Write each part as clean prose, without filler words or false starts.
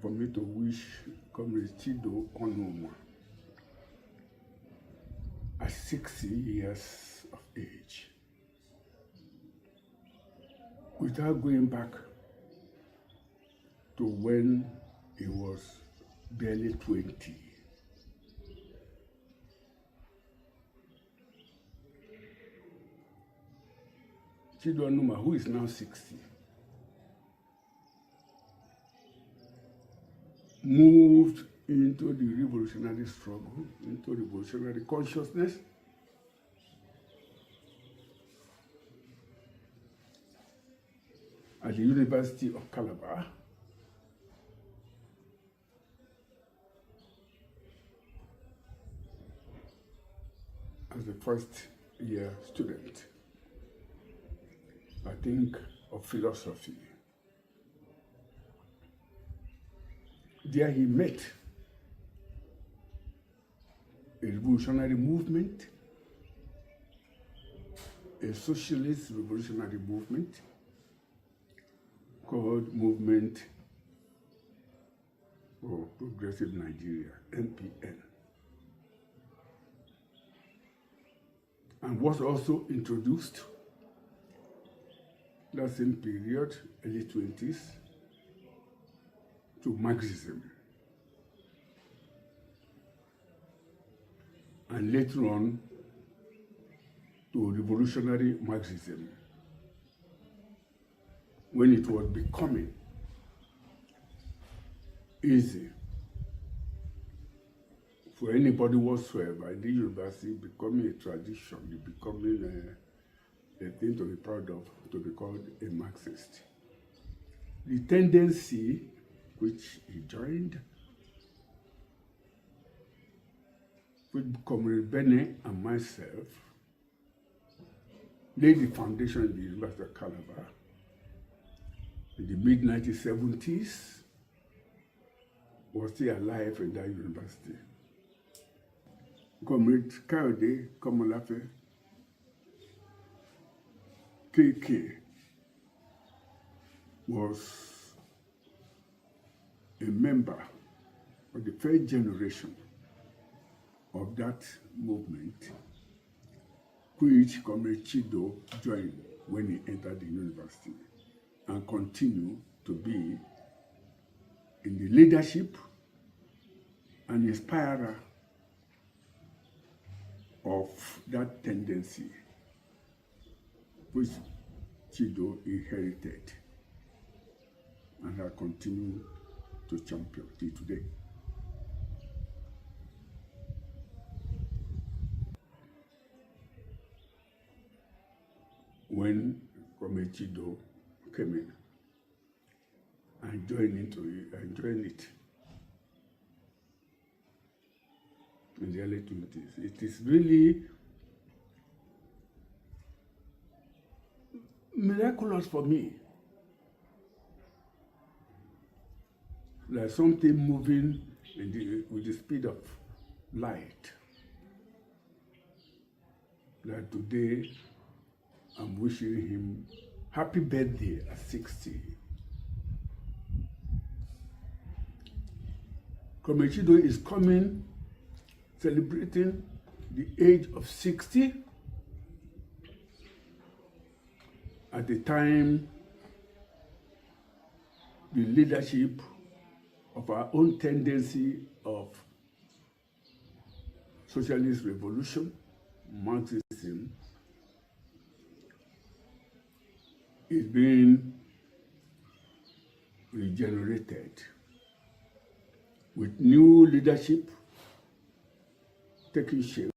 for me to wish comrade Chido Onumah at 60 years of age, without going back to when he was barely 20. Chido Onumah, who is now 60, moved into the revolutionary struggle, into revolutionary consciousness, at the University of Calabar, as a first-year student, I think, of philosophy. There he met a revolutionary movement, a socialist revolutionary movement called Movement for Progressive Nigeria, MPN, and was also introduced that same period, early 20s, to Marxism, and later on to revolutionary Marxism, when it was becoming easy for anybody whatsoever in the university, becoming a tradition, becoming a thing to be proud of, to be called a Marxist. The tendency which he joined with Comrade Bene and myself laid the foundation in the University of Calabar in the mid-1970s, was still alive in that university. Comrade Kayode Komolafe, KK, was a member of the first generation of that movement, which Comrade Chido joined when he entered the university, and continue to be in the leadership and inspirer of that tendency which Chido inherited and has continued to champion till today. When Comrade Chido came in, I joined it in the early 20s. It is really miraculous for me. Like something moving with the speed of light. Like today, I'm wishing him happy birthday at 60. Comrade Chido is coming, celebrating the age of 60 at the time the leadership of our own tendency of socialist revolution, Marxism, is being regenerated with new leadership taking shape.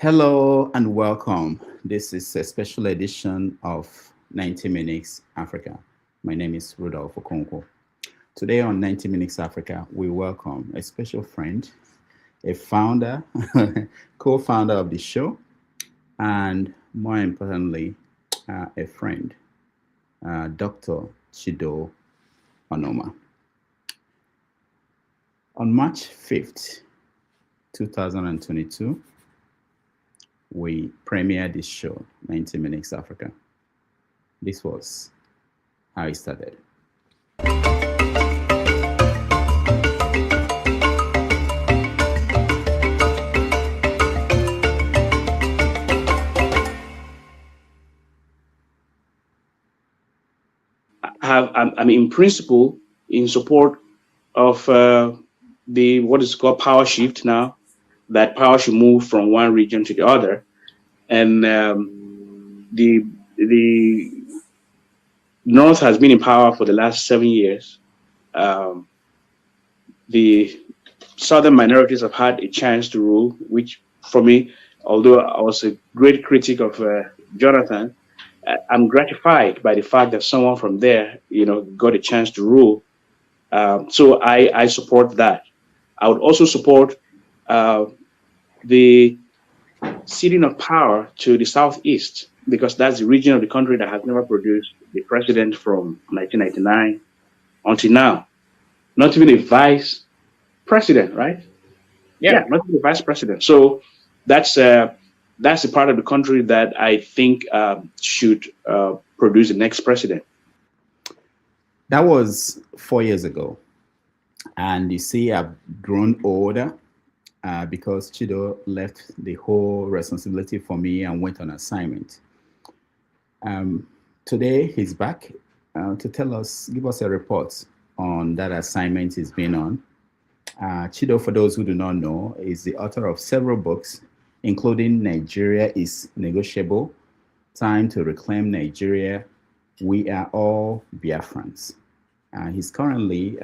Hello and welcome. This is a special edition of 90 Minutes Africa. My name is Rudolph Okonkwo. Today on 90 Minutes Africa, we welcome a special friend, a founder, co-founder of the show, and more importantly, a friend, Dr. Chido Onumah. On March 5th, 2022, we premiered this show, 90 Minutes Africa. This was how it started. I'm in principle in support of the what is called power shift now, that power should move from one region to the other, and the North has been in power for the last 7 years. The Southern minorities have had a chance to rule, which for me, although I was a great critic of Jonathan, I'm gratified by the fact that someone from there, got a chance to rule. So I support that. I would also support the ceding of power to the Southeast, because that's the region of the country that has never produced a president from 1999 until now. Not even a vice president, right? Yeah, not even a vice president. So that's a part of the country that I think should produce the next president. That was 4 years ago. And you see, I've grown older because Chido left the whole responsibility for me and went on assignment. Today, he's back to give us a report on that assignment he's been on. Chido, for those who do not know, is the author of several books, including Nigeria is Negotiable, Time to Reclaim Nigeria, We Are All Biafrans. He's currently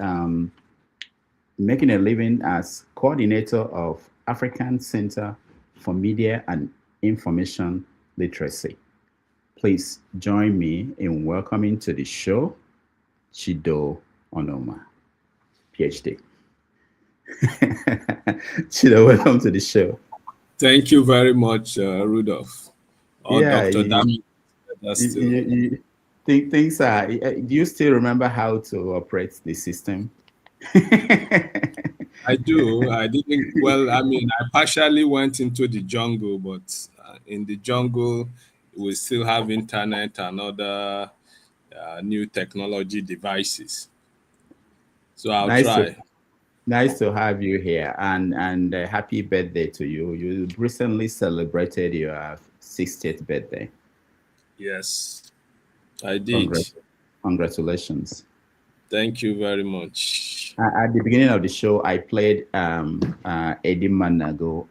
making a living as coordinator of African Center for Media and Information Literacy. Please join me in welcoming to the show, Chido Onumah, PhD. Chido, welcome to the show. Thank you very much, Rudolph. Dr. Things are. Do you still remember how to operate the system? I do. I didn't. Well, I mean, I partially went into the jungle, but in the jungle, we still have internet and other new technology devices. So I'll try. Nice to have you here, and happy birthday to you. You recently celebrated your 60th birthday. Yes, I did. Congratulations. Thank you very much. At the beginning of the show, I played Eddie Manago,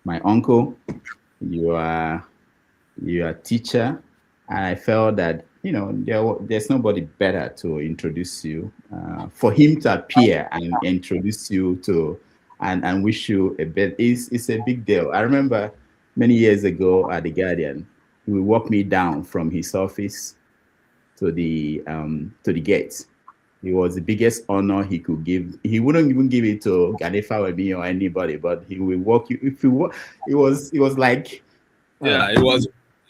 my uncle. You are a teacher, and I felt that there's nobody better to introduce you, for him to appear and introduce you to, and wish you a bit. It's a big deal. I remember many years ago at the Guardian, he would walk me down from his office to the gate. It was the biggest honor he could give. He wouldn't even give it to Ganefa or me or anybody, but he will walk you. If you walk, it was like, it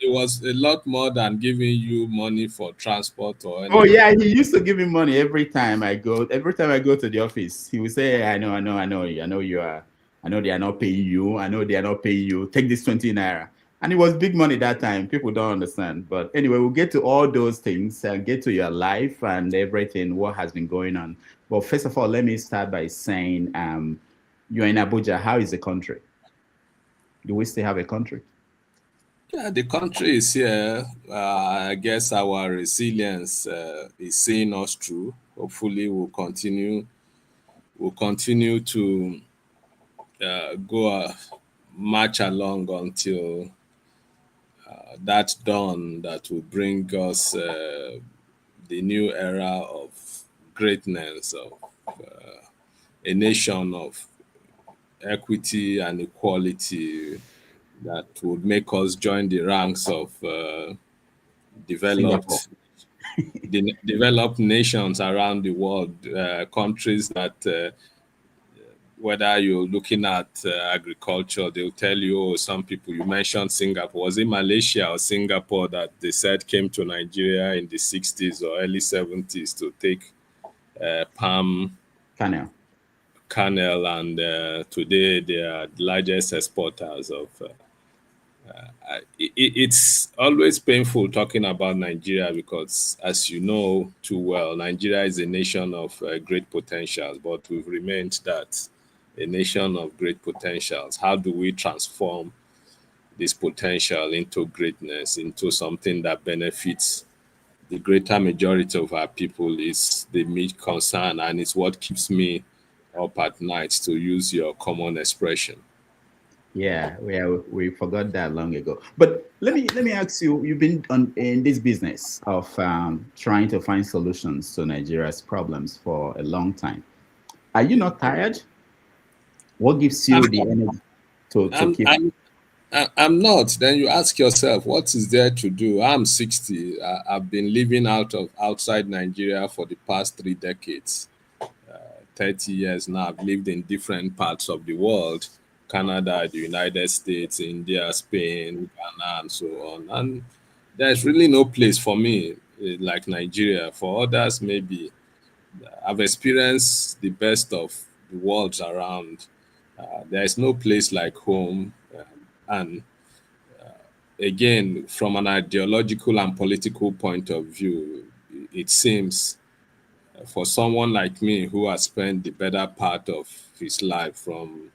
was a lot more than giving you money for transport or anything. Oh yeah, he used to give me money every time I go to the office. He would say, I know they are not paying you. I know they are not paying you. Take this 20 naira. And it was big money that time. People don't understand. But anyway, we'll get to all those things and get to your life and everything, what has been going on. But first of all, let me start by saying, you're in Abuja. How is the country? Do we still have a country? Yeah, the country is here. I guess our resilience is seeing us through. Hopefully, we'll continue to march along until that dawn that will bring us the new era of greatness, of a nation of equity and equality that would make us join the ranks of developed nations around the world, countries that whether you're looking at agriculture, they'll tell you, some people, you mentioned Singapore. Was it Malaysia or Singapore that they said came to Nigeria in the 60s or early 70s to take palm kernel? kernel, and today they are the largest exporters of. It's always painful talking about Nigeria because, as you know too well, Nigeria is a nation of great potentials, but we've remained that a nation of great potentials. How do we transform this potential into greatness, into something that benefits the greater majority of our people? Is the main concern, and it's what keeps me up at night, to use your common expression. Yeah, we forgot that long ago. But let me ask you: you've been in this business of trying to find solutions to Nigeria's problems for a long time. Are you not tired? What gives you the energy to I'm, keep? I'm, I'm not. Then you ask yourself, what is there to do? I'm 60. I've been living outside Nigeria for the past 3 decades. 30 years now. I've lived in different parts of the world: Canada, the United States, India, Spain, Ghana, and so on. And there's really no place for me like Nigeria. For others, maybe. I've experienced the best of the worlds around. There is no place like home. And again, from an ideological and political point of view, it seems for someone like me who has spent the better part of his life from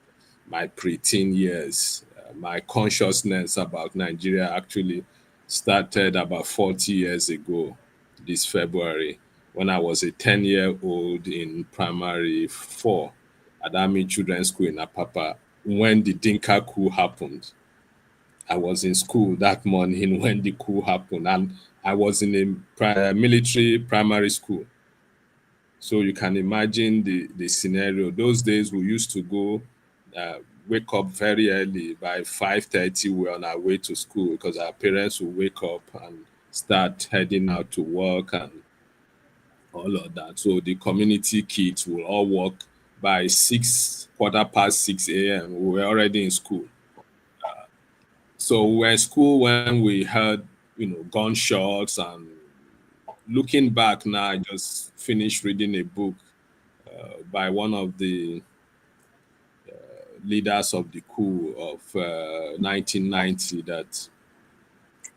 my preteen years, my consciousness about Nigeria actually started about 40 years ago this February, when I was a 10-year-old in primary 4 at Army Children's School in Apapa when the Dinka coup happened. I was in school that morning when the coup happened, and I was in a military primary school. So you can imagine the scenario. Those days we used to go, wake up very early. By 5:30, we were on our way to school because our parents would wake up and start heading out to work and all of that. So the community kids will all walk. By 6, 6:15 a.m., we were already in school. So we were in school when we heard, gunshots. And looking back now, I just finished reading a book by one of the leaders of the coup of 1990 that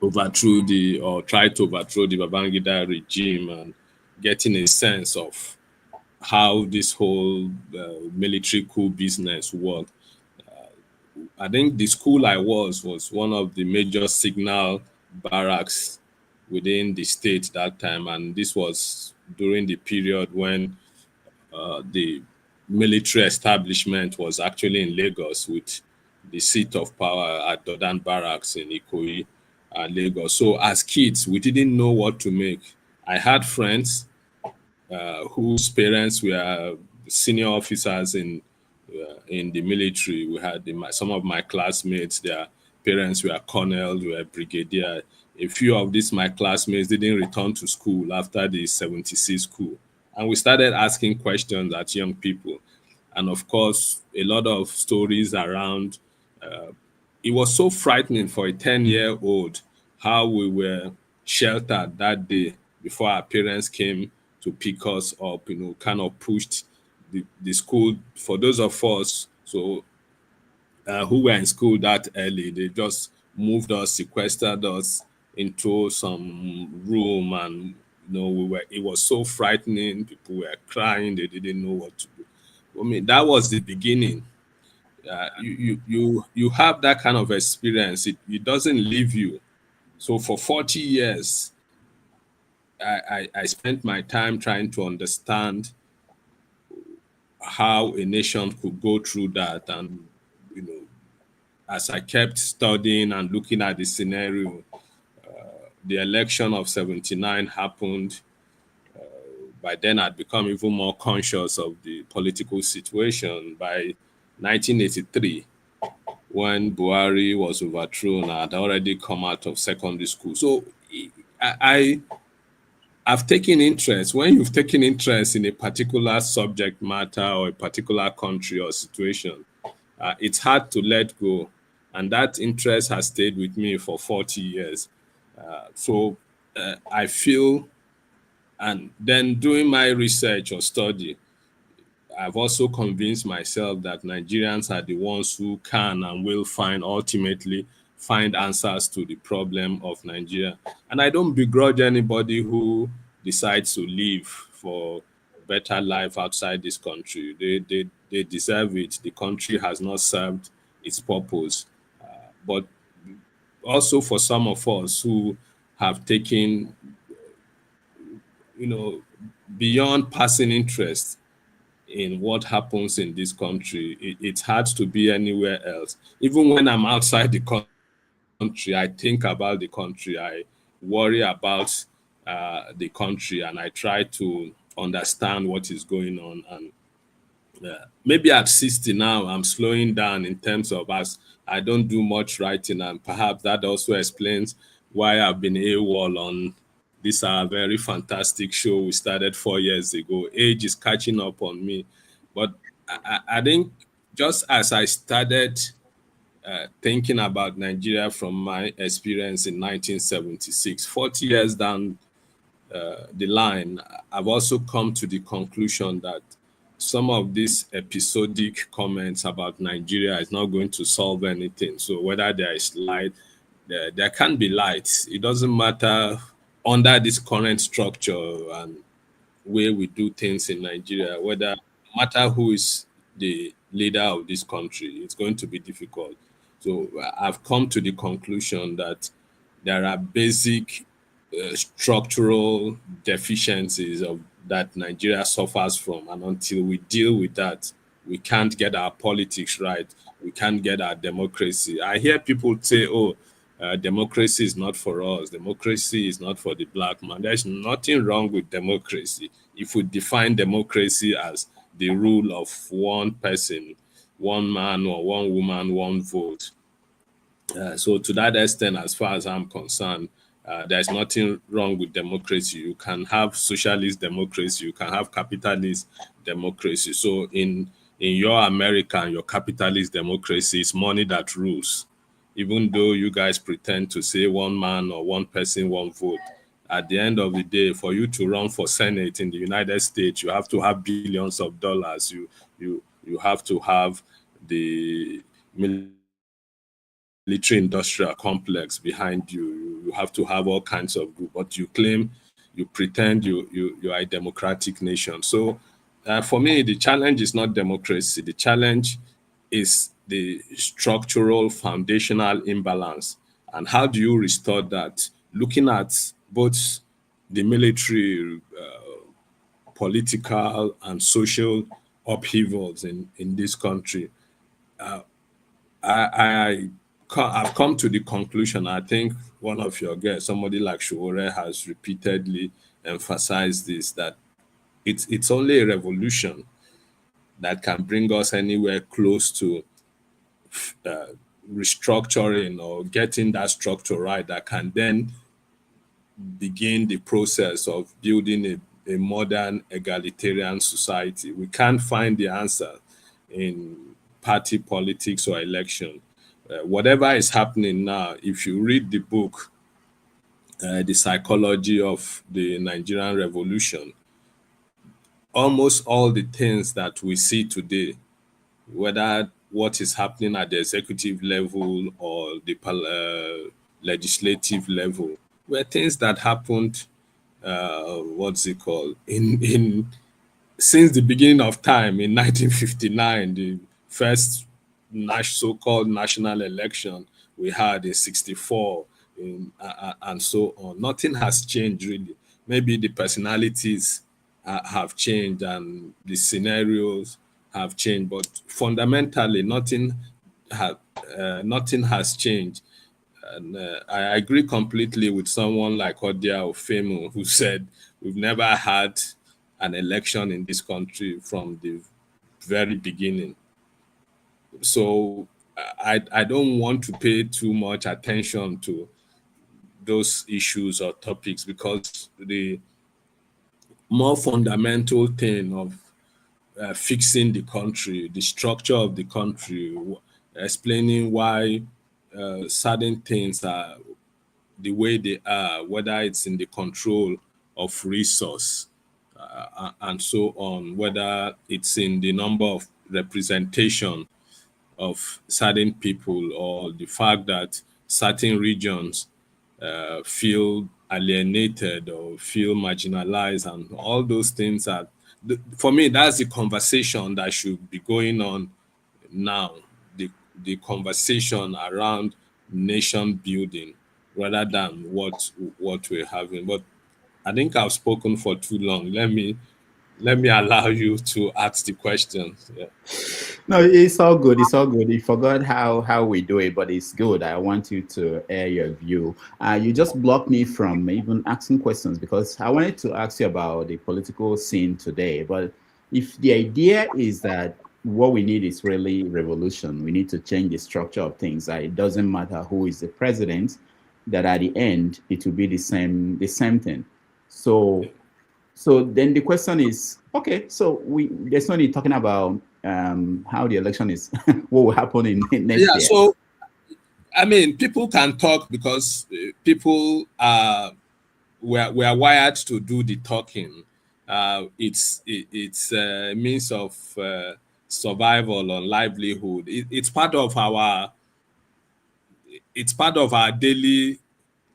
overthrew or tried to overthrow the Babangida regime, and getting a sense of how this whole military coup business worked. I think the school I was one of the major signal barracks within the state that time, and this was during the period when the military establishment was actually in Lagos, with the seat of power at Dodan Barracks in Ikoyi, Lagos. So as kids, we didn't know what to make. I had friends whose parents were senior officers in the military. We had some of my classmates, their parents were colonels, were brigadier. A few of these my classmates didn't return to school after the 76 coup. And we started asking questions at young people. And of course, a lot of stories around. It was so frightening for a 10-year-old how we were sheltered that day before our parents came to pick us up, kind of pushed the school. For those of us who were in school that early, they just moved us, sequestered us into some room, and it was so frightening. People were crying, they didn't know what to do. I mean, that was the beginning. You have that kind of experience. It doesn't leave you. So for 40 years, I spent my time trying to understand how a nation could go through that. And as I kept studying and looking at the scenario, the election of 79 happened. By then, I'd become even more conscious of the political situation. By 1983, when Buhari was overthrown, I'd already come out of secondary school. So I've taken interest. When you've taken interest in a particular subject matter or a particular country or situation, it's hard to let go. And that interest has stayed with me for 40 years. So I feel, and then doing my research or study, I've also convinced myself that Nigerians are the ones who can and will ultimately find answers to the problem of Nigeria. And I don't begrudge anybody who decides to leave for better life outside this country. They deserve it. The country has not served its purpose. But also for some of us who have taken, beyond passing interest in what happens in this country, it's hard to be anywhere else. Even when I'm outside the country, I think about the country. I worry about the country, and I try to understand what is going on. And maybe at 60 now, I'm slowing down in terms of, as I don't do much writing, and perhaps that also explains why I've been AWOL on this very fantastic show we started 4 years ago. Age is catching up on me. But I think just as I started thinking about Nigeria from my experience in 1976, 40 years down the line, I've also come to the conclusion that some of these episodic comments about Nigeria is not going to solve anything. So whether there is light, there can be light. It doesn't matter under this current structure and way we do things in Nigeria, whether no matter who is the leader of this country, it's going to be difficult. So I've come to the conclusion that there are basic structural deficiencies that Nigeria suffers from, and until we deal with that, we can't get our politics right. We can't get our democracy. I hear people say, "Oh, democracy is not for us. Democracy is not for the black man." There's nothing wrong with democracy if we define democracy as the rule of one person, one man or one woman, one vote. So to that extent, as far as I'm concerned, there's nothing wrong with democracy. You can have socialist democracy, you can have capitalist democracy. So in your American, your capitalist democracy, it's money that rules. Even though you guys pretend to say one man or one person, one vote, at the end of the day, for you to run for Senate in the United States, you have to have billions of dollars. You have to have the military industrial complex behind you. You have to have all kinds of group, but you claim, you pretend you are a democratic nation. So for me, the challenge is not democracy. The challenge is the structural foundational imbalance. And how do you restore that? Looking at both the military, political, and social upheavals in this country, I've come to the conclusion. I think one of your guests, somebody like Shuore, has repeatedly emphasized this, that it's only a revolution that can bring us anywhere close to restructuring or getting that structure right, that can then begin the process of building a modern egalitarian society. We can't find the answer in party politics or election. Whatever is happening now, if you read the book, The Psychology of the Nigerian Revolution, almost all the things that we see today, whether what is happening at the executive level or the legislative level, were things that happened, in since the beginning of time in 1959, the first so-called national election we had in 64, and so on. Nothing has changed really. Maybe the personalities have changed and the scenarios have changed, but fundamentally nothing has changed. And I agree completely with someone like Odia Ofemu, who said we've never had an election in this country from the very beginning. So I don't want to pay too much attention to those issues or topics, because the more fundamental thing of fixing the country, the structure of the country, explaining why certain things are the way they are, whether it's in the control of resource, and so on, whether it's in the number of representation of certain people or the fact that certain regions feel alienated or feel marginalized, and all those things are, for me, that's the conversation that should be going on now. The conversation around nation building rather than what we're having. But I think I've spoken for too long. Let me allow you to ask the questions. Yeah. No, it's all good. It's all good. You forgot how we do it, but it's good. I want you to air your view. You just blocked me from even asking questions because I wanted to ask you about the political scene today. But if the idea is that what we need is really revolution, we need to change the structure of things. It doesn't matter who is the president. That at the end it will be the same thing. So then the question is, okay, so there's no need talking about how the election is, what will happen in next Yeah. year. So I mean, people can talk because people are we're wired to do the talking. It's a means of survival or livelihood. It's part of our daily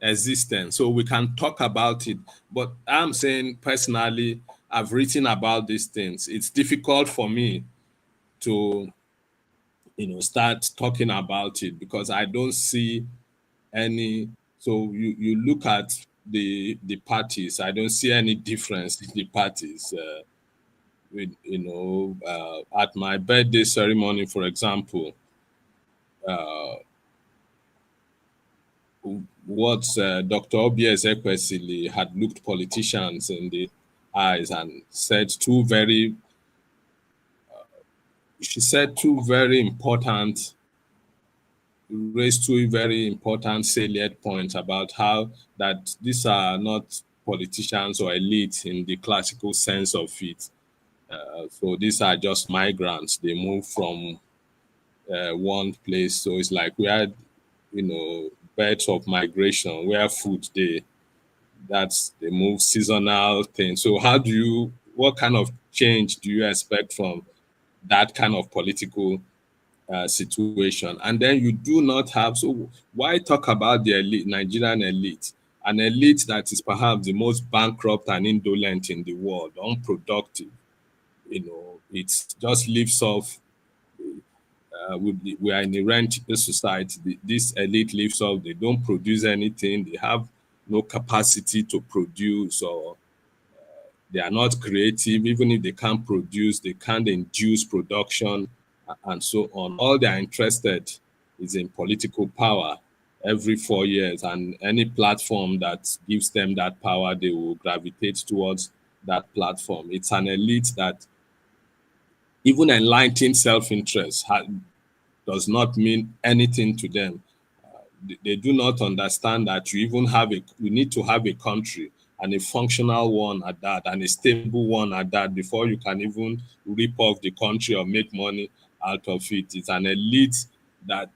existence. So we can talk about it. But I'm saying personally, I've written about these things. It's difficult for me to start talking about it because I don't see any. So you look at the parties, I don't see any difference in the parties. At my birthday ceremony, for example, what Dr. Obi Ezekwesili had looked politicians in the eyes and said she said two very important raised two very important salient points about how that these are not politicians or elite in the classical sense of it. So these are just migrants. They move from one place. So it's like we had, birds of migration where food they move seasonal thing. So what kind of change do you expect from that kind of political situation? And then you do not have, so why talk about the elite, Nigerian elite, an elite that is perhaps the most bankrupt and indolent in the world, unproductive? It just lives off. We are in a rent society. This elite lives off. They don't produce anything. They have no capacity to produce, or they are not creative. Even if they can't produce, they can't induce production, and so on. All they are interested is in political power every 4 years, and any platform that gives them that power, they will gravitate towards that platform. It's an elite that even enlightened self-interest does not mean anything to them. They do not understand that you need to have a country, and a functional one at that, and a stable one at that, before you can even rip off the country or make money out of it. It's an elite that,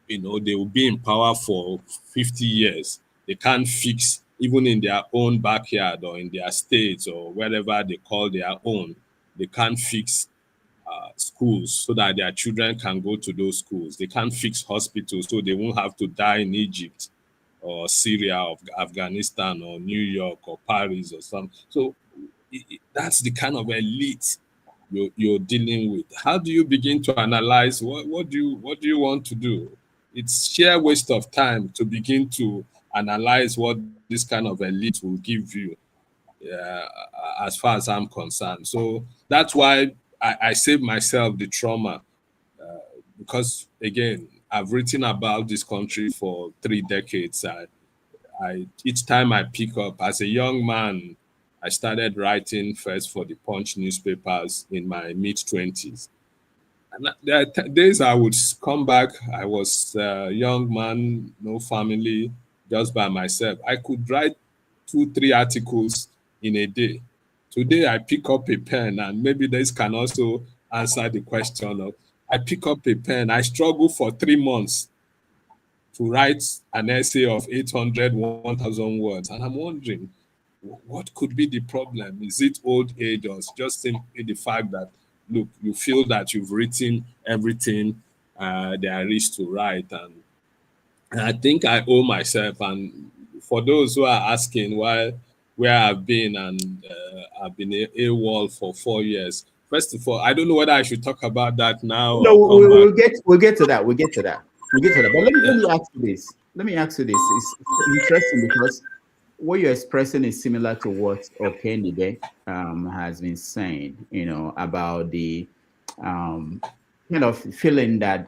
they will be in power for 50 years. They can't fix, even in their own backyard or in their states or wherever they call their own, they can't fix schools so that their children can go to those schools. They can't fix hospitals so they won't have to die in Egypt or Syria or Afghanistan or New York or Paris or something. So that's the kind of elite you're dealing with. How do you begin to analyze what do you want to do? It's sheer waste of time to begin to analyze what this kind of elite will give you, as far as I'm concerned. So that's why I save myself the trauma, because again, I've written about this country for 3 decades. Each time I pick up, as a young man, I started writing first for the Punch newspapers in my mid-20s. And there are days I would come back. I was a young man, no family, just by myself. I could write 2-3 articles in a day. Today, I pick up a pen, and maybe this can also answer the question of, I pick up a pen. I struggle for 3 months to write an essay of 800, 1,000 words. And I'm wondering, what could be the problem? Is it old age, or just simply the fact that, look, you feel that you've written everything there is to write? And I think I owe myself. And for those who are asking where I've been, and I've been AWOL for 4 years. First of all, I don't know whether I should talk about that now No, or come back. we'll get to that. We'll get to that. We'll get to that. But let me ask you this. Let me ask you this. It's interesting because what you're expressing is similar to what Okenide has been saying, you know, about the kind of feeling that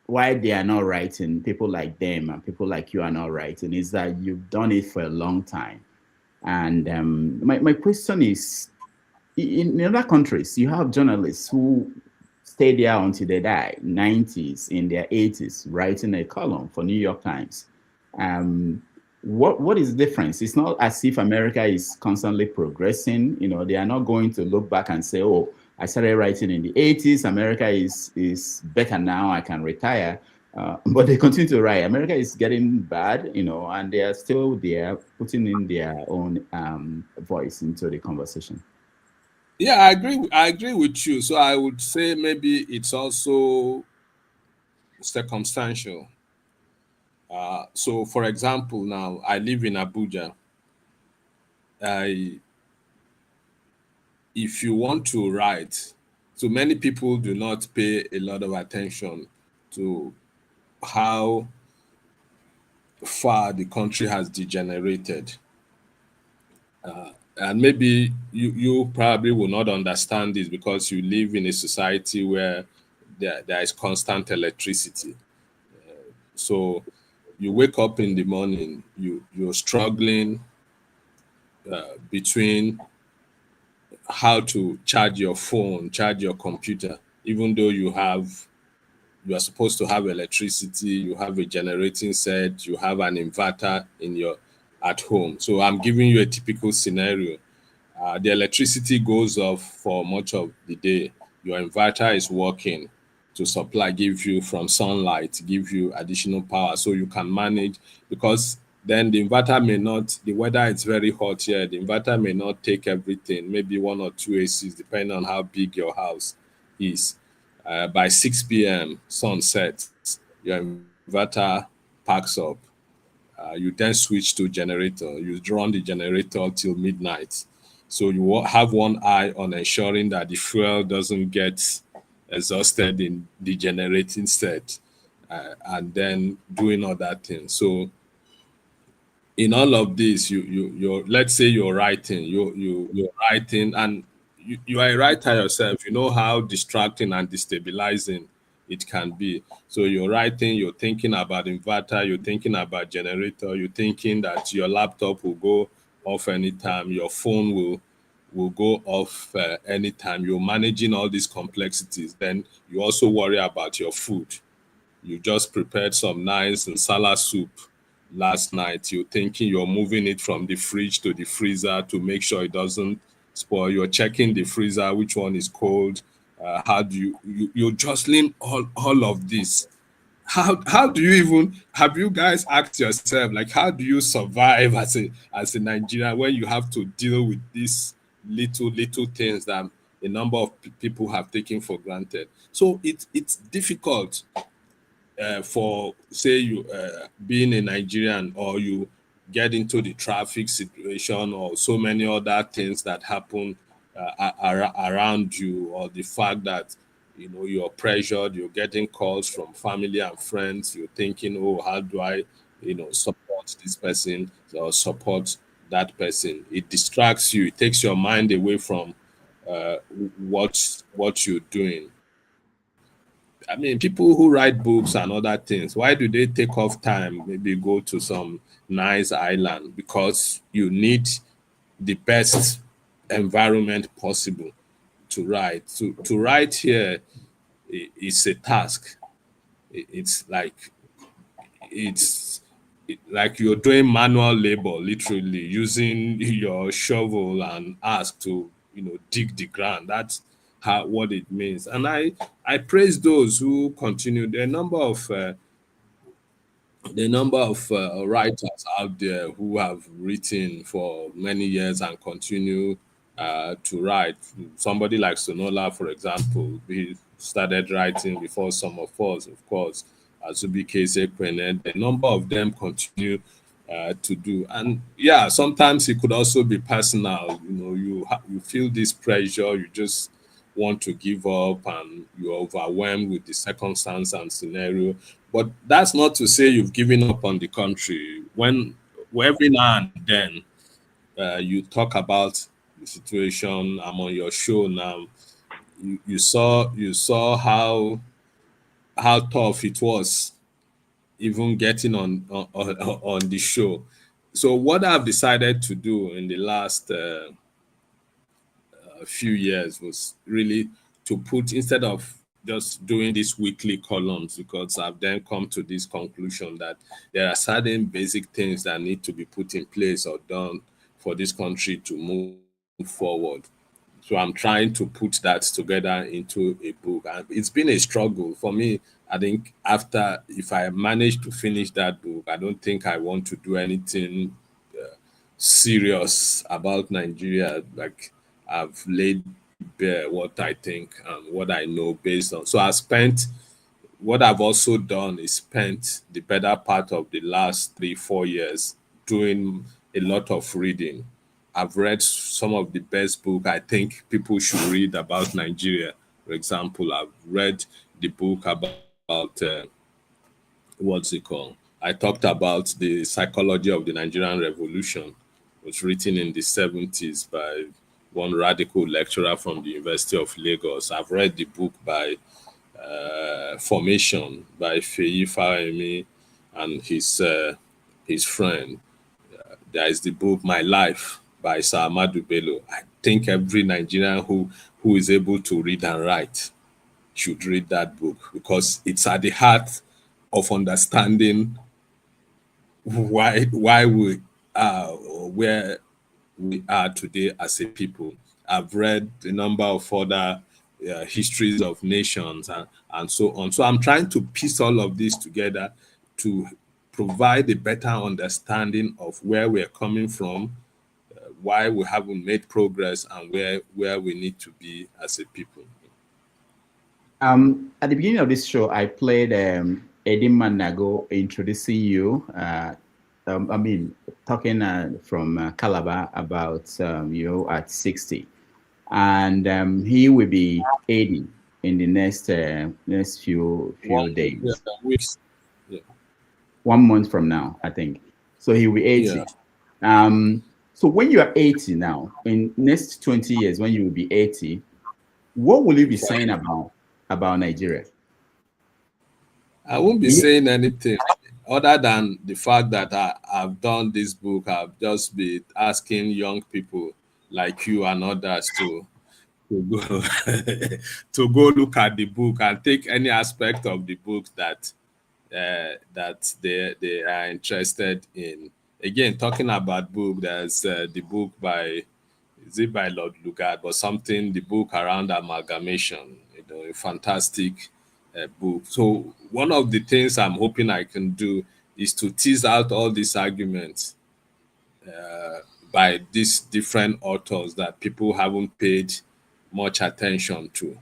why they are not writing, people like them and people like you are not writing, is that you've done it for a long time. And my question is, in other countries, you have journalists who stay there until they die, 90s, in their 80s, writing a column for New York Times. What is the difference? It's not as if America is constantly progressing. You know, they are not going to look back and say, oh, I started writing in the 80s. America is better now. I can retire. But they continue to write. America is getting bad, you know, and they are still there putting in their own voice into the conversation. Yeah, I agree with you. So I would say maybe it's also circumstantial. So, for example, now I live in Abuja. If you want to write, so many people do not pay a lot of attention to how far the country has degenerated. And maybe you probably will not understand this because you live in a society where there is constant electricity. So you wake up in the morning, you're struggling between how to charge your phone, charge your computer, even though you are supposed to have electricity, you have a generating set, you have an inverter at home. So I'm giving you a typical scenario. The electricity goes off for much of the day. Your inverter is working to supply, give you from sunlight, give you additional power so you can manage, because then the inverter may not, the weather is very hot here, the inverter may not take everything, maybe 1 or 2 ACs, depending on how big your house is. By 6 p.m., sun sets, your inverter packs up. You then switch to generator. You run the generator till midnight. So you have one eye on ensuring that the fuel doesn't get exhausted in the generating set, and then doing other things. So in all of this, you're let's say you're writing, you're writing, and you are a writer yourself. You know how distracting and destabilizing it can be. So you're writing, you're thinking about inverter, you're thinking about generator, you're thinking that your laptop will go off anytime, your phone will go off anytime. You're managing all these complexities. Then you also worry about your food. You just prepared some nice nsala soup last night. You're thinking you're moving it from the fridge to the freezer to make sure it doesn't spoil. You're checking the freezer, which one is cold. How do you're jostling all of this? How do you even, have you guys asked yourself, like, how do you survive as a Nigerian when you have to deal with these little things that a number of people have taken for granted? So it's difficult for, say, you being a Nigerian, or you get into the traffic situation, or so many other things that happen around you, or the fact that you're pressured, you're getting calls from family and friends, you're thinking, oh, how do I support this person or support that person? It distracts you, it takes your mind away from what you're doing. I mean, people who write books and other things, why do they take off time, maybe go to some nice island? Because you need the best environment possible to write. To write here is a task. It's like you're doing manual labor, literally using your shovel and axe to dig the ground. That's what it means. And I praise those who continue. There are a number of the number of writers out there who have written for many years and continue to write. Somebody like Sonola, for example, he started writing before some of us, of course, Azubike Ezekwene. The number of them continue to do. And yeah, sometimes it could also be personal. You know, you feel this pressure, you just want to give up and you're overwhelmed with the circumstance and scenario. But that's not to say you've given up on the country. When every now and then you talk about the situation, I'm on your show now. You saw how tough it was even getting on the show. So what I've decided to do in the last few years was really to put, instead of just doing these weekly columns, because I've then come to this conclusion that there are certain basic things that need to be put in place or done for this country to move forward. So I'm trying to put that together into a book. And it's been a struggle for me. I think after, if I manage to finish that book, I don't think I want to do anything serious about Nigeria. Like, I've laid bare what I think and what I know based on. So what I've also done is spent the better part of the last 3-4 years doing a lot of reading. I've read some of the best book I think people should read about Nigeria. For example, I've read the book about what's it called? I talked about the psychology of the Nigerian Revolution. It was written in the 70s by one radical lecturer from the University of Lagos. I've read the book by Formation by Feyi Fawemi and his friend. There is the book My Life by Sir Amadu Bello. I think every Nigerian who is able to read and write should read that book, because it's at the heart of understanding why we are where we are today as a people. I've read a number of other histories of nations and so on. So I'm trying to piece all of this together to provide a better understanding of where we're coming from, why we haven't made progress, and where we need to be as a people. At the beginning of this show, I played Eddie Manago introducing you. Talking from Calabar about you at 60, and he will be 80 in the next few days. Yeah, weeks. Yeah. 1 month from now, I think. So he will be 80. Yeah. So when you are 80 now, in next 20 years, when you will be 80, what will you be saying about Nigeria? I won't be saying anything other than the fact that I've done this book. I've just been asking young people like you and others to go to go look at the book and take any aspect of the book that they are interested in. Again, talking about book, there's the book by Lord Lugard, but the book around amalgamation, a fantastic book. So one of the things I'm hoping I can do is to tease out all these arguments by these different authors that people haven't paid much attention to.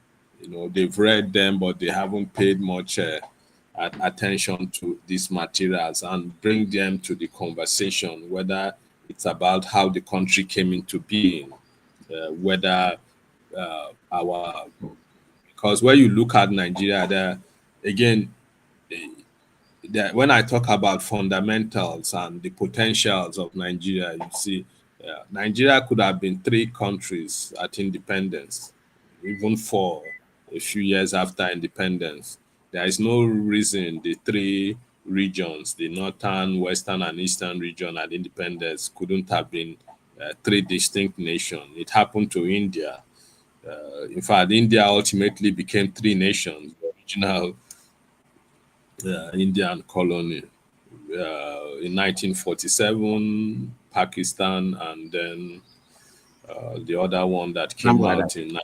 They've read them, but they haven't paid much attention to these materials, and bring them to the conversation, whether it's about how the country came into being, whether because when you look at Nigeria, when I talk about fundamentals and the potentials of Nigeria, you see, Nigeria could have been 3 countries at independence, even 4 a few years after independence. There is no reason the 3 regions, the northern, western, and eastern region at independence, couldn't have been 3 distinct nations. It happened to India. In fact, India ultimately became 3 nations, the original Indian colony. In 1947, Pakistan, and then the other one that came out in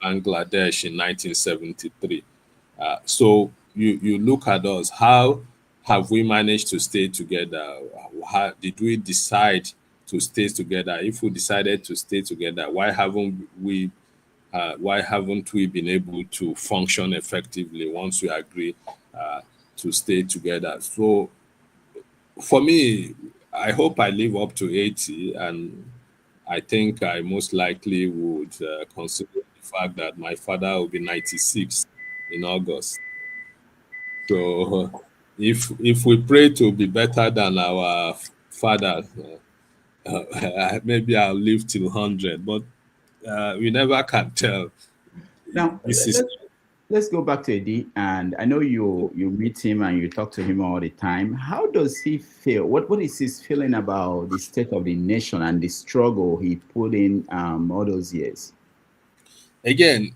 Bangladesh in 1973. So you look at us, how have we managed to stay together? How did we decide to stay together? If we decided to stay together, why haven't we been able to function effectively once we agree to stay together? So for me, I hope I live up to 80, and I think I most likely would consider the fact that my father will be 96 in August. So if we pray to be better than our father, maybe I'll live till 100, but we never can tell. Now, This is let's go back to Eddie. And I know you meet him and you talk to him all the time. How does he feel? What is his feeling about the state of the nation and the struggle he put in all those years? again.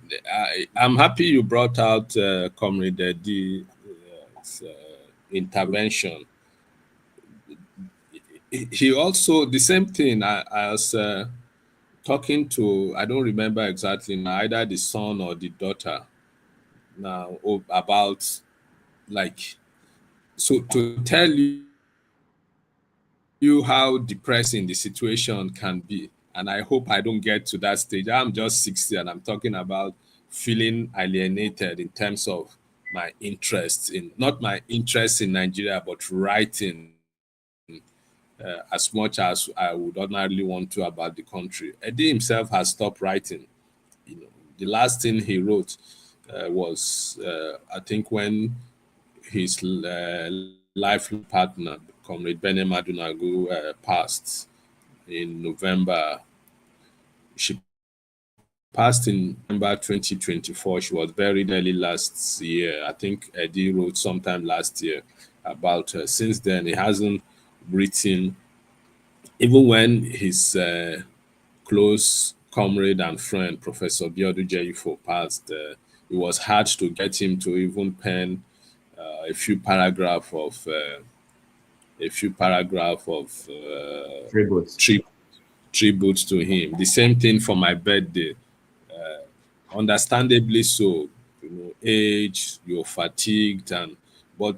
I'm happy you brought out Comrade Eddie's intervention. He also the same thing. I was talking to, I don't remember exactly now, either the son or the daughter now, about, like, so to tell you how depressing the situation can be. And I hope I don't get to that stage. I'm just 60 and I'm talking about feeling alienated in terms of my interest in, not my interest in Nigeria, but writing as much as I would ordinarily want to about the country. Eddie himself has stopped writing. The last thing he wrote was, I think, when his lifelong partner, Comrade Bene Madunagu, passed in November. She passed in November 2024. She was buried early last year. I think Eddie wrote sometime last year about her. Since then, he hasn't written, even when his close comrade and friend, Professor Biodu Jeyifo, passed, it was hard to get him to even pen a few paragraph of Tributes. tributes to him. The same thing for my birthday. Understandably so, age, you're fatigued, but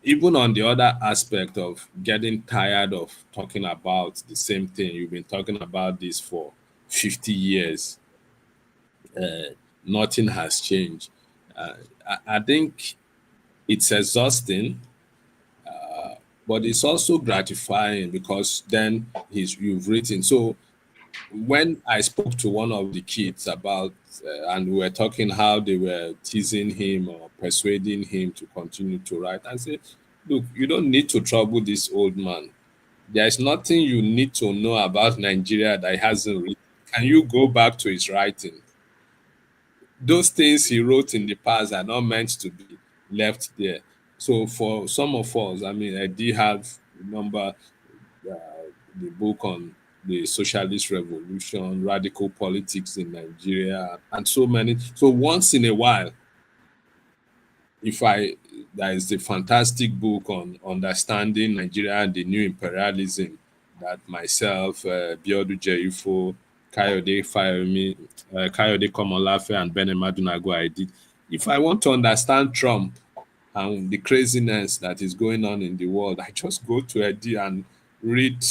even on the other aspect of getting tired of talking about the same thing, you've been talking about this for 50 years. Nothing has changed. I think it's exhausting, but it's also gratifying because then you've written. So when I spoke to one of the kids about, and we were talking how they were teasing him or persuading him to continue to write, I said, look, you don't need to trouble this old man. There's nothing you need to know about Nigeria that he hasn't written. Can you go back to his writing? Those things he wrote in the past are not meant to be left there. So for some of us, I mean, I did have, remember, the book on the socialist revolution, radical politics in Nigeria, and so many. So once in a while, there is a fantastic book on understanding Nigeria and the new imperialism that myself, Biodu Jeyifo, Kayode Komolafe, and Bene Madunagu I did. If I want to understand Trump and the craziness that is going on in the world, I just go to Eddie and read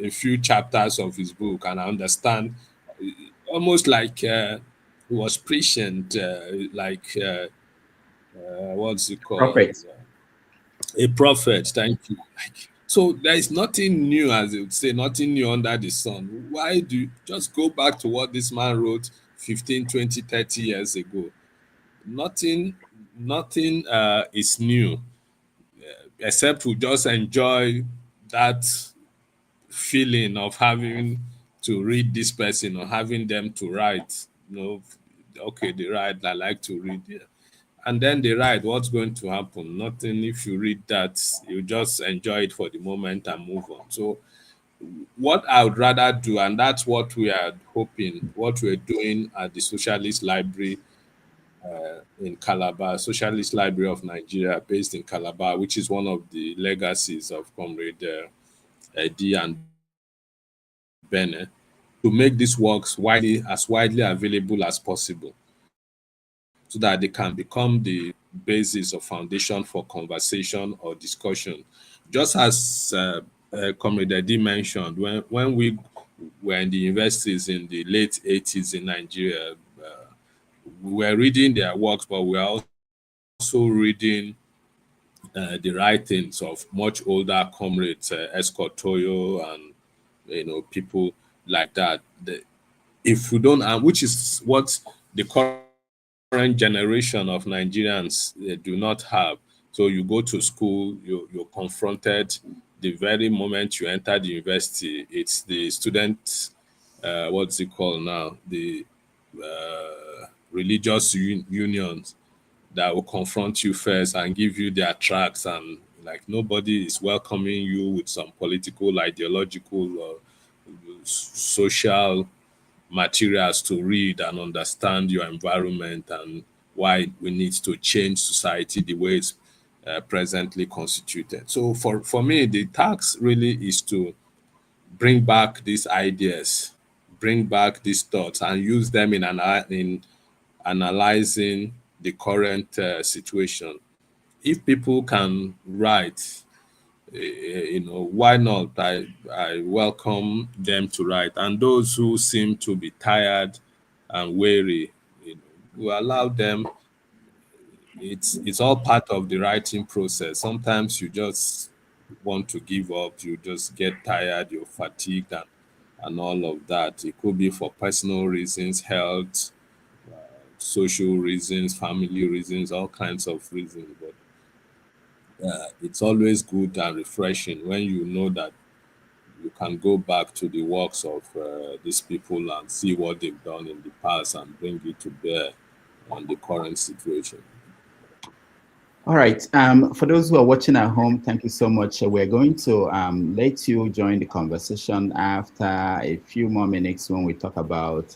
a few chapters of his book, and I understand, almost like he was prescient, what's it called? Prophet. A prophet. Thank you. So there is nothing new, as they would say, nothing new under the sun. Why do you just go back to what this man wrote 15, 20, 30 years ago? Nothing is new, except to just enjoy that feeling of having to read this person or having them to write. Okay, they write, I like to read. Yeah. And then they write, what's going to happen? Nothing. If you read that, you just enjoy it for the moment and move on. So what I would rather do, and that's what we are hoping, what we're doing at the Socialist Library in Calabar, Socialist Library of Nigeria, based in Calabar, which is one of the legacies of Comrade Eddie and Bene, to make these works widely available as possible, so that they can become the basis or foundation for conversation or discussion. Just as Comrade Eddie mentioned, when we were in the universities in the late 80s in Nigeria, we were reading their works, but we were also reading the writings of much older comrades, Escott Toyo and people like that. If we don't, which is what the current generation of Nigerians do not have. So you go to school, you're confronted the very moment you enter the university. It's the student, what's it called now? The religious unions that will confront you first and give you their tracks, and like nobody is welcoming you with some political, ideological, or social materials to read and understand your environment and why we need to change society the way it's presently constituted. So for me, the task really is to bring back these ideas, bring back these thoughts, and use them in analyzing the current situation. If people can write, why not? I welcome them to write, and those who seem to be tired and weary, we allow them. It's all part of the writing process. Sometimes you just want to give up, you just get tired, you're fatigued, and all of that. It could be for personal reasons, health, social reasons, family reasons, all kinds of reasons. But it's always good and refreshing when you know that you can go back to the works of these people and see what they've done in the past and bring it to bear on the current situation. All right. For those who are watching at home, thank you so much. We're going to let you join the conversation after a few more minutes when we talk about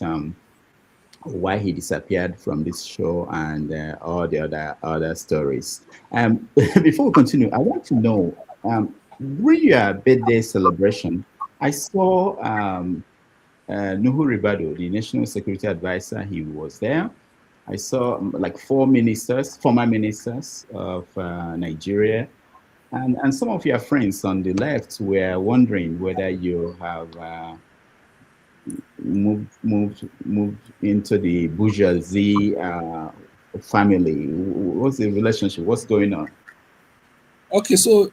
why he disappeared from this show and all the other stories. Before we continue, I want to know, during your birthday celebration, I saw Nuhu Ribado, the National Security Advisor. He was there. I saw like 4 ministers, former ministers of Nigeria, and some of your friends on the left were wondering whether you have moved into the bourgeoisie family. What's the relationship? What's going on? Okay, so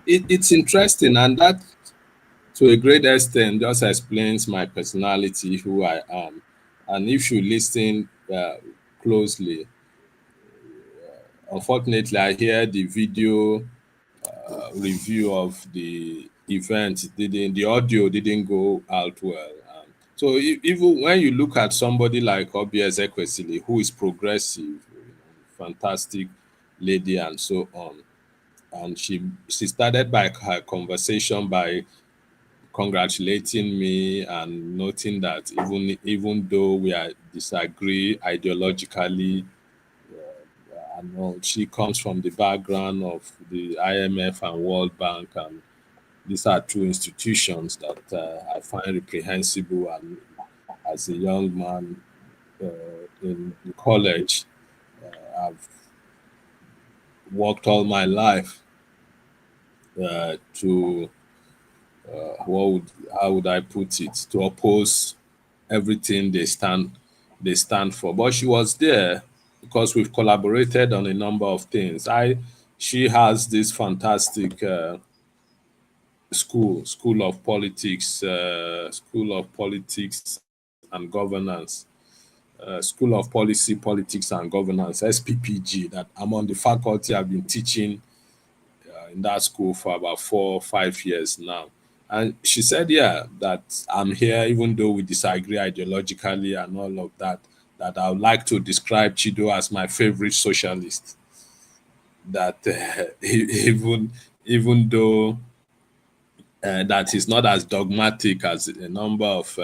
it's interesting, and that to a great extent just explains my personality, who I am. And if you listen closely, unfortunately, I hear the video review of the event. The audio didn't go out well. So even when you look at somebody like Obi Ezekwesili, who is progressive, fantastic lady, and so on, and she started by her conversation by congratulating me and noting that even though we are disagree ideologically, and all, she comes from the background of the IMF and World Bank, and these are two institutions that I find reprehensible. And as a young man in college, I've worked all my life to how would I put it, to oppose everything they stand for. But she was there because we've collaborated on a number of things. She has this fantastic school of politics, and governance, School of Policy, Politics and Governance, SPPG, that I'm on the faculty. I've been teaching in that school for about 4 or 5 years now. And she said, yeah, that I'm here, even though we disagree ideologically and all of that, that I would like to describe Chido as my favorite socialist. That even though that he's not as dogmatic as a number of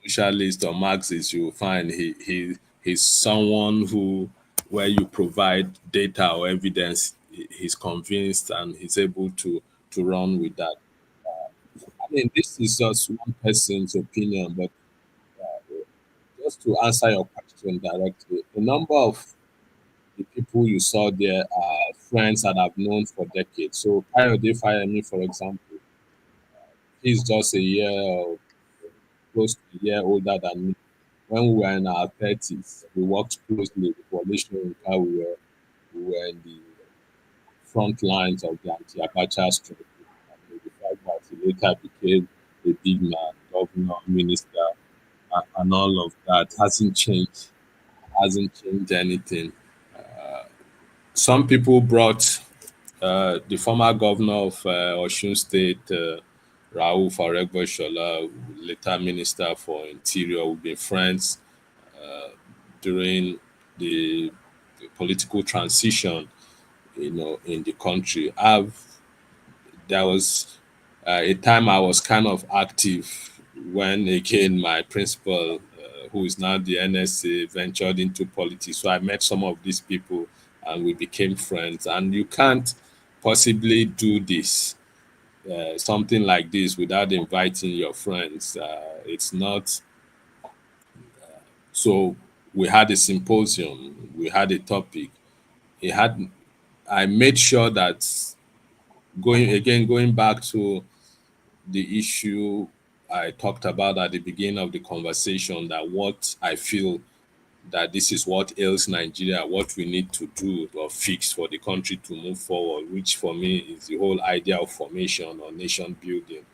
socialists or Marxists you will find, he's someone who, where you provide data or evidence, he's convinced and he's able to run with that. I mean, this is just one person's opinion, but just to answer your question directly, a number of the people you saw there are friends that I've known for decades. So Kayode Fayemi, for example, he's just a year or close to a year older than me. When we were in our 30s, we worked closely with Wole Soyinka. We were in the front lines of the anti-Abacha struggle. And the fact that he later became a big man, governor, minister, and all of that hasn't changed anything. Some people brought the former governor of Osun State, Rauf Aregbesola, later minister for interior. We've been friends during the political transition, in the country. There was a time I was kind of active when again my principal, who is now the NSA, ventured into politics. So I met some of these people and we became friends. And you can't possibly do this, something like this, without inviting your friends. It's not. So we had a symposium, we had a topic. It had. I made sure that going back to the issue I talked about at the beginning of the conversation, that what I feel that this is what ails Nigeria, what we need to do or fix for the country to move forward, which for me is the whole idea of formation or nation building.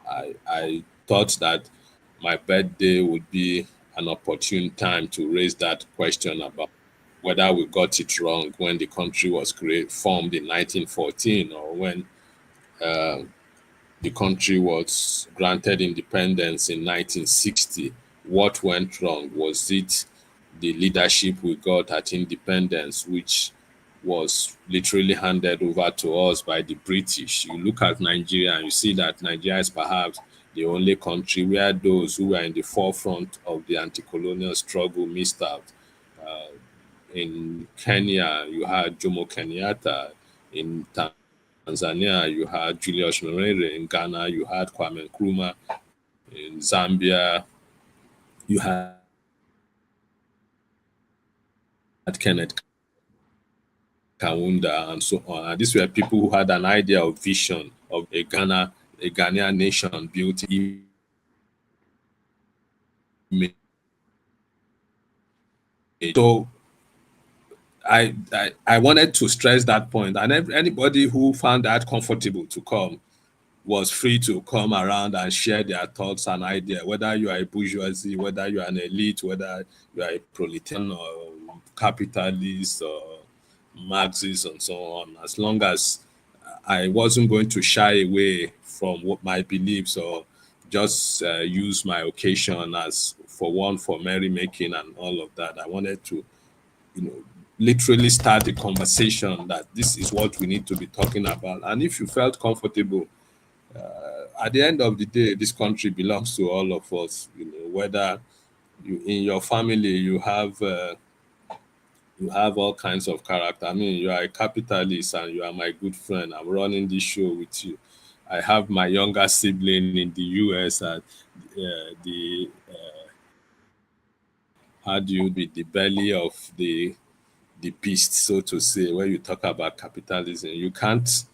I thought that my birthday would be an opportune time to raise that question about whether we got it wrong when the country was formed in 1914, or when the country was granted independence in 1960. What went wrong? Was it the leadership we got at independence, which was literally handed over to us by the British? You look at Nigeria and you see that Nigeria is perhaps the only country where those who were in the forefront of the anti-colonial struggle missed out. In Kenya, you had Jomo Kenyatta. In Tanzania, you had Julius Nyerere. In Ghana, you had Kwame Nkrumah. In Zambia, you had Kenneth Kaunda, and so on. And these were people who had an idea of vision of a Ghanaian nation built in. So I wanted to stress that point, and anybody who found that comfortable to come was free to come around and share their thoughts and ideas, whether you are a bourgeoisie, whether you are an elite, whether you are a proletarian or capitalist or Marxist and so on. As long as I wasn't going to shy away from what my beliefs, or just use my occasion as for merrymaking and all of that. I wanted to, literally start a conversation that this is what we need to be talking about. And if you felt comfortable, at the end of the day, this country belongs to all of us. Whether in your family you have all kinds of character. I mean, you are a capitalist and you are my good friend. I'm running this show with you. I have my younger sibling in the US at the how do you be the belly of the beast, so to say, where you talk about capitalism. You can't.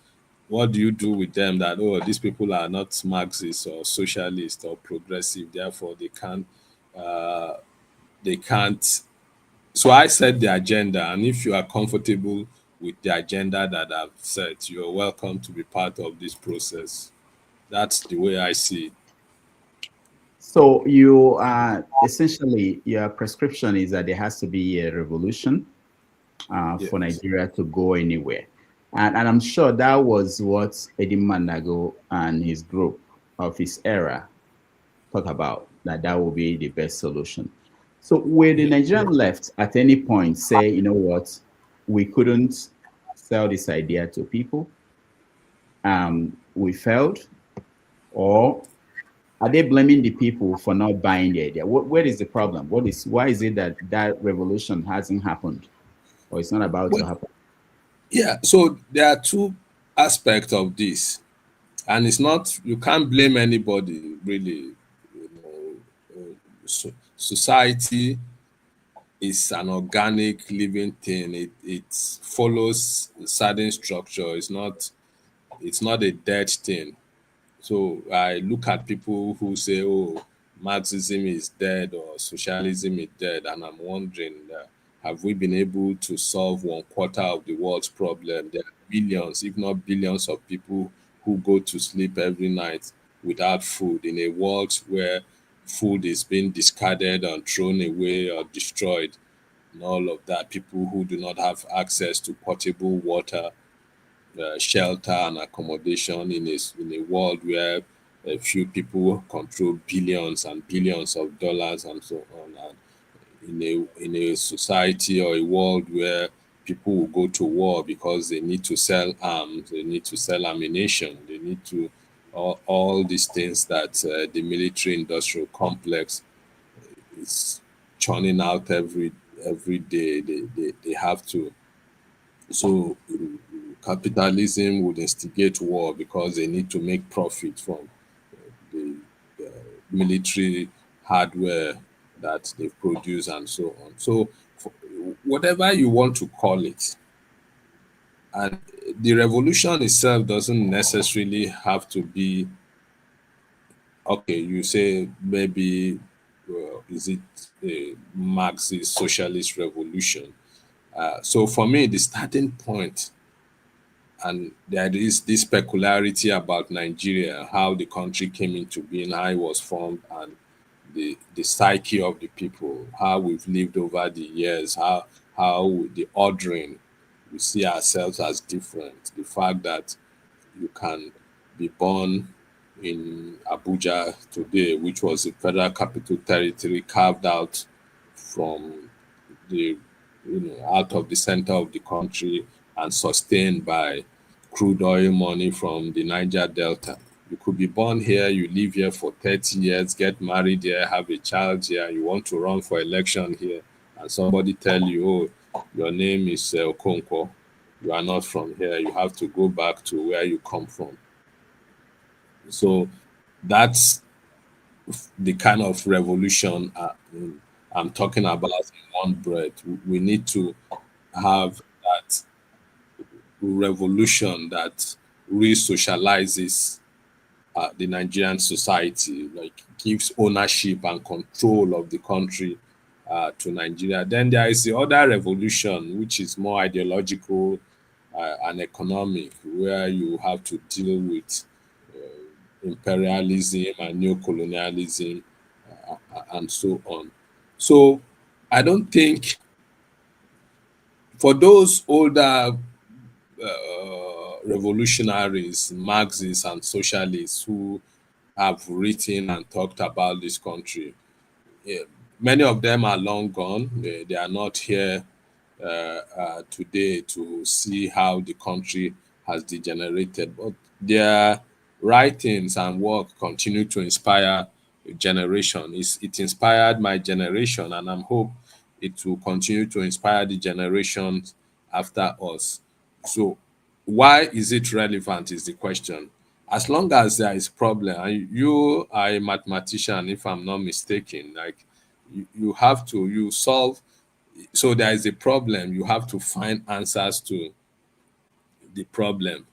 What do you do with them that, oh, these people are not Marxist or socialist or progressive, therefore they can't. So I set the agenda, and if you are comfortable with the agenda that I've set, you're welcome to be part of this process. That's the way I see it. So you essentially, your prescription is that there has to be a revolution for Nigeria to go anywhere. And I'm sure that was what Eddie Manago and his group of his era talk about, that will be the best solution. So will the Nigerian left at any point say, you know what, we couldn't sell this idea to people, we failed? Or are they blaming the people for not buying the idea? Where is the problem? Why is it that revolution hasn't happened, or it's not about to happen? Yeah, so there are two aspects of this, and it's not, you can't blame anybody really. Society is an organic living thing. It follows certain structure. It's not a dead thing. So I look at people who say, "Oh, Marxism is dead or socialism is dead," and I'm wondering, have we been able to solve 1/4 of the world's problem? There are millions, if not billions, of people who go to sleep every night without food in a world where food is being discarded and thrown away or destroyed, and all of that. People who do not have access to potable water, shelter and accommodation in a world where a few people control billions and billions of dollars and so on. And in a society or a world where people will go to war because they need to sell arms, they need to sell ammunition, they need to all these things that the military industrial complex is churning out every day. They have to. So capitalism would instigate war because they need to make profit from the military hardware that they produce and so on. So whatever you want to call it, and the revolution itself doesn't necessarily have to be okay. You say maybe is it a Marxist socialist revolution? So for me, the starting point, and there is this peculiarity about Nigeria, how the country came into being, how it was formed, and the psyche of the people, how we've lived over the years, the ordering, we see ourselves as different. The fact that you can be born in Abuja today, which was the federal capital territory carved out from the out of the center of the country and sustained by crude oil money from the Niger Delta. You could be born here, you live here for 30 years, get married here, have a child here, you want to run for election here, and somebody tell you, oh, your name is Okonkwo, you are not from here, you have to go back to where you come from. So that's the kind of revolution I'm talking about in one breath. We need to have that revolution that re-socializes the Nigerian society, like gives ownership and control of the country to Nigeria. Then there is the other revolution, which is more ideological and economic, where you have to deal with imperialism and neocolonialism and so on. So I don't think for those older revolutionaries, Marxists and socialists who have written and talked about this country, many of them are long gone. They are not here today to see how the country has degenerated, but their writings and work continue to inspire a generation. It inspired my generation, and I'm hope it will continue to inspire the generations after us. So why is it relevant is the question. As long as there is problem, and you are a mathematician, if I'm not mistaken, like you have to you solve. So there is a problem, you have to find answers to the problem.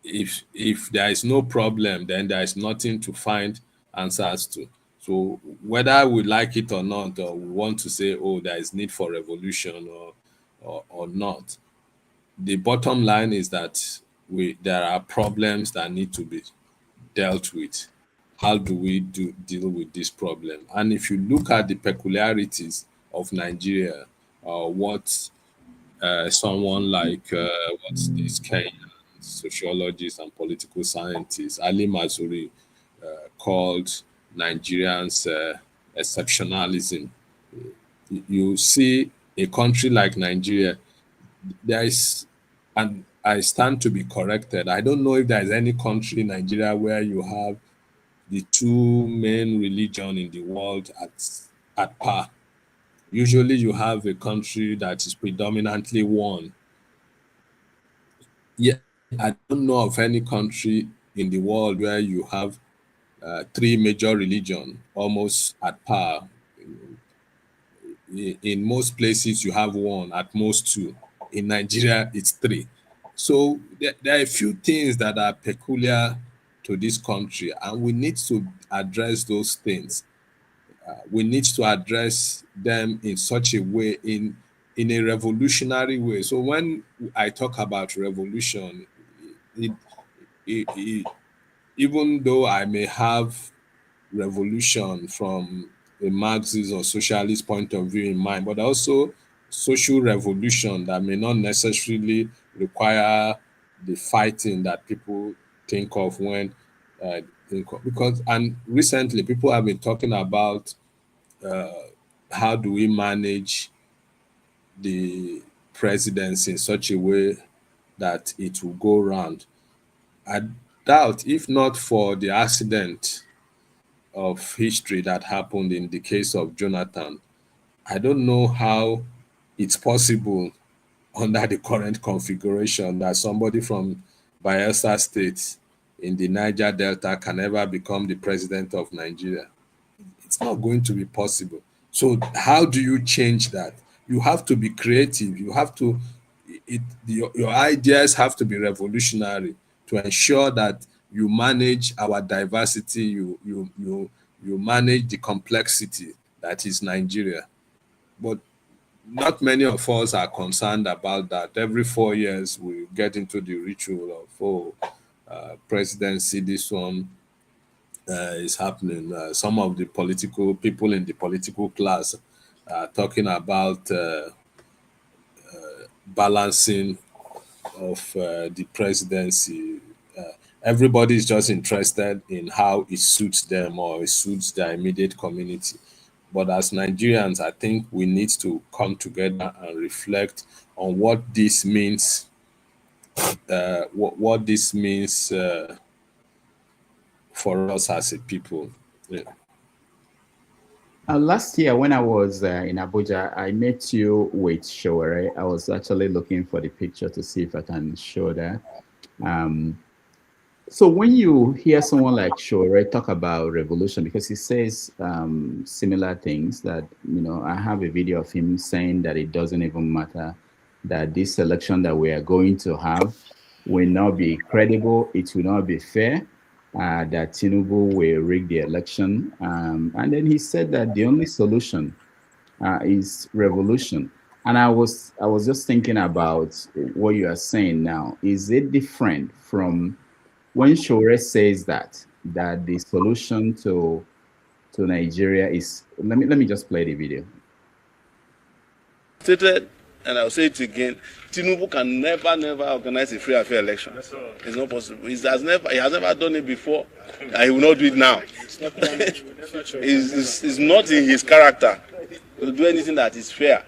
If there is no problem, then there is nothing to find answers to. So whether we like it or not, or we want to say, oh, there is need for revolution or not, the bottom line is that there are problems that need to be dealt with. How do we deal with this problem? And if you look at the peculiarities of Nigeria, what someone like what's this Kenyan sociologist and political scientist Ali Mazuri called Nigerians exceptionalism. You see a country like Nigeria, there is, and I stand to be corrected, I don't know if there is any country in Nigeria where you have the two main religion in the world at par. Usually you have a country that is predominantly one. Yeah, I don't know of any country in the world where you have three major religion almost at par. In most places, you have one, at most two. In Nigeria, it's three. So there are a few things that are peculiar to this country, and we need to address those things. We need to address them in such a way, in a revolutionary way. So when I talk about revolution, it, it, even though I may have revolution from a Marxist or socialist point of view in mind, but also social revolution that may not necessarily require the fighting that people think of when because and recently people have been talking about how do we manage the presidency in such a way that it will go round. I doubt, if not for the accident of history that happened in the case of Jonathan, I don't know how it's possible under the current configuration that somebody from Bayelsa State in the Niger Delta can ever become the president of Nigeria. It's not going to be possible. So how do you change that? You have to be creative. You have to, your ideas have to be revolutionary to ensure that you manage our diversity, you manage the complexity that is Nigeria. But not many of us are concerned about that. Every 4 years, we get into the ritual of, presidency, this one is happening. Some of the political people in the political class are talking about balancing of the presidency. Everybody is just interested in how it suits them or it suits their immediate community. But as Nigerians, I think we need to come together and reflect on what this means. What this means for us as a people. Yeah. Last year, when I was in Abuja, I met you with Showere. I was actually looking for the picture to see if I can show that. So when you hear someone like Showere talk about revolution, because he says similar things that, I have a video of him saying that it doesn't even matter, that this election that we are going to have will not be credible, it will not be fair, that Tinubu will rig the election. And then he said that the only solution is revolution. And I was just thinking about what you are saying now. Is it different from when Shore says that the solution to Nigeria is, let me just play the video. Stated, and I'll say it again, Tinubu can never organize a free and fair election. It's not possible. He has never done it before, and he will not do it now. It's not in his character to do anything that is fair.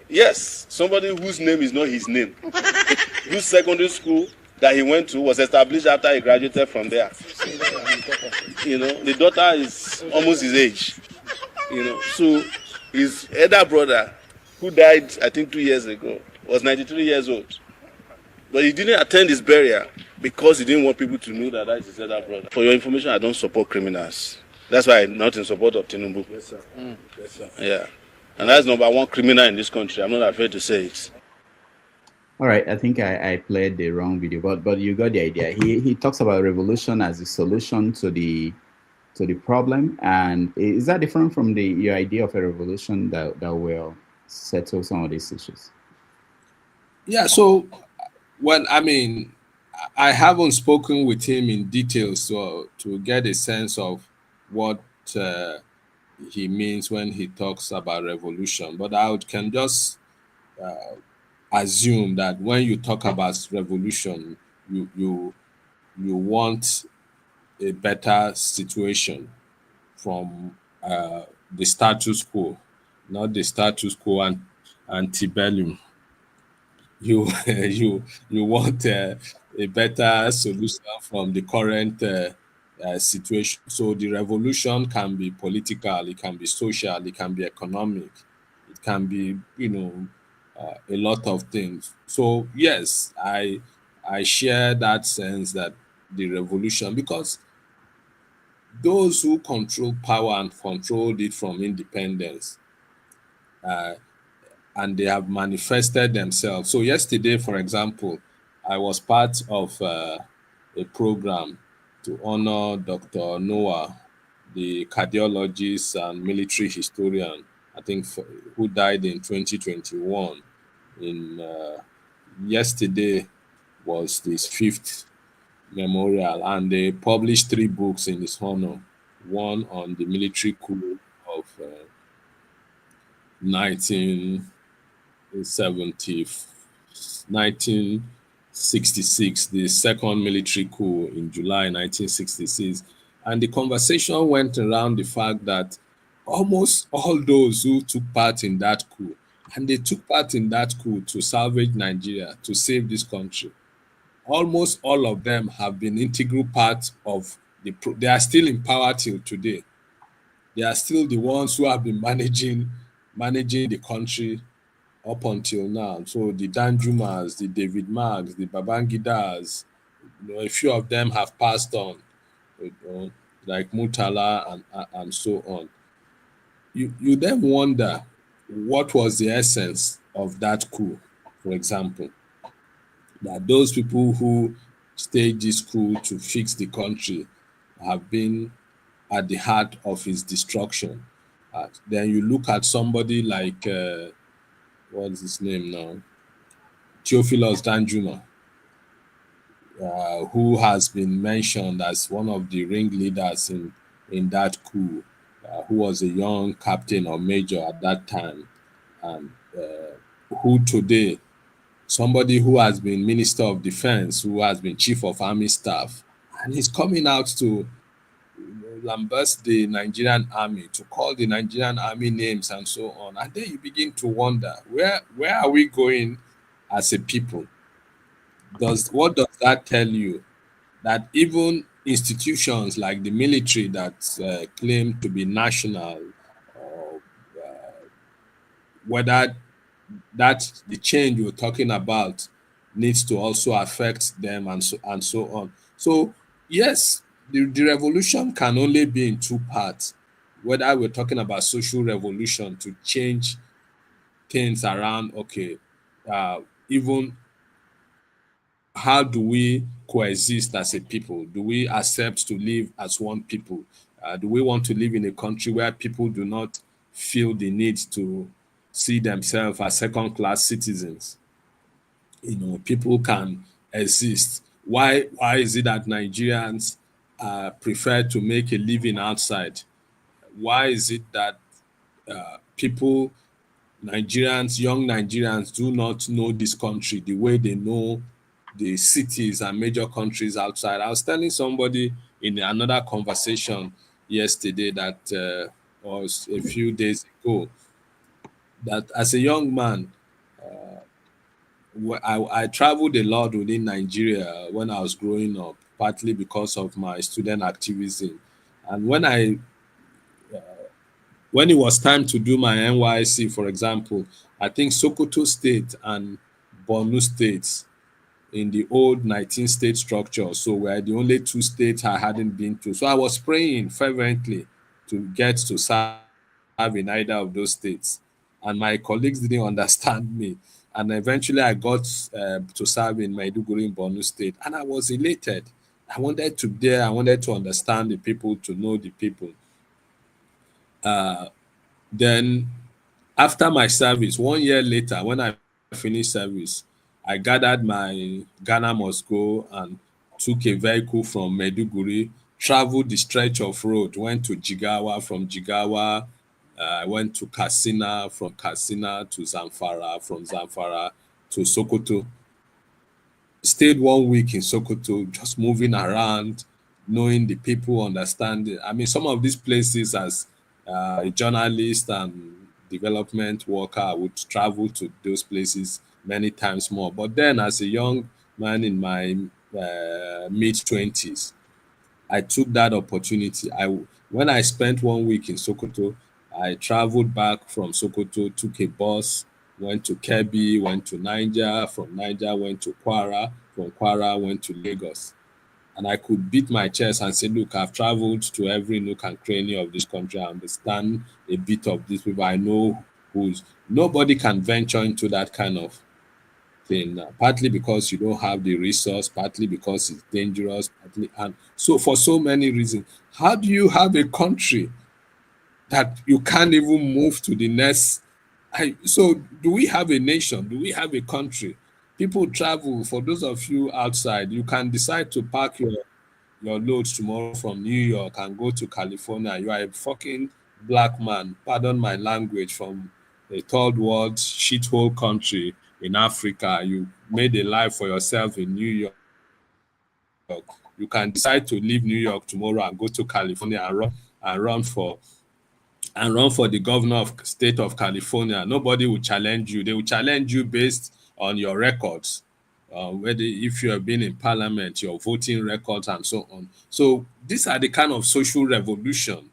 Yes, somebody whose name is not his name, whose secondary school that he went to was established after he graduated from there. The daughter is almost his age. So his elder brother, who died, I think 2 years ago, was 93 years old. But he didn't attend his burial because he didn't want people to know that is his elder brother. For your information, I don't support criminals. That's why I'm not in support of Tinubu. Yes, sir. Yes, sir. Yeah. And that's number one criminal in this country. I'm not afraid to say it. All right, I think I played the wrong video, but you got the idea. He talks about revolution as a solution to the problem. And is that different from your idea of a revolution that will settle some of these issues? Yeah, so I haven't spoken with him in detail to get a sense of what he means when he talks about revolution, but I can just assume that when you talk about revolution, you want a better situation from the status quo, not the status quo and antebellum. You want a better solution from the current situation. So the revolution can be political, it can be social, it can be economic, it can be a lot of things. So yes, I share that sense that the revolution, because those who control power and controlled it from independence and they have manifested themselves. So yesterday, for example, I was part of a program to honor Dr. Noah, the cardiologist and military historian, I think, who died in 2021. Yesterday was his fifth memorial, and they published 3 books in his honor. One on the military coup of 1966, the second military coup in July 1966. And the conversation went around the fact that almost all those who took part in that coup, and they took part in that coup to salvage Nigeria, to save this country, almost all of them have been integral part of they are still in power till today. They are still the ones who have been managing the country up until now. So the Danjumas, the David Marks, the Babangidas, a few of them have passed on, like Murtala and so on. You then wonder what was the essence of that coup, for example. That those people who staged this coup to fix the country have been at the heart of its destruction. Then you look at somebody like, what's his name now? Theophilus Danjuma, who has been mentioned as one of the ringleaders in that coup, who was a young captain or major at that time, and who today, somebody who has been Minister of Defense, who has been Chief of Army Staff, and he's coming out to lambast the Nigerian army, to call the Nigerian army names and so on. And then you begin to wonder, where are we going as a people? What does that tell you? That even institutions like the military that claim to be national, whether that the change you're talking about needs to also affect them and so on. So yes, the revolution can only be in 2 parts. Whether we're talking about social revolution to change things around, okay, even how do we coexist as a people? Do we accept to live as one people? Do we want to live in a country where people do not feel the need to see themselves as second-class citizens? People can exist. Why is it that Nigerians prefer to make a living outside? Why is it that young Nigerians do not know this country the way they know the cities and major countries outside? I was telling somebody in another conversation yesterday that was a few days ago, that as a young man, I traveled a lot within Nigeria when I was growing up, partly because of my student activism. And when it was time to do my NYC, for example, I think Sokoto State and Borno State in the old 19-state structure, so were the only 2 states I hadn't been to. So I was praying fervently to get to serve in either of those states. And my colleagues didn't understand me. And eventually I got to serve in Maiduguri in Borno State, and I was elated. I wanted to understand the people, to know the people. Then after my service, 1 year later, when I finished service, I gathered my Ghana Must Go and took a vehicle from Maiduguri, traveled the stretch of road, went to Jigawa. From Jigawa, I went to Katsina, from Katsina to Zamfara, from Zamfara to Sokoto. Stayed 1 week in Sokoto, just moving around, knowing the people, understanding. I mean, some of these places, as a journalist and development worker, I would travel to those places many times more. But then as a young man in my mid-20s, I took that opportunity. When I spent 1 week in Sokoto, I traveled back from Sokoto, took a bus, went to Kebbi, went to Niger, from Niger went to Kwara, from Kwara went to Lagos. And I could beat my chest and say, look, I've traveled to every nook and cranny of this country. I understand a bit of this people. I know who's nobody can venture into that kind of thing. Partly because you don't have the resource, partly because it's dangerous, partly, and so for so many reasons. How do you have a country that you can't even move to the next? So do we have a nation? Do we have a country? People travel. For those of you outside, you can decide to pack your load tomorrow from New York and go to California. You are a fucking black man, pardon my language, from a third world shithole country in Africa. You made a life for yourself in New York. You can decide to leave New York tomorrow and go to California and run for the governor of state of California. Nobody will challenge you. They will challenge you based on your records, whether if you have been in parliament, your voting records, and so on. So these are the kind of social revolution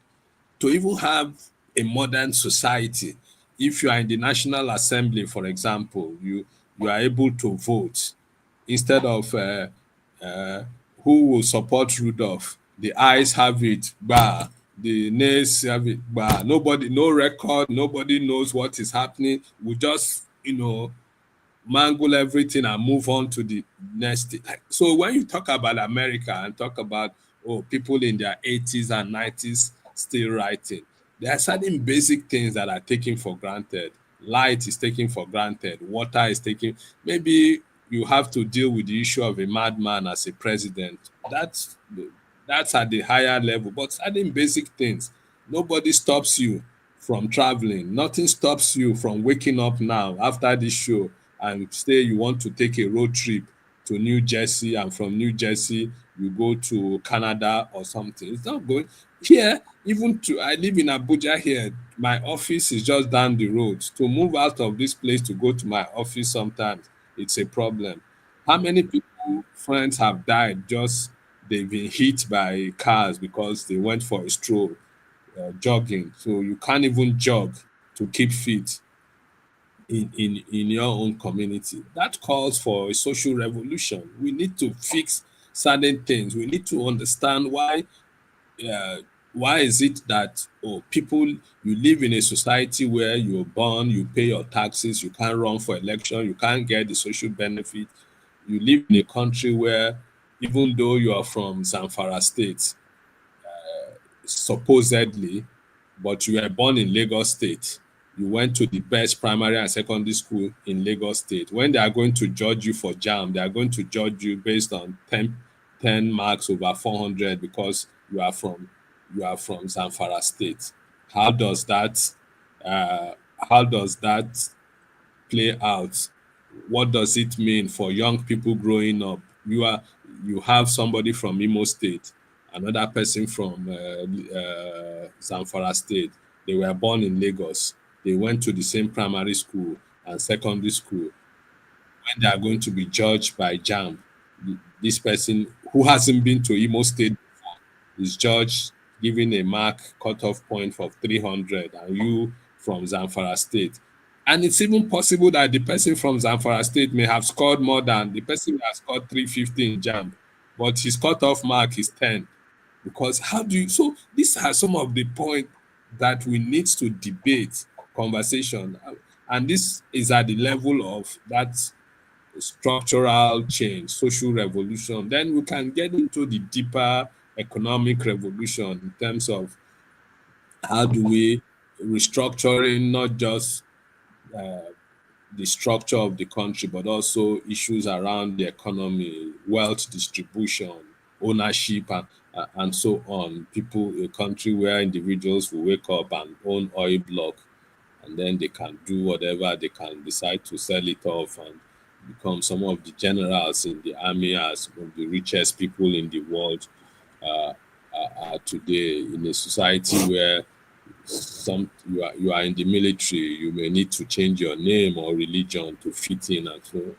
to even have a modern society. If you are in the National Assembly, for example, you are able to vote instead of who will support Rudolph. The ayes have it, bah. The nays have it, bah. Nobody, no record, nobody knows what is happening. We just, mangle everything and move on to the next thing. So when you talk about America and talk about people in their 80s and 90s still writing, there are certain basic things that are taken for granted. Light is taken for granted. Water is taken. Maybe you have to deal with the issue of a madman as a president. That's at the higher level. But certain basic things, nobody stops you from traveling. Nothing stops you from waking up now after this show and say you want to take a road trip to New Jersey, and from New Jersey you go to Canada or something. It's not going here. I live in Abuja here. My office is just down the road. To move out of this place to go to my office, sometimes it's a problem. How many people, friends, have died just they've been hit by cars because they went for a stroll, jogging? So you can't even jog to keep fit in your own community. That calls for a social revolution. We need to fix certain things. We need to understand why is it that people, you live in a society where you're born, you pay your taxes, you can't run for election, you can't get the social benefit. You live in a country where, even though you are from Zamfara State, supposedly, but you were born in Lagos State, you went to the best primary and secondary school in Lagos State. When they are going to judge you for JAM, they are going to judge you based on 10 marks over 400 because you are from Zamfara State. How does that play out? What does it mean for young people growing up? You have somebody from Imo State, another person from Zamfara State. They were born in Lagos. They went to the same primary school and secondary school. When they are going to be judged by JAM, this person who hasn't been to Imo State before is judged, given a mark cutoff point of 300, and you from Zamfara State. And it's even possible that the person from Zamfara State may have scored more than the person who has scored 350 in JAM, but his cutoff mark is 10. Because so these are some of the points that we need to debate, conversation, and this is at the level of that structural change, social revolution. Then we can get into the deeper economic revolution in terms of how do we restructuring not just the structure of the country, but also issues around the economy, wealth distribution, ownership, and so on. A country where individuals will wake up and own oil block, and then they can do whatever, they can decide to sell it off and become some of the generals in the army as one of the richest people in the world today. In a society where you are in the military, you may need to change your name or religion to fit in, and so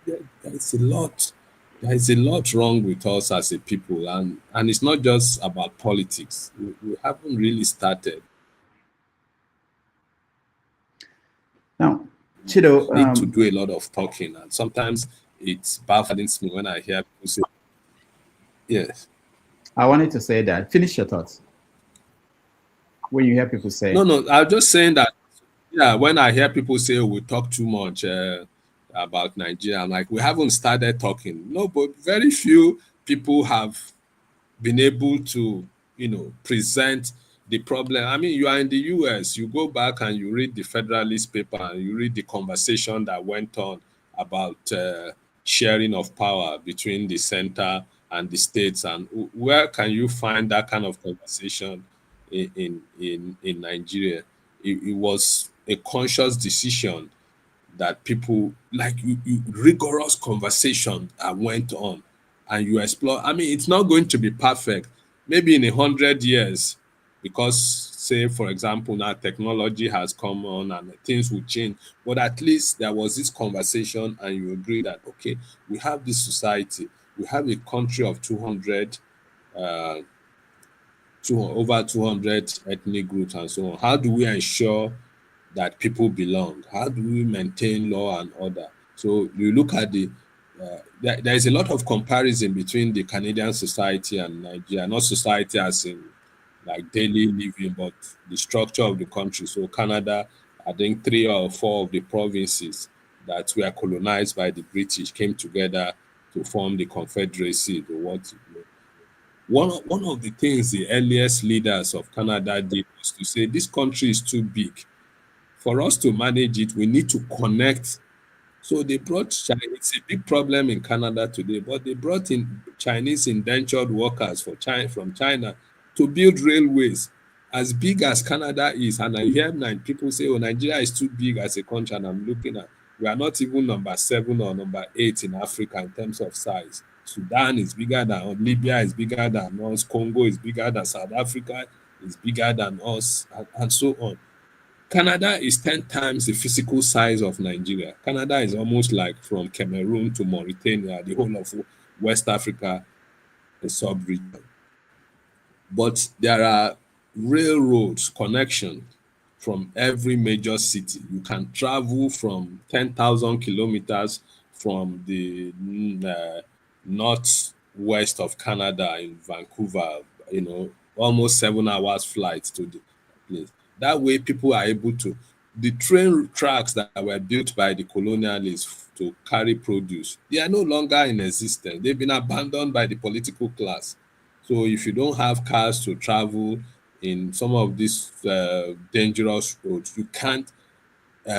there is a lot wrong with us as a people, and it's not just about politics. We haven't really started. Now, Chido, we need to do a lot of talking, and sometimes it baffles me when I hear people say, yes. I wanted to say that. Finish your thoughts. When you hear people say... No, I'm just saying that Yeah, when I hear people say we talk too much about Nigeria, I'm like, we haven't started talking. No, but very few people have been able to, present the problem. I mean, you are in the US, you go back and you read the Federalist paper and you read the conversation that went on about sharing of power between the center and the states. And where can you find that kind of conversation in Nigeria? It was a conscious decision that people like you rigorous conversation that went on and you explore. I mean, it's not going to be perfect. Maybe in 100 years, because say for example now technology has come on and things will change. But at least there was this conversation and you agree that okay, we have this society, we have a country of 200 uh, over 200 ethnic groups and so on. How do we ensure that people belong? How do we maintain law and order? So you look at there is a lot of comparison between the Canadian society and Nigeria, not society as in like daily living, but the structure of the country. So Canada, I think 3 or 4 of the provinces that were colonized by the British came together to form the Confederacy. One of the things the earliest leaders of Canada did was to say this country is too big for us to manage it. We need to connect. So they brought China. It's a big problem in Canada today, but they brought in Chinese indentured workers from China to build railways as big as Canada is. And I hear people say, oh, Nigeria is too big as a country. And I'm looking at, we are not even number 7 or number 8 in Africa in terms of size. Sudan is bigger than us. Libya is bigger than us. Congo is bigger than South Africa, is bigger than us, and so on. Canada is 10 times the physical size of Nigeria. Canada is almost like from Cameroon to Mauritania, the whole of West Africa, a sub-region. But there are railroads connection from every major city. You can travel from 10,000 kilometers from the northwest of Canada in Vancouver, almost 7 hours flight to the place. That way, people are able to. The train tracks that were built by the colonialists to carry produce, they are no longer in existence. They've been abandoned by the political class. So if you don't have cars to travel in some of these dangerous roads, you can't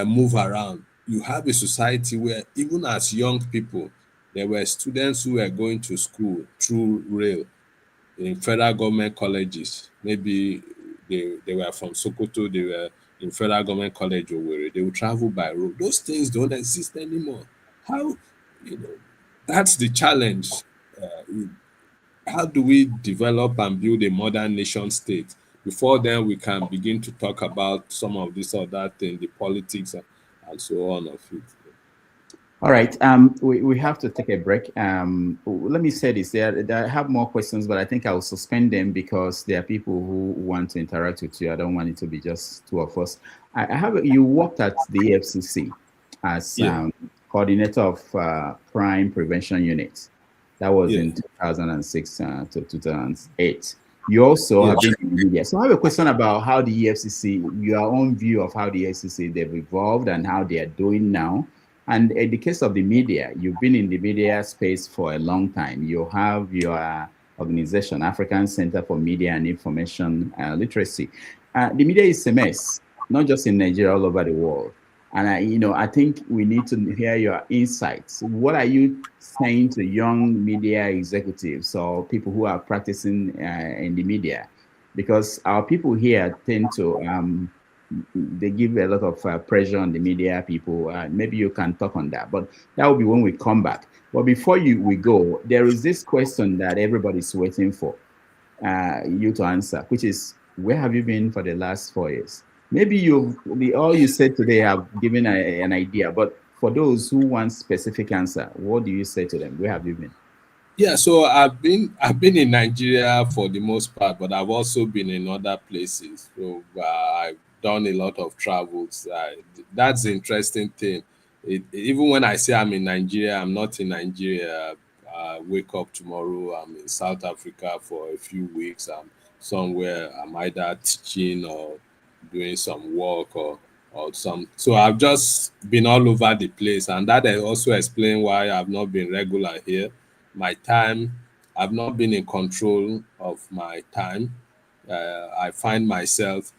move around. You have a society where even as young people, there were students who were going to school through rail in federal government colleges. Maybe they were from Sokoto, they were in federal government college or where they would travel by road. Those things don't exist anymore. How, that's the challenge. How do we develop and build a modern nation state? Before then, we can begin to talk about some of this or that thing, the politics and so on of it. All right. We have to take a break. Let me say this. I have more questions, but I think I'll suspend them because there are people who want to interact with you. I don't want it to be just two of us. You worked at the EFCC as coordinator of crime prevention unit. That was in 2006 to 2008. You also have been in the media. So I have a question about how the EFCC, your own view of how the EFCC, they've evolved and how they are doing now. And in the case of the media, you've been in the media space for a long time. You have your organization, African Center for Media and Information Literacy. The media is a mess, not just in Nigeria, all over the world. And I think we need to hear your insights. What are you saying to young media executives or people who are practicing in the media? Because our people here tend to they give a lot of pressure on the media people. Maybe you can talk on that, but that will be when we come back. But before we go, there is this question that everybody's waiting for you to answer, which is, where have you been for the last 4 years? Maybe all you said today have given an idea, but for those who want specific answer, what do you say to them? Where have you been? Yeah, so I've been in Nigeria for the most part, but I've also been in other places. So I've done a lot of travels. That's the interesting thing. Even when I say I'm in Nigeria, I'm not in Nigeria. I wake up tomorrow, I'm in South Africa for a few weeks. I'm somewhere, I'm either teaching or doing some work or or some. So I've just been all over the place, and that also explains why I've not been regular here. My time, I've not been in control of my time. I find myself,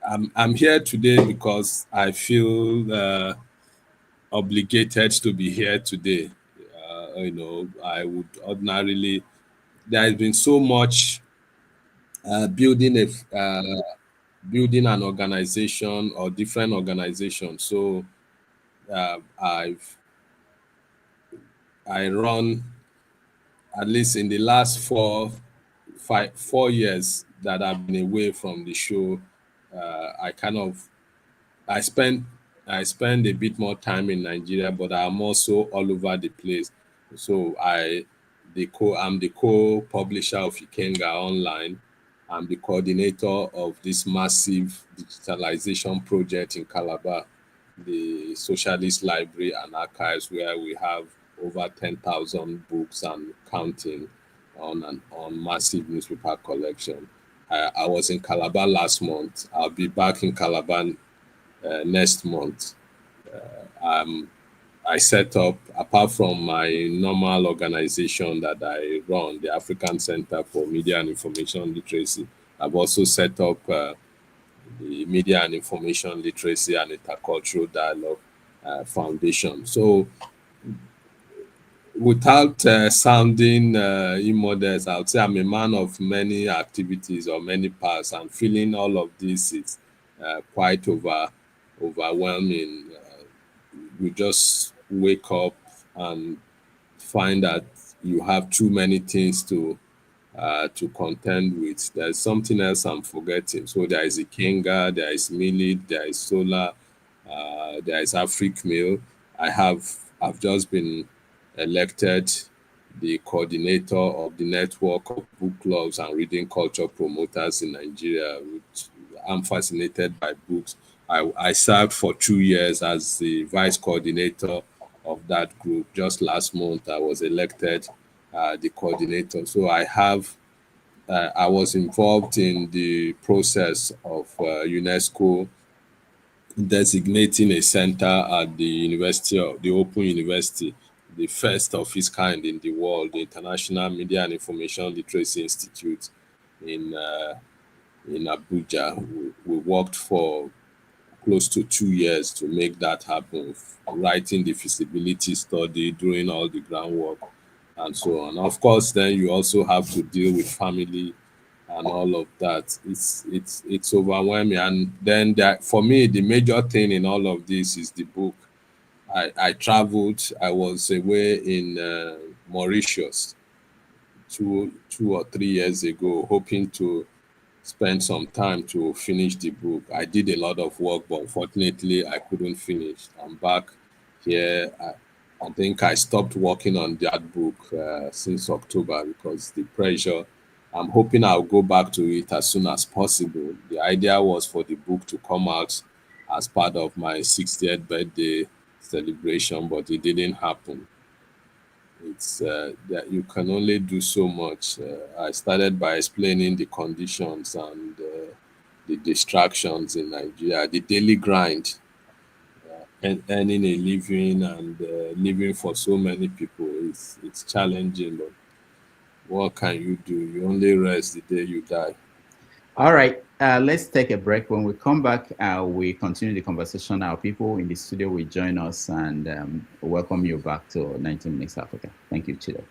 I'm here today because I feel obligated to be here today. I would ordinarily, there has been so much building an organization or different organizations. So I run, at least in the last 4 years that I've been away from the show. I spend a bit more time in Nigeria, but I'm also all over the place. So I'm the co-publisher of Ikenga Online. I'm the coordinator of this massive digitalization project in Calabar, the Socialist Library and Archives, where we have over 10,000 books and counting on massive newspaper collection. I was in Calabar last month. I'll be back in Calabar next month. I set up, apart from my normal organization that I run, the African Center for Media and Information Literacy, I've also set up the Media and Information Literacy and Intercultural Dialogue Foundation. So without sounding immodest, I would say I'm a man of many activities or many paths, and feeling all of this is quite overwhelming. You just wake up and find that you have too many things to contend with. There's something else I'm forgetting. So there is Ikenga, there is Millet, there is Solar, there is Africmail. I've just been elected the coordinator of the network of book clubs and reading culture promoters in Nigeria. I'm fascinated by books. I served for 2 years as the vice coordinator of that group. Just last month, I was elected the coordinator. So I was involved in the process of UNESCO designating a center at the Open University, the first of its kind in the world, the International Media and Information Literacy Institute in Abuja. We worked for close to 2 years to make that happen, writing the feasibility study, doing all the groundwork, and so on. Of course, then you also have to deal with family and all of that. It's overwhelming. And then for me, the major thing in all of this is the book. I traveled. I was away in Mauritius 2 or 3 years ago, hoping to spend some time to finish the book. I did a lot of work, but unfortunately, I couldn't finish. I'm back here. I think I stopped working on that book since October because the pressure. I'm hoping I'll go back to it as soon as possible. The idea was for the book to come out as part of my 60th birthday celebration, but it didn't happen. It's that you can only do so much. I started by explaining the conditions and the distractions in Nigeria, the daily grind, and earning a living and living for so many people. It's challenging, but what can you do? You only rest the day you die. All right, let's take a break. When we come back, we continue the conversation. Our people in the studio will join us and welcome you back to 90 Minutes Africa. Thank you, Chido.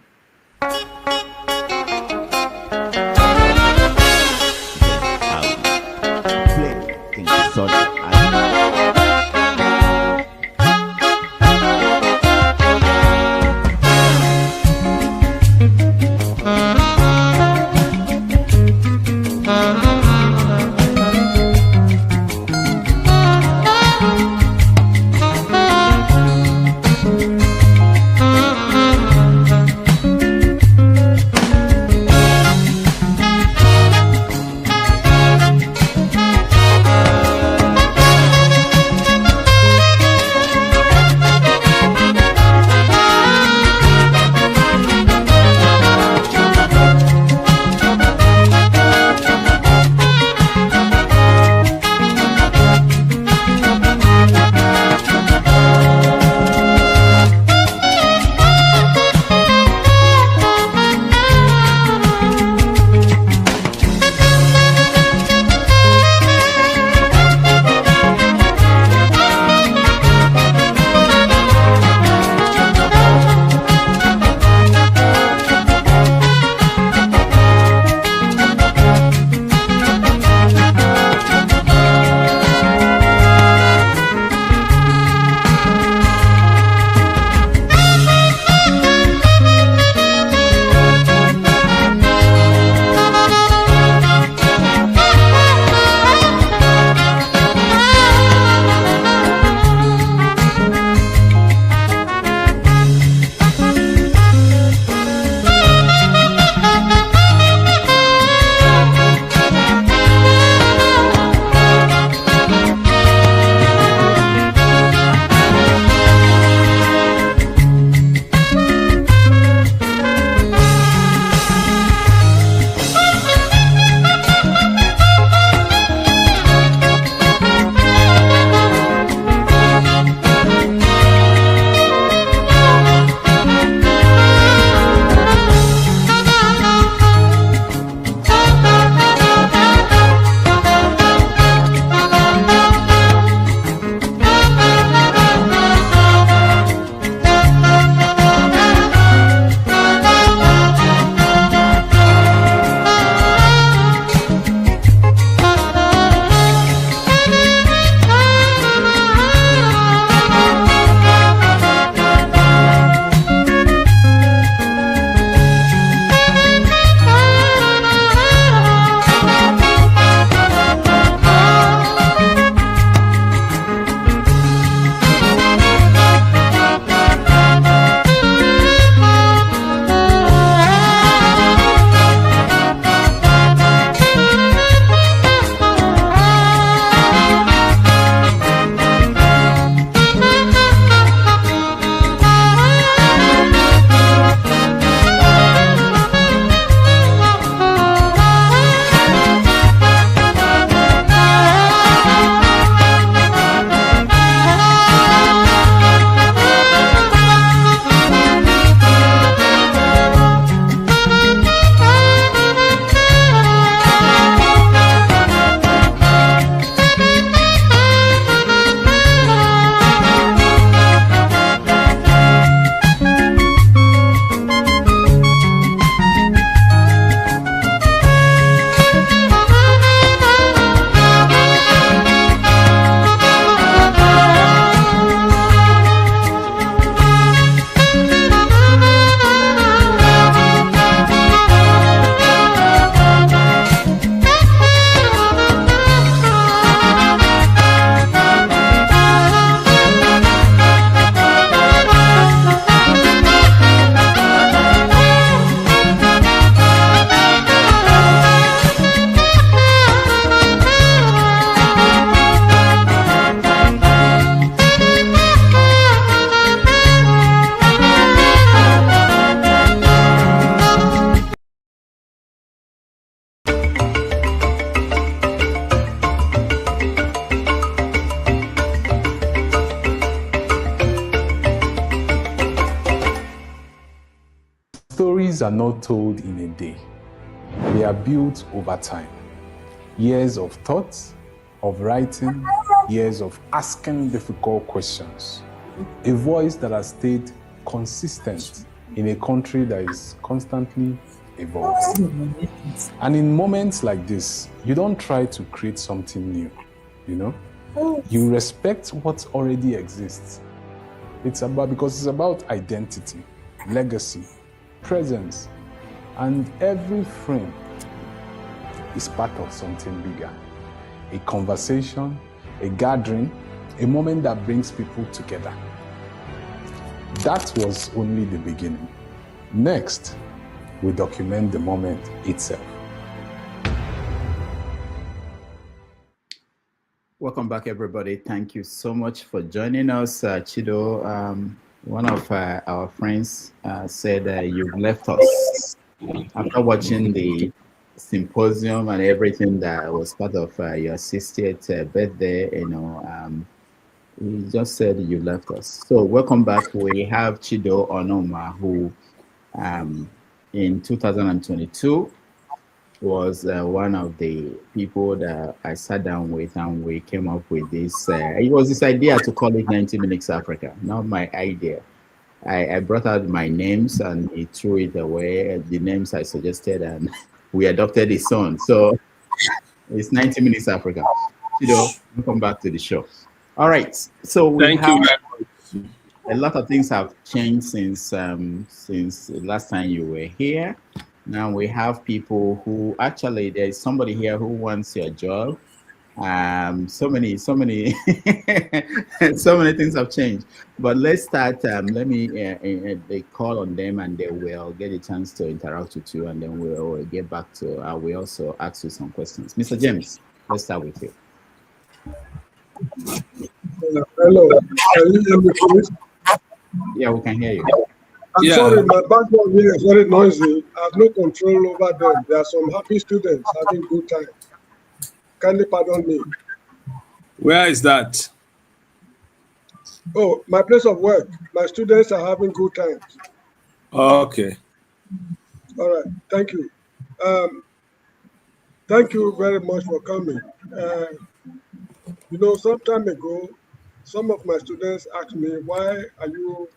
are not told in a day. They are built over time. Years of thoughts, of writing, years of asking difficult questions. A voice that has stayed consistent in a country that is constantly evolving. And in moments like this, you don't try to create something new, you know? You respect what already exists. Because it's about identity, legacy, presence, and every frame is part of something bigger. A conversation, a gathering, a moment that brings people together. That was only the beginning. Next, we document the moment itself. Welcome back, everybody. Thank you so much for joining us. Chido, one of our friends said you've left us after watching the symposium and everything that was part of your 60th birthday. He just said you left us. So welcome back. We have Chido Onumah, who in 2022 was one of the people that I sat down with, and we came up with this. It was this idea to call it 90 Minutes Africa, not my idea. I brought out my names and he threw it away, the names I suggested, and we adopted his son. So it's 90 Minutes Africa. Welcome back to the show. All right. So Thank you very much. A lot of things have changed since the last time you were here. Now we have people who actually, there's somebody here who wants your job. So many so many things have changed, but let's start. Let me they call on them and they will get a chance to interact with you, and then we'll get back to we also ask you some questions. Mr. James, let's start with you. Hello, can you hear me, please? Yeah, we can hear you. I'm sorry, my background here is very noisy. I have no control over them. There are some happy students having good time. Kindly pardon me. Where is that? Oh, my place of work. My students are having good times. Okay. All right. Thank you. Thank you very much for coming. Some time ago, some of my students asked me, why are you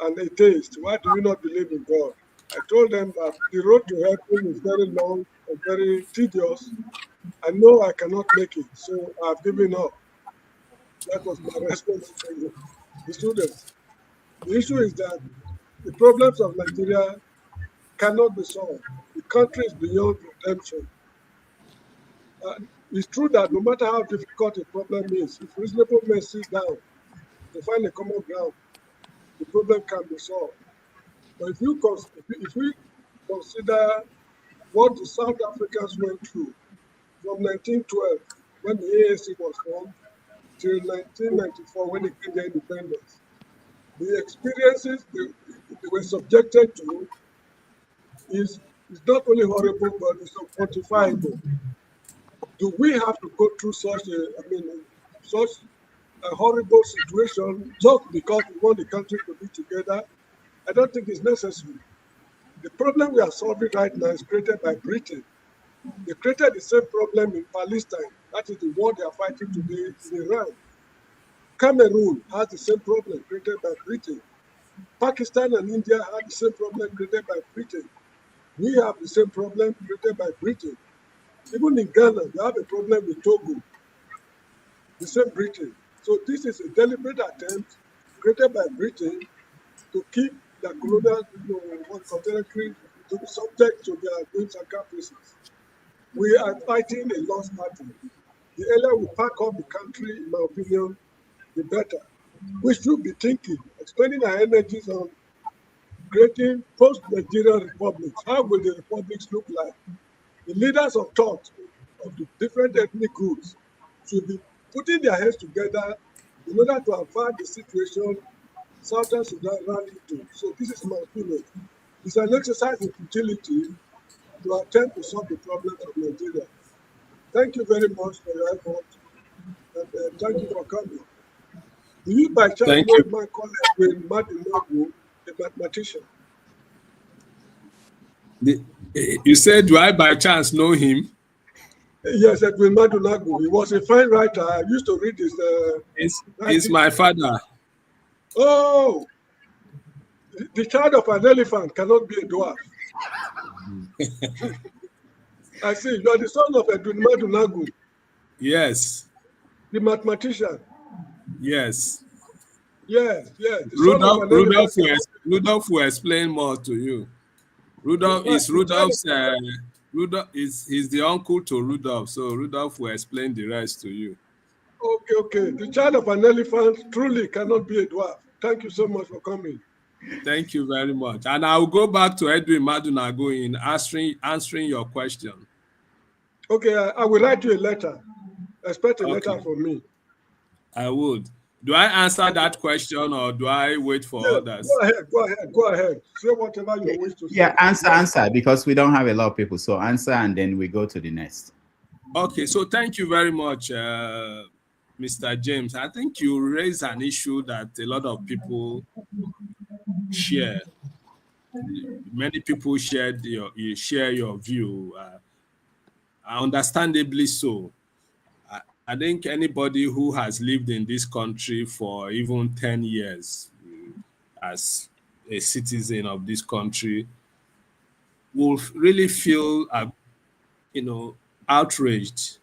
an atheist? Why do you not believe in God? I told them that the road to heaven is very long and very tedious. I know I cannot make it, so I've given up. That was my response to the students. The issue is that the problems of Nigeria cannot be solved. The country is beyond redemption. It's true that no matter how difficult a problem is, if reasonable men sit down to find a common ground, the problem can be solved. But if we consider what the South Africans went through from 1912, when the ANC was formed, till 1994, when they gained their independence, the experiences they were subjected to is not only horrible, but it's unquantifiable. Do we have to go through such a horrible situation just because we want the country to be together? I don't think it's necessary. The problem we are solving right now is created by Britain. They created the same problem in Palestine. That is the war they are fighting today in Iran. Cameroon has the same problem created by Britain. Pakistan and India have the same problem created by Britain. We have the same problem created by Britain. Even in Ghana, they have a problem with Togo, the same Britain. So this is a deliberate attempt created by Britain to keep the colonial territory to be subject to their whims and caprices. We are fighting a lost battle. The earlier we pack up the country, in my opinion, the better. We should be thinking, expending our energies on creating post-Nigerian republics. How will the republics look like? The leaders of thought of the different ethnic groups should be putting their heads together in order to avert the situation Southern Sudan ran into. So this is my opinion. It's an exercise in futility to attempt to solve the problems of Nigeria. Thank you very much for your effort, and thank you for coming. Do you by chance know my colleague, Martin Nobu, a mathematician? You said, do I by chance know him? Yes, Edwin Madunagu. He was a fine writer. I used to read his It's my father. Oh, the child of an elephant cannot be a dwarf. I see. You are the son of Edwin Madunagu. Yes. The mathematician. Yes. Yes. The Rudolph will explain more to you. Rudolph is he's the uncle to Rudolph, so Rudolph will explain the rest to you. Okay. The child of an elephant truly cannot be a dwarf. Thank you so much for coming. Thank you very much. And I'll go back to Edwin Madunagu in answering your question. Okay, I will write you a letter. Expect a letter from me. I would. Do I answer that question or do I wait for others? Go ahead. Say whatever you wish to say. Yeah, answer, because we don't have a lot of people. So answer and then we go to the next. Okay, so thank you very much, Mr. James. I think you raised an issue that a lot of people share. Many people share your view, understandably so. I think anybody who has lived in this country for even 10 years as a citizen of this country will really feel, outraged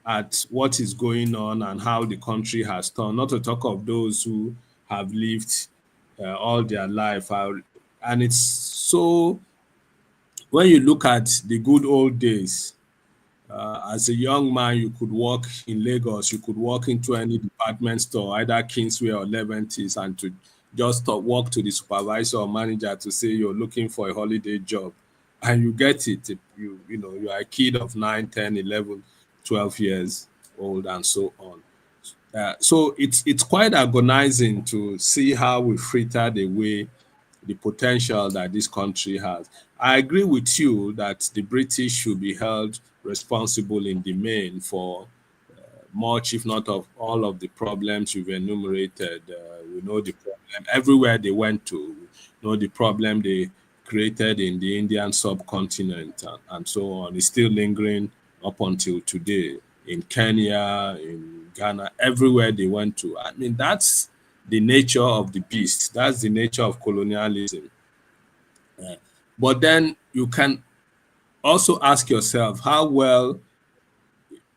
at what is going on and how the country has turned, not to talk of those who have lived all their life. And it's so, when you look at the good old days, as a young man, you could walk in Lagos, you could walk into any department store, either Kingsway or Leventis, and to just walk to the supervisor or manager to say you're looking for a holiday job. And you get it. You are a kid of 9, 10, 11, 12 years old, and so on. So it's quite agonizing to see how we frittered away the potential that this country has. I agree with you that the British should be held responsible in the main for much, if not of all of the problems you've enumerated. We know the problem everywhere they went to. We know the problem they created in the Indian subcontinent and so on. It's still lingering up until today in Kenya, in Ghana, everywhere they went to. I mean, that's the nature of the beast. That's the nature of colonialism. But then you can also ask yourself how well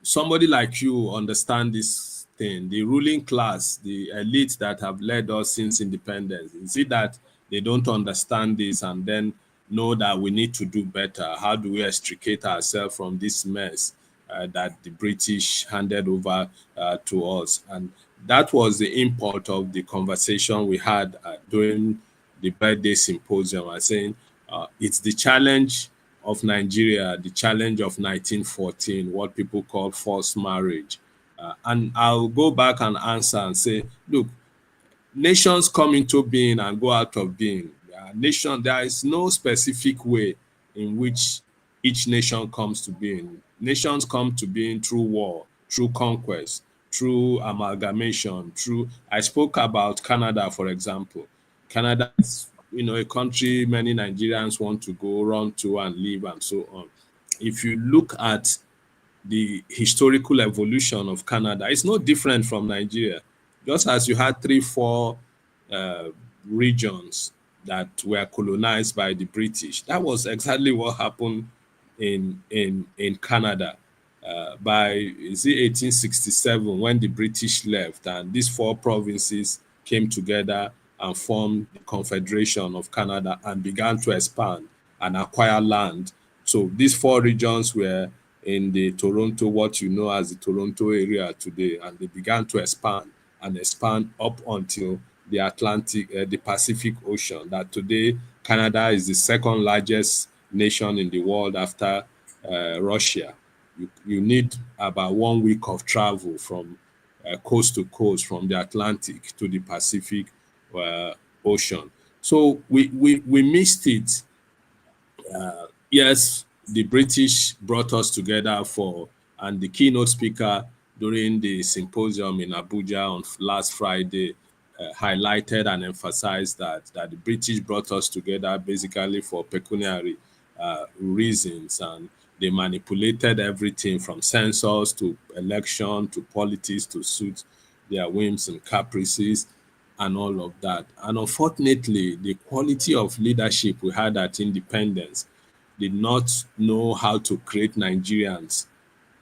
somebody like you understand this thing, the ruling class, the elites that have led us since independence. Is it that they don't understand this and then know that we need to do better? How do we extricate ourselves from this mess that the British handed over to us? And that was the import of the conversation we had during the birthday symposium. I was saying it's the challenge of Nigeria, the challenge of 1914, what people call forced marriage. And I'll go back and answer and say, look, nations come into being and go out of being. There is no specific way in which each nation comes to being. Nations come to being through war, through conquest, through amalgamation, I spoke about Canada, for example. Canada is a country many Nigerians want to go run to and live and so on. If you look at the historical evolution of Canada, it's no different from Nigeria. Just as you had 3-4 regions that were colonized by the British, that was exactly what happened in Canada by 1867 when the British left, and these 4 provinces came together and formed the Confederation of Canada and began to expand and acquire land. So these 4 regions were in the Toronto, what you know as the Toronto area today, and they began to expand up until the the Pacific Ocean, that today Canada is the second largest nation in the world after Russia. You need about 1 week of travel from coast to coast, from the Atlantic to the Pacific Ocean. So we missed it. Yes, the British brought us together and the keynote speaker during the symposium in Abuja on last Friday highlighted and emphasized that the British brought us together basically for pecuniary reasons, and they manipulated everything from census to election to politics to suit their whims and caprices and all of that. And unfortunately, the quality of leadership we had at independence did not know how to create Nigerians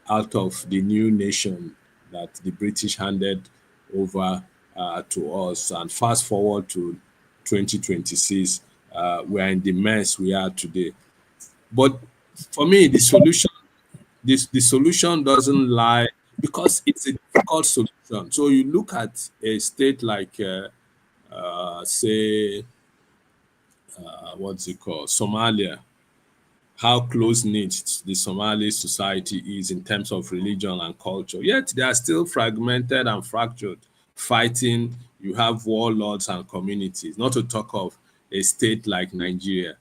out of the new nation that the British handed over to us. And fast forward to 2026, we are in the mess we are today. But for me, the solution doesn't lie, because it's a difficult solution. So you look at a state like, say, what's it called, Somalia, how close-knit the Somali society is in terms of religion and culture. Yet they are still fragmented and fractured, fighting. You have warlords and communities, not to talk of a state like Nigeria.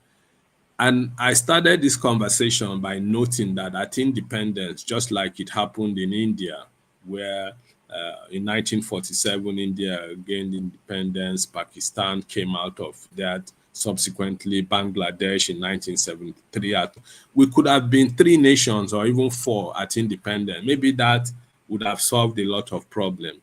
And I started this conversation by noting that at independence, just like it happened in India, where in 1947, India gained independence, Pakistan came out of that, subsequently Bangladesh in 1973. We could have been 3 nations or even 4 at independence. Maybe that would have solved a lot of problems.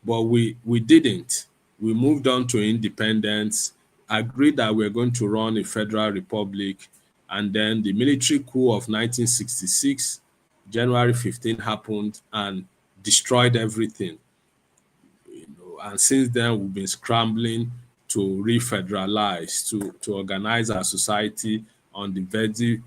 But we didn't. We moved on to independence, agreed that we're going to run a federal republic, and then the military coup of 1966, January 15, happened and destroyed everything. And since then, we've been scrambling to refederalize, to organize our society on the Verdi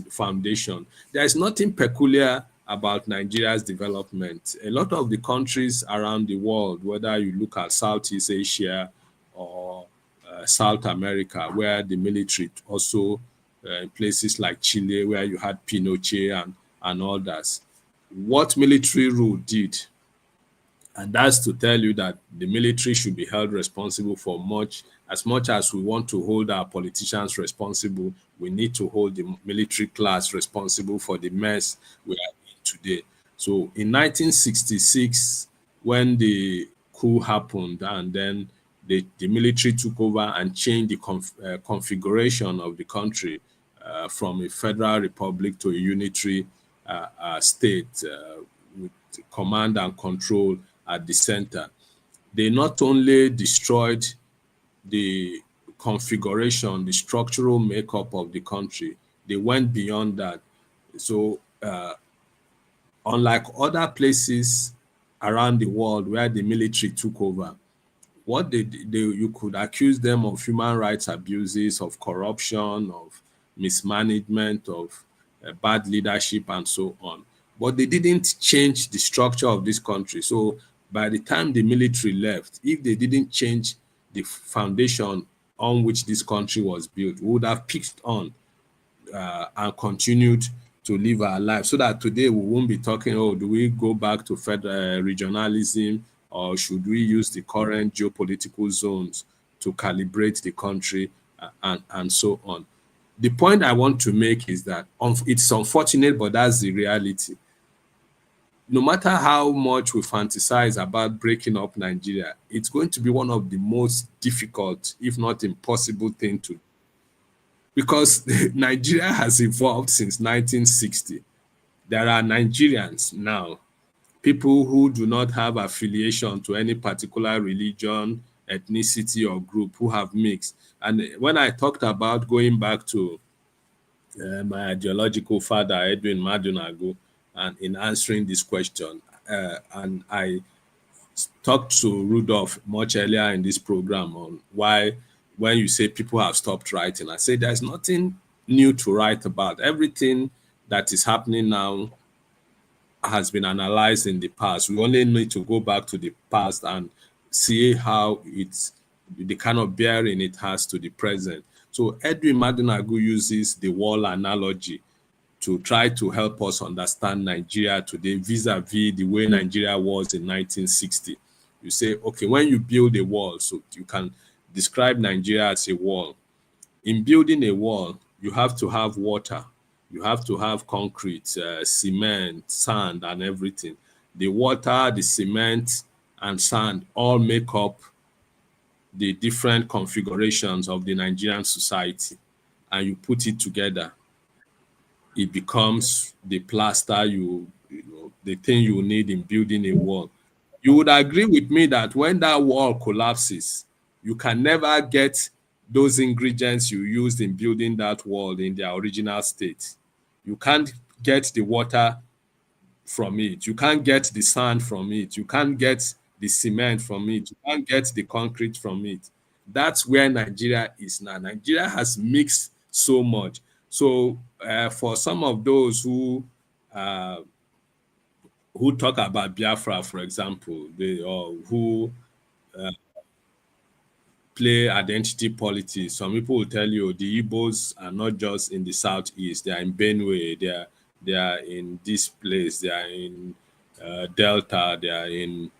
foundation. There is nothing peculiar about Nigeria's development. A lot of the countries around the world, whether you look at Southeast Asia or South America, where the military also, in places like Chile, where you had Pinochet and others, what military rule did, and that's to tell you that the military should be held responsible for as much as we want to hold our politicians responsible, we need to hold the military class responsible for the mess we are in today. So in 1966, when the coup happened and then the military took over and changed the configuration of the country from a federal republic to a unitary state with command and control at the center, they not only destroyed the configuration, the structural makeup of the country, they went beyond that. So unlike other places around the world where the military took over, what you could accuse them of human rights abuses, of corruption, of mismanagement, of bad leadership, and so on. But they didn't change the structure of this country. So by the time the military left, if they didn't change the foundation on which this country was built, we would have picked on and continued to live our lives, so that today we won't be talking, oh, do we go back to federal regionalism, or should we use the current geopolitical zones to calibrate the country, and so on. The point I want to make is that it's unfortunate, but that's the reality. No matter how much we fantasize about breaking up Nigeria, it's going to be one of the most difficult, if not impossible, thing to do. Because Nigeria has evolved since 1960. There are Nigerians now, people who do not have affiliation to any particular religion, ethnicity, or group, who have mixed. And when I talked about going back to my ideological father, Edwin Madunagu, and in answering this question, and I talked to Rudolph much earlier in this program on why, when you say people have stopped writing, I say there's nothing new to write about. Everything that is happening now has been analyzed in the past. We only need to go back to the past and see how it's the kind of bearing it has to the present. So Edwin Madunagu uses the wall analogy to try to help us understand Nigeria today vis-a-vis the way Nigeria was in 1960. You say, okay, when you build a wall, so you can describe Nigeria as a wall. In building a wall, you have to have water. You have to have concrete, cement, sand, and everything. The water, the cement, and sand all make up the different configurations of the Nigerian society. and you put it together, it becomes the plaster the thing you need in building a wall. You would agree with me that when that wall collapses, you can never get those ingredients you used in building that wall in their original state. You can't get the water from it. You can't get the sand from it. You can't get the cement from it. You can't get the concrete from it. That's where Nigeria is now. Nigeria has mixed so much. So for some of those who talk about Biafra, for example, who play identity politics, some people will tell you the Igbos are not just in the southeast; they are in Benue, they are in this place, they are in Delta, they are in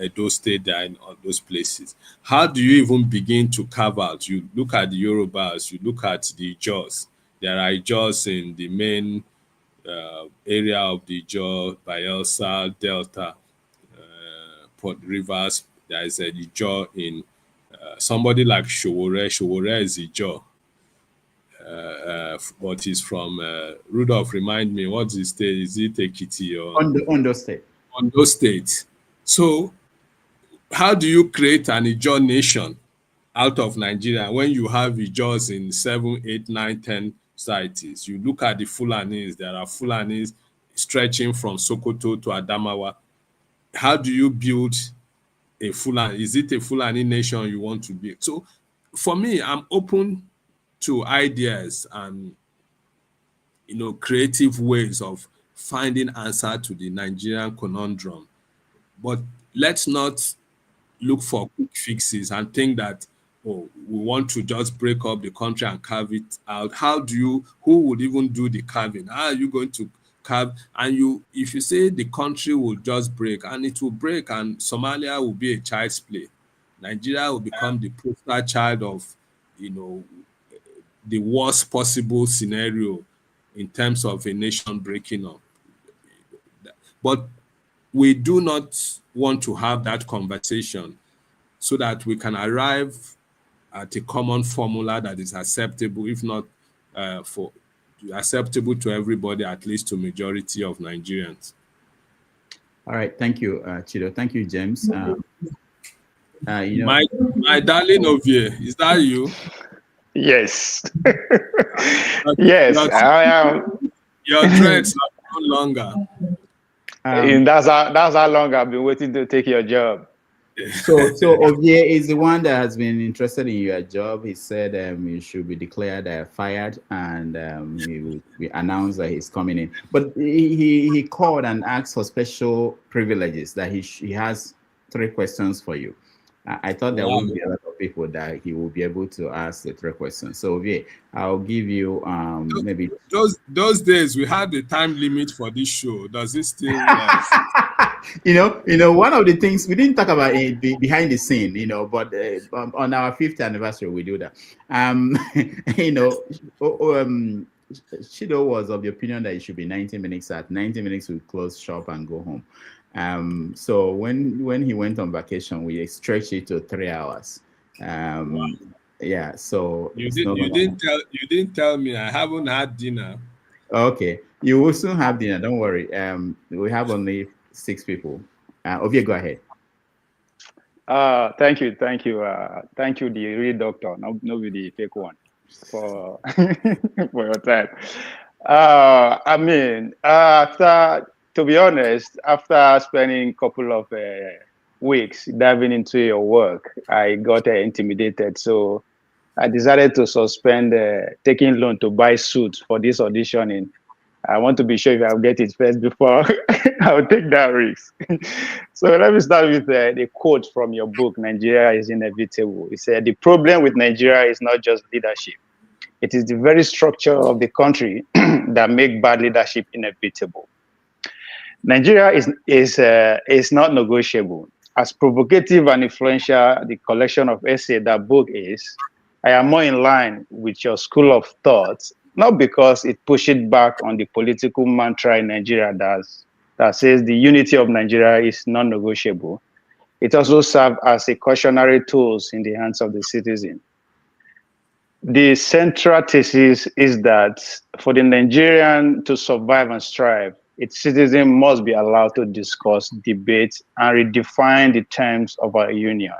Edo State, they are in all those places. How do you even begin to carve out? You look at the Yorubas, you look at the Ijaws. There are Ijaws in the main area of the Ijaw, Bayelsa, Delta, Port Rivers. There is a Ijaw in somebody like Showore. Showore is Ijaw. But he's from Rudolph. Remind me, what's his state? Is it Ekiti or Ondo State? Ondo State. So, how do you create an Ijaw nation out of Nigeria when you have Ijaws in 7, 8, 9, 10 cities? You look at the Fulanis. There are Fulanis stretching from Sokoto to Adamawa. How do you build a Fulani? Is it a Fulani nation you want to be? So, for me, I'm open to ideas and creative ways of finding answer to the Nigerian conundrum. But let's not look for quick fixes and think that we want to just break up the country and carve it out. Who would even do the carving? How are you going to carve? And if you say the country will just break, and it will break, and Somalia will be a child's play, Nigeria will become the poster child of the worst possible scenario in terms of a nation breaking up. But we do not want to have that conversation so that we can arrive at a common formula that is acceptable, if not acceptable to everybody, at least to majority of Nigerians. All right, thank you, Chido. Thank you, James. My darling Ovie, is that you? Yes. Yes, I am. Your dreads are no longer. And that's how long I've been waiting to take your job. So Ovie is the one that has been interested in your job. He said you should be declared fired, and we announced that he's coming in. But he called and asked for special privileges, that he has 3 questions for you. I thought there would be a lot of people that he will be able to ask the 3 questions. So Ovie, I'll give you maybe those days we had the time limit for this show. Does it still? One of the things we didn't talk about it behind the scene, but on our 5th anniversary we do that. Chido was of the opinion that it should be 90 minutes. At 90 minutes we close shop and go home. So when he went on vacation, we stretched it to 3 hours. Wow. Yeah. So you didn't tell me. I haven't had dinner. Okay, you will soon have dinner. Don't worry. We have only 6 people. Ovie, go ahead. Thank you, the real doctor. No, the fake one for for your time. To be honest, after spending a couple of weeks diving into your work, I got intimidated. So I decided to suspend taking loan to buy suits for this auditioning. I want to be sure if I'll get it first before I'll take that risk. So let me start with the quote from your book, Nigeria is Inevitable. It said, the problem with Nigeria is not just leadership. It is the very structure of the country that make bad leadership inevitable. Nigeria is not negotiable. As provocative and influential the collection of essays that book is, I am more in line with your school of thought, not because it pushes back on the political mantra in Nigeria that says the unity of Nigeria is non-negotiable. It also serves as a cautionary tool in the hands of the citizen. The central thesis is that for the Nigerian to survive and strive, its citizens must be allowed to discuss, debate, and redefine the terms of our union.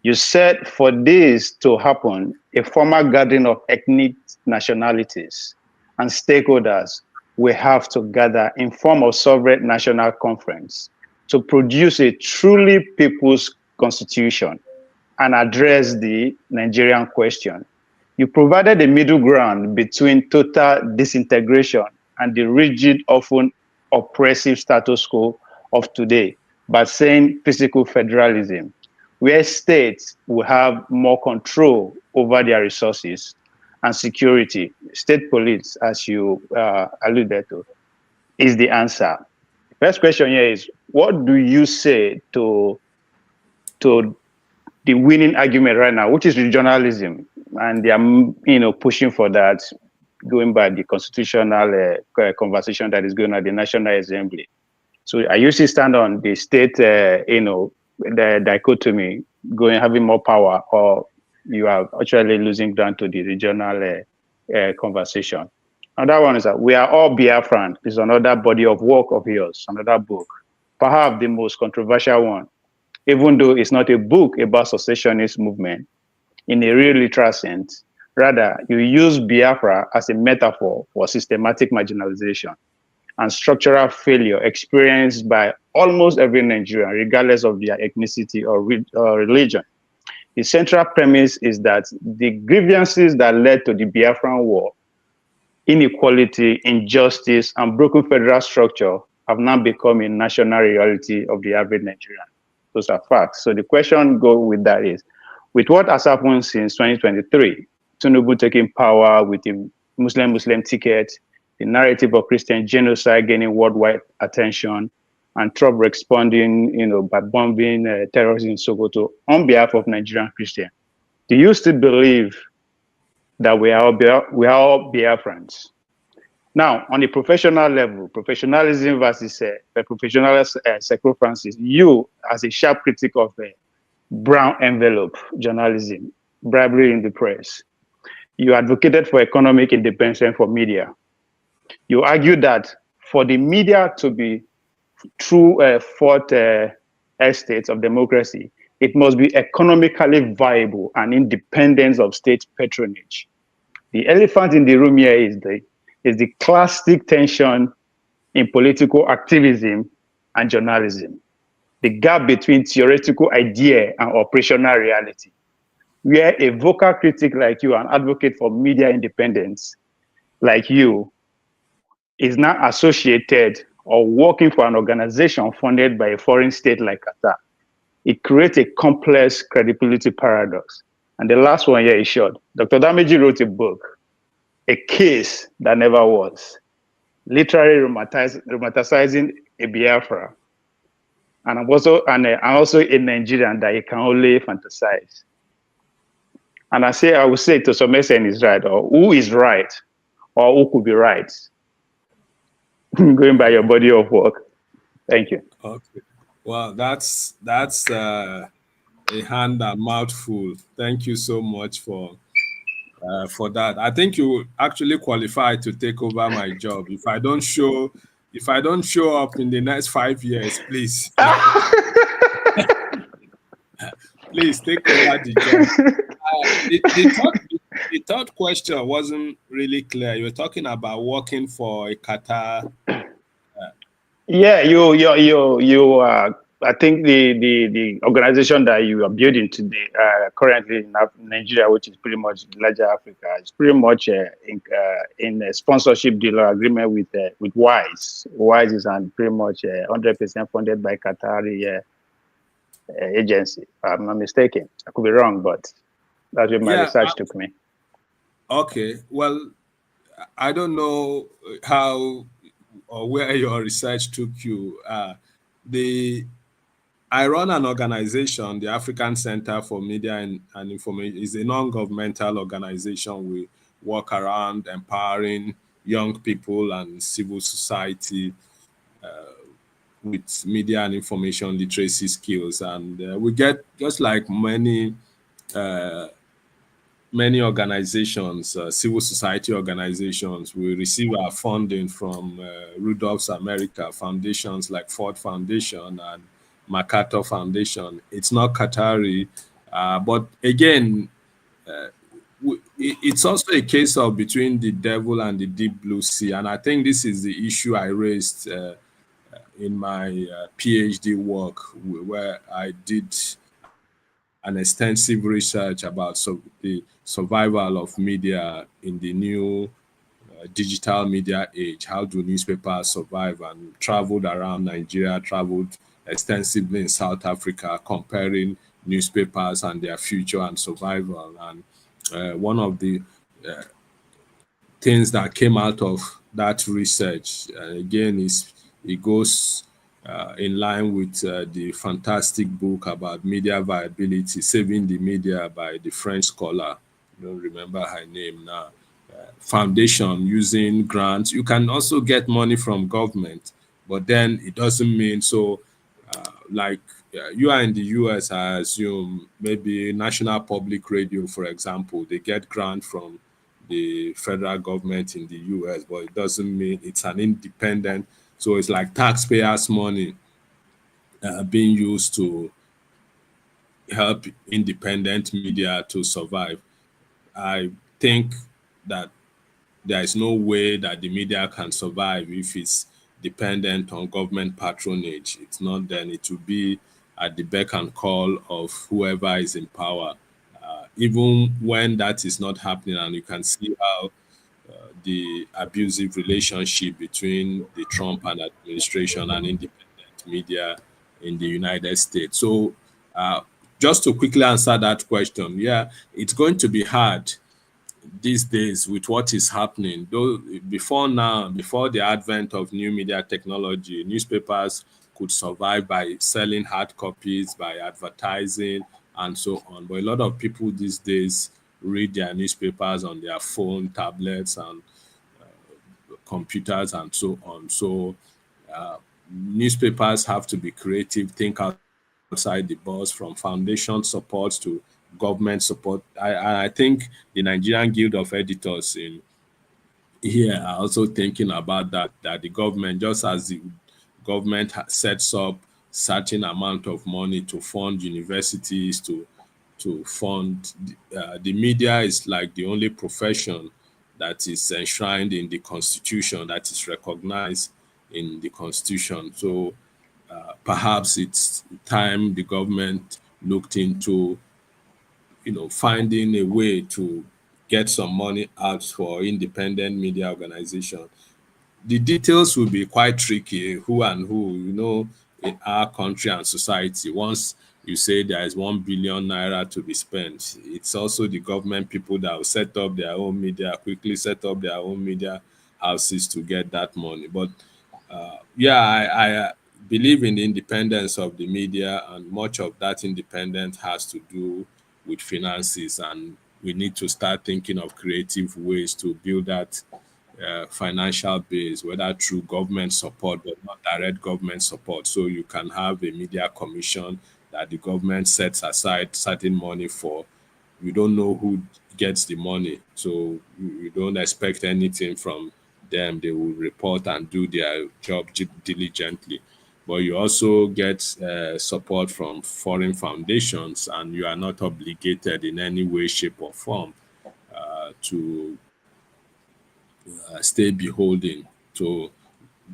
You said for this to happen, a formal gathering of ethnic nationalities and stakeholders will have to gather in form of sovereign national conference to produce a truly people's constitution and address the Nigerian question. You provided a middle ground between total disintegration and the rigid, often oppressive status quo of today by saying physical federalism, where states will have more control over their resources and security. State police, as you alluded to, is the answer. First question here is, what do you say to the winning argument right now, which is regionalism, and they are, pushing for that, going by the constitutional conversation that is going on at the National Assembly. So I usually stand on the state, the dichotomy, having more power, or you are actually losing ground to the regional conversation. Another one is that we are all Biafran. Is another body of work of yours, another book, perhaps the most controversial one, even though it's not a book about secessionist movement in a real literal sense. Rather, you use Biafra as a metaphor for systematic marginalization and structural failure experienced by almost every Nigerian, regardless of their ethnicity or religion. The central premise is that the grievances that led to the Biafran War, inequality, injustice, and broken federal structure have now become a national reality of the average Nigerian. Those are facts. So the question go with that is, with what has happened since 2023, Tinubu taking power with the Muslim ticket, the narrative of Christian genocide gaining worldwide attention, and Trump responding, by bombing terrorists in Sokoto on behalf of Nigerian Christians. Do you still believe that we are all Biafrans? Now, on the professional level, professionalism versus professional circumstances, you, as a sharp critic of brown envelope journalism, bribery in the press, you advocated for economic independence for media. You argue that for the media to be true fourth estate of democracy, it must be economically viable and independent of state patronage. The elephant in the room here is the classic tension in political activism and journalism, the gap between theoretical idea and operational reality, where a vocal critic like you, an advocate for media independence like you, is now associated or working for an organization funded by a foreign state like Qatar. It creates a complex credibility paradox. And the last one here is short. Dr. Damiji wrote a book, A Case That Never Was, literally romanticizing a Biafra. And I'm also a Nigerian that you can only fantasize. And I would say to some extent is right, or who is right, or who could be right, going by your body of work. Thank you. Okay. Well, that's a hand and mouthful. Thank you so much for that. I think you actually qualify to take over my job. If I don't show up in the next 5 years, please. Please take over the job. The third question wasn't really clear. You were talking about working for a Qatar. Yeah, you. I think the organization that you are building today, currently in Nigeria, which is pretty much larger Africa, is pretty much in a sponsorship deal or agreement with WISE. WISE is pretty much 100% funded by Qatari agency. If I'm not mistaken. I could be wrong, but that's where my research took me. Okay, well, I don't know how or where your research took you. I run an organization, the African Center for Media and Information. Is a non-governmental organization. We work around empowering young people and civil society with media and information literacy skills. And we get, just like many many organizations, civil society organizations, we receive our funding from Rudolph's America foundations like Ford Foundation and MacArthur Foundation. It's not Qatari, but again, it's also a case of between the devil and the deep blue sea. And I think this is the issue I raised in my PhD work, where I did an extensive research about the survival of media in the new digital media age. How do newspapers survive? And traveled around Nigeria, traveled extensively in South Africa, comparing newspapers and their future and survival. And one of the things that came out of that research, again, is it goes in line with the fantastic book about media viability, Saving the Media by the French scholar. I don't remember her name now. Foundation using grants. You can also get money from government, but then it doesn't mean so. Like you are in the US, I assume maybe National Public Radio, for example, they get grant from the federal government in the US, but it doesn't mean it's an independent. So it's like taxpayers' money being used to help independent media to survive. I think that there is no way that the media can survive if it's dependent on government patronage. It's not, then it will be at the beck and call of whoever is in power. Even when that is not happening, and you can see how the abusive relationship between the Trump administration and independent media in the United States. So just to quickly answer that question, yeah, it's going to be hard these days with what is happening. Though before now, before the advent of new media technology, newspapers could survive by selling hard copies, by advertising, and so on. But a lot of people these days read their newspapers on their phone, tablets, and computers, and so on. So newspapers have to be creative, think outside the box, from foundation support to government support. I think the Nigerian Guild of Editors in here are also thinking about that the government, just as the government sets up certain amount of money to fund universities, to fund the media, is like the only profession that is enshrined in the Constitution, that is recognized in the Constitution. So perhaps it's time the government looked into finding a way to get some money out for independent media organization. The details will be quite tricky, who and who, in our country and society. Once you say there is 1 billion naira to be spent, it's also the government people that will set up their own media, quickly set up their own media houses to get that money. But I believe in the independence of the media, and much of that independence has to do with finances, and we need to start thinking of creative ways to build that financial base, whether through government support but not direct government support. So you can have a media commission that the government sets aside certain money for. You don't know who gets the money, so you don't expect anything from them. They will report and do their job diligently. But you also get support from foreign foundations, and you are not obligated in any way, shape, or form to stay beholden to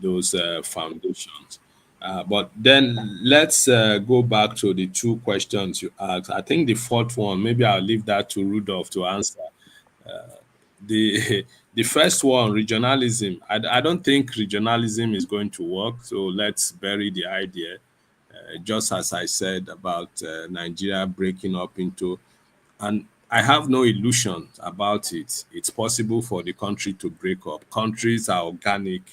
those foundations. But then let's go back to the two questions you asked. I think the fourth one, maybe I'll leave that to Rudolph to answer. The first one, regionalism. I don't think regionalism is going to work. So let's bury the idea. Just as I said about Nigeria breaking up into, and I have no illusions about it. It's possible for the country to break up. Countries are organic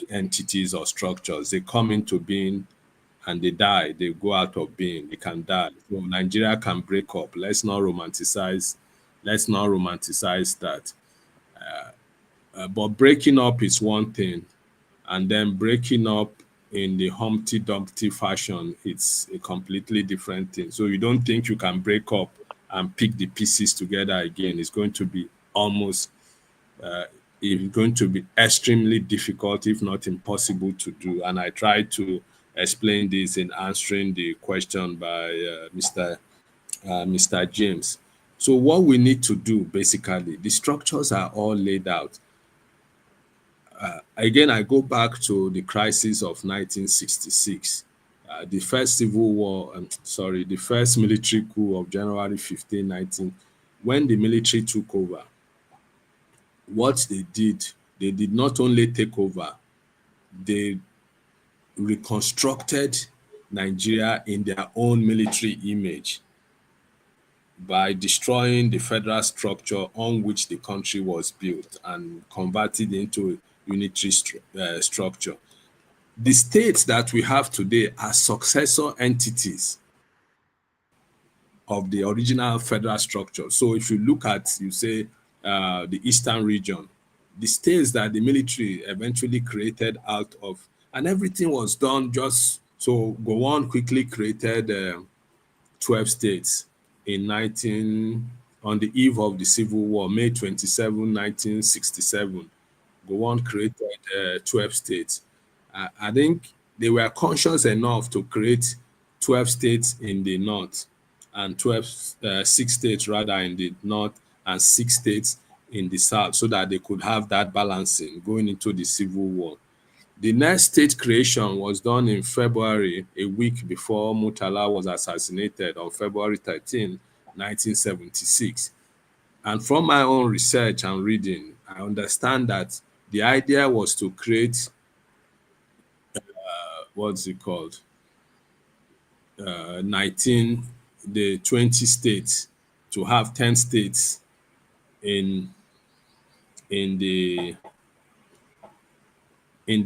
entities or structures. They come into being and they die. They go out of being. They can die. So Nigeria can break up. Let's not romanticize that. But breaking up is one thing, and then breaking up in the Humpty Dumpty fashion, it's a completely different thing. So you don't think you can break up and pick the pieces together again is going to be almost it's going to be extremely difficult, if not impossible, to do. And I tried to explain this in answering the question by Mr. James. So what we need to do, basically, the structures are all laid out. Again, I go back to the crisis of 1966. The first civil war, the first military coup of January 15, 19, when the military took over, what they did not only take over, they reconstructed Nigeria in their own military image by destroying the federal structure on which the country was built and converted into a unitary structure. The states that we have today are successor entities of the original federal structure. So if you look at, you say, the Eastern region, the states that the military eventually created out of, and everything was done just so. Gowon quickly created 12 states on the eve of the Civil War, May 27, 1967. Gowon created 12 states. I think they were conscious enough to create 12 states in the north and 6 states rather in the north and 6 states in the south, so that they could have that balancing going into the Civil War. The next state creation was done in February, a week before Murtala was assassinated on February 13, 1976. And from my own research and reading, I understand that the idea was to create, the 20 states, to have 10 states in the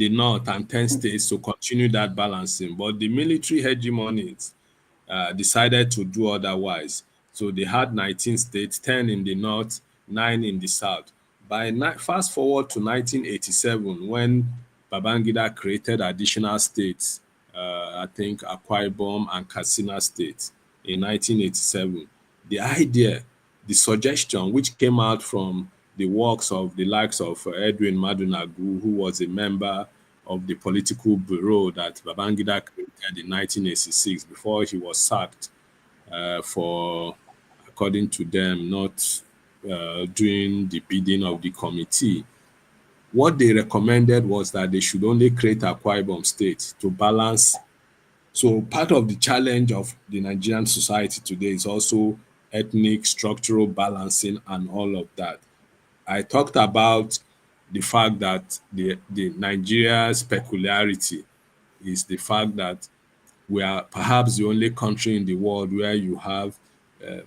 north and 10 states to continue that balancing. But the military hegemony decided to do otherwise. So they had 19 states, 10 in the north, 9 in the south. Fast forward to 1987, when Babangida created additional states, I think Akwa Ibom and Katsina states in 1987. The idea, the suggestion, which came out from the works of the likes of Edwin Madunagu, who was a member of the political bureau that Babangida created in 1986 before he was sacked for, according to them, not doing the bidding of the committee. What they recommended was that they should only create Akwa Ibom state to balance. So part of the challenge of the Nigerian society today is also ethnic structural balancing and all of that. I talked about the fact that the Nigeria's peculiarity is the fact that we are perhaps the only country in the world where you have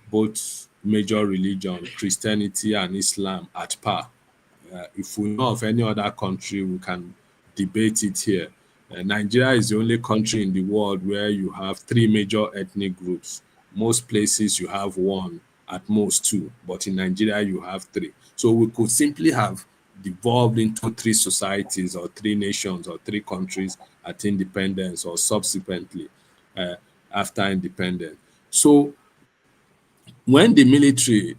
both major religion, Christianity and Islam, at par. If we know of any other country, we can debate it here. Nigeria is the only country in the world where you have 3 major ethnic groups. Most places you have 1, at most 2, but in Nigeria you have 3. So we could simply have devolved into 3 societies or 3 nations or 3 countries at independence or subsequently after independence. So when the military,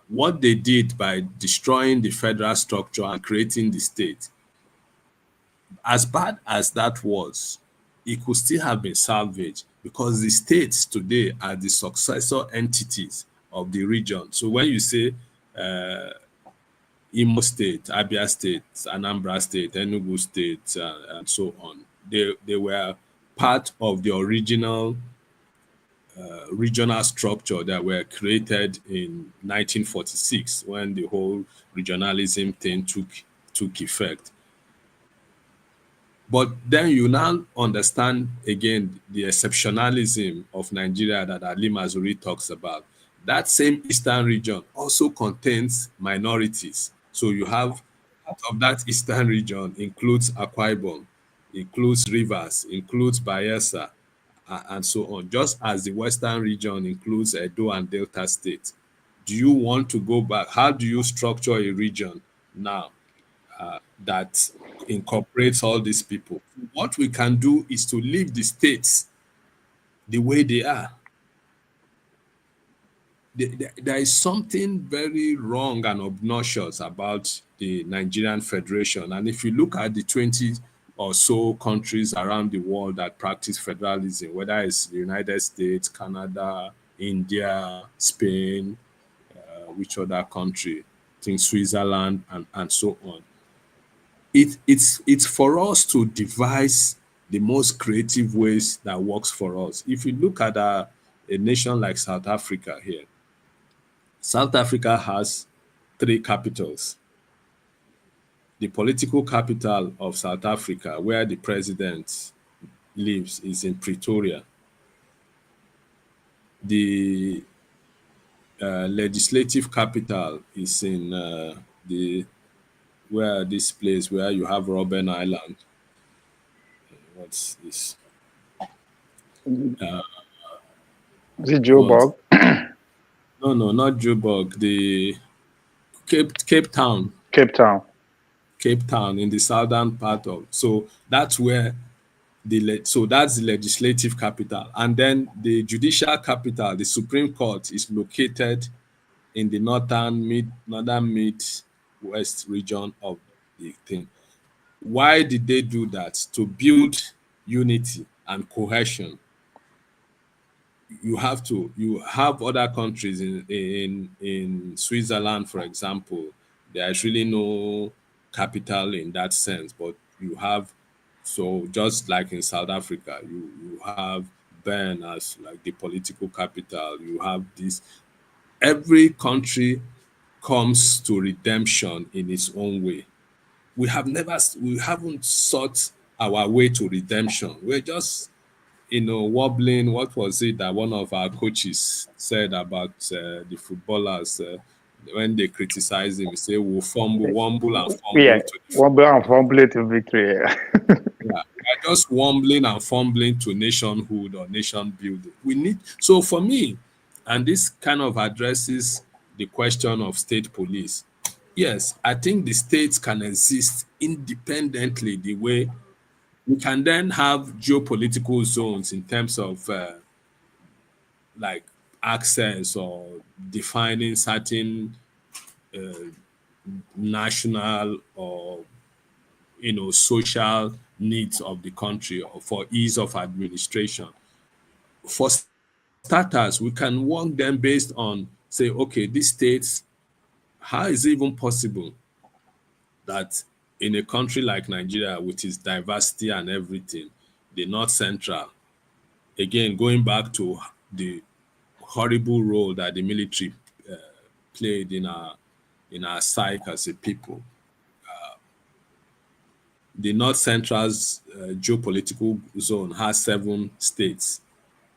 what they did by destroying the federal structure and creating the state, as bad as that was, it could still have been salvaged because the states today are the successor entities of the region. So when you say Imo State, Abia State, Anambra State, Enugu State, and so on, they were part of the original regional structure that were created in 1946 when the whole regionalism thing took effect. But then you now understand again the exceptionalism of Nigeria that Ali Mazuri talks about. That same eastern region also contains minorities. So you have part of that eastern region includes Akwa Ibom, includes Rivers, includes Bayelsa, and so on, just as the western region includes Edo and Delta State. Do you want to go back? How do you structure a region now that incorporates all these people? What we can do is to leave the states the way they are. there is something very wrong and obnoxious about the Nigerian Federation. And if you look at the 20 or so countries around the world that practice federalism, whether it's the United States, Canada, India, Spain, which other country, I think Switzerland, and so on. It's for us to devise the most creative ways that works for us. If you look at a nation like South Africa here, South Africa has 3 capitals. The political capital of South Africa, where the president lives, is in Pretoria. The legislative capital is in this place where you have Robben Island. What's this? Is it Joburg? No, not Joburg. The Cape Town. Cape Town. Cape Town in the southern part of. So that's where that's the legislative capital, and then the judicial capital, the Supreme Court, is located in the northern mid-west region of the thing. Why did they do that? To build unity and cohesion. You have other countries in Switzerland, for example. There is really no capital in that sense, but you have, so just like in South Africa, you have Bern as like the political capital. You have this. Every country comes to redemption in its own way. We haven't sought our way to redemption. We're just, wobbling. What was it that one of our coaches said about the footballers when they criticize him? He say, "We'll wumble and fumble." Yeah, wumble and fumble to victory. Yeah, we're just wumbling and fumbling to nationhood or nation building. So for me, and this kind of addresses the question of state police. Yes, I think the states can exist independently the way we can then have geopolitical zones in terms of like access or defining certain national or social needs of the country or for ease of administration. For starters, we can work them based on, say, okay, these states, how is it even possible that in a country like Nigeria, with its diversity and everything, the North Central, again, going back to the horrible role that the military played in our psyche as a people, the North Central's geopolitical zone has 7 states.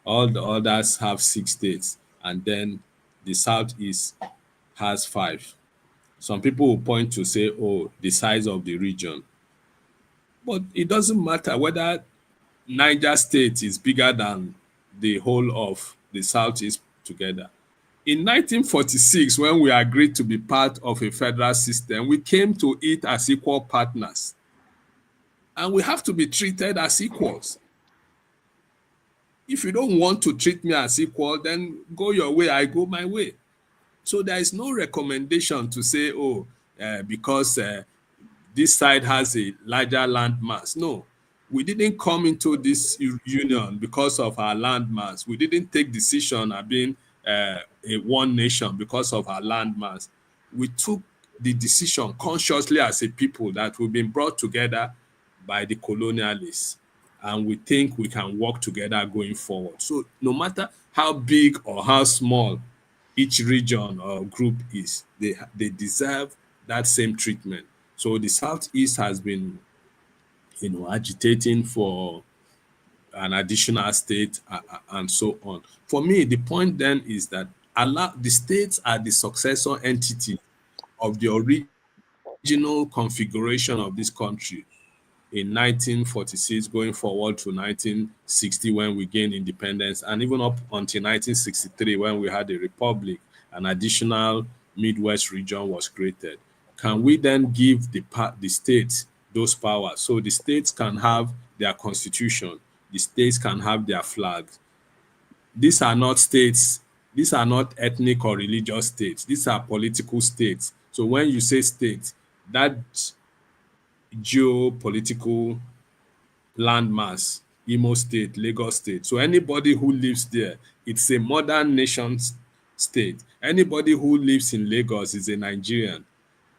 All the others have 6 states. And then the Southeast has 5. Some people will point to say, oh, the size of the region. But it doesn't matter whether Niger State is bigger than the whole of the Southeast together. In 1946, when we agreed to be part of a federal system, we came to it as equal partners. And we have to be treated as equals. If you don't want to treat me as equal, then go your way, I go my way. So there is no recommendation to say, because this side has a larger land mass. No, we didn't come into this union because of our land mass. We didn't take decision of being a one nation because of our land mass. We took the decision consciously as a people that we've been brought together by the colonialists, and we think we can work together going forward. So no matter how big or how small each region or group is, they deserve that same treatment. So the Southeast has been, agitating for an additional state and so on. For me, the point then is that the states are the successor entity of the original configuration of this country in 1946, going forward to 1960 when we gained independence, and even up until 1963 when we had a republic, an additional Midwest region was created. Can we then give the states those powers? So the states can have their constitution, the states can have their flags. These are not states these are not ethnic or religious states. These are political states. So when you say state, that geopolitical landmass, Imo State, Lagos State. So anybody who lives there, it's a modern nation state. Anybody who lives in Lagos is a Nigerian.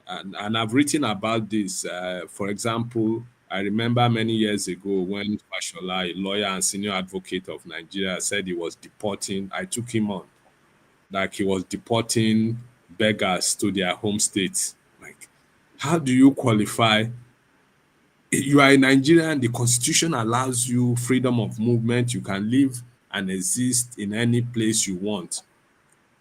And I've written about this. For example, I remember many years ago when Fashola, a lawyer and senior advocate of Nigeria, said he was deporting. I took him on, like he was deporting beggars to their home states. Like, how do you qualify? You are a Nigerian, the constitution allows you freedom of movement. You can live and exist in any place you want.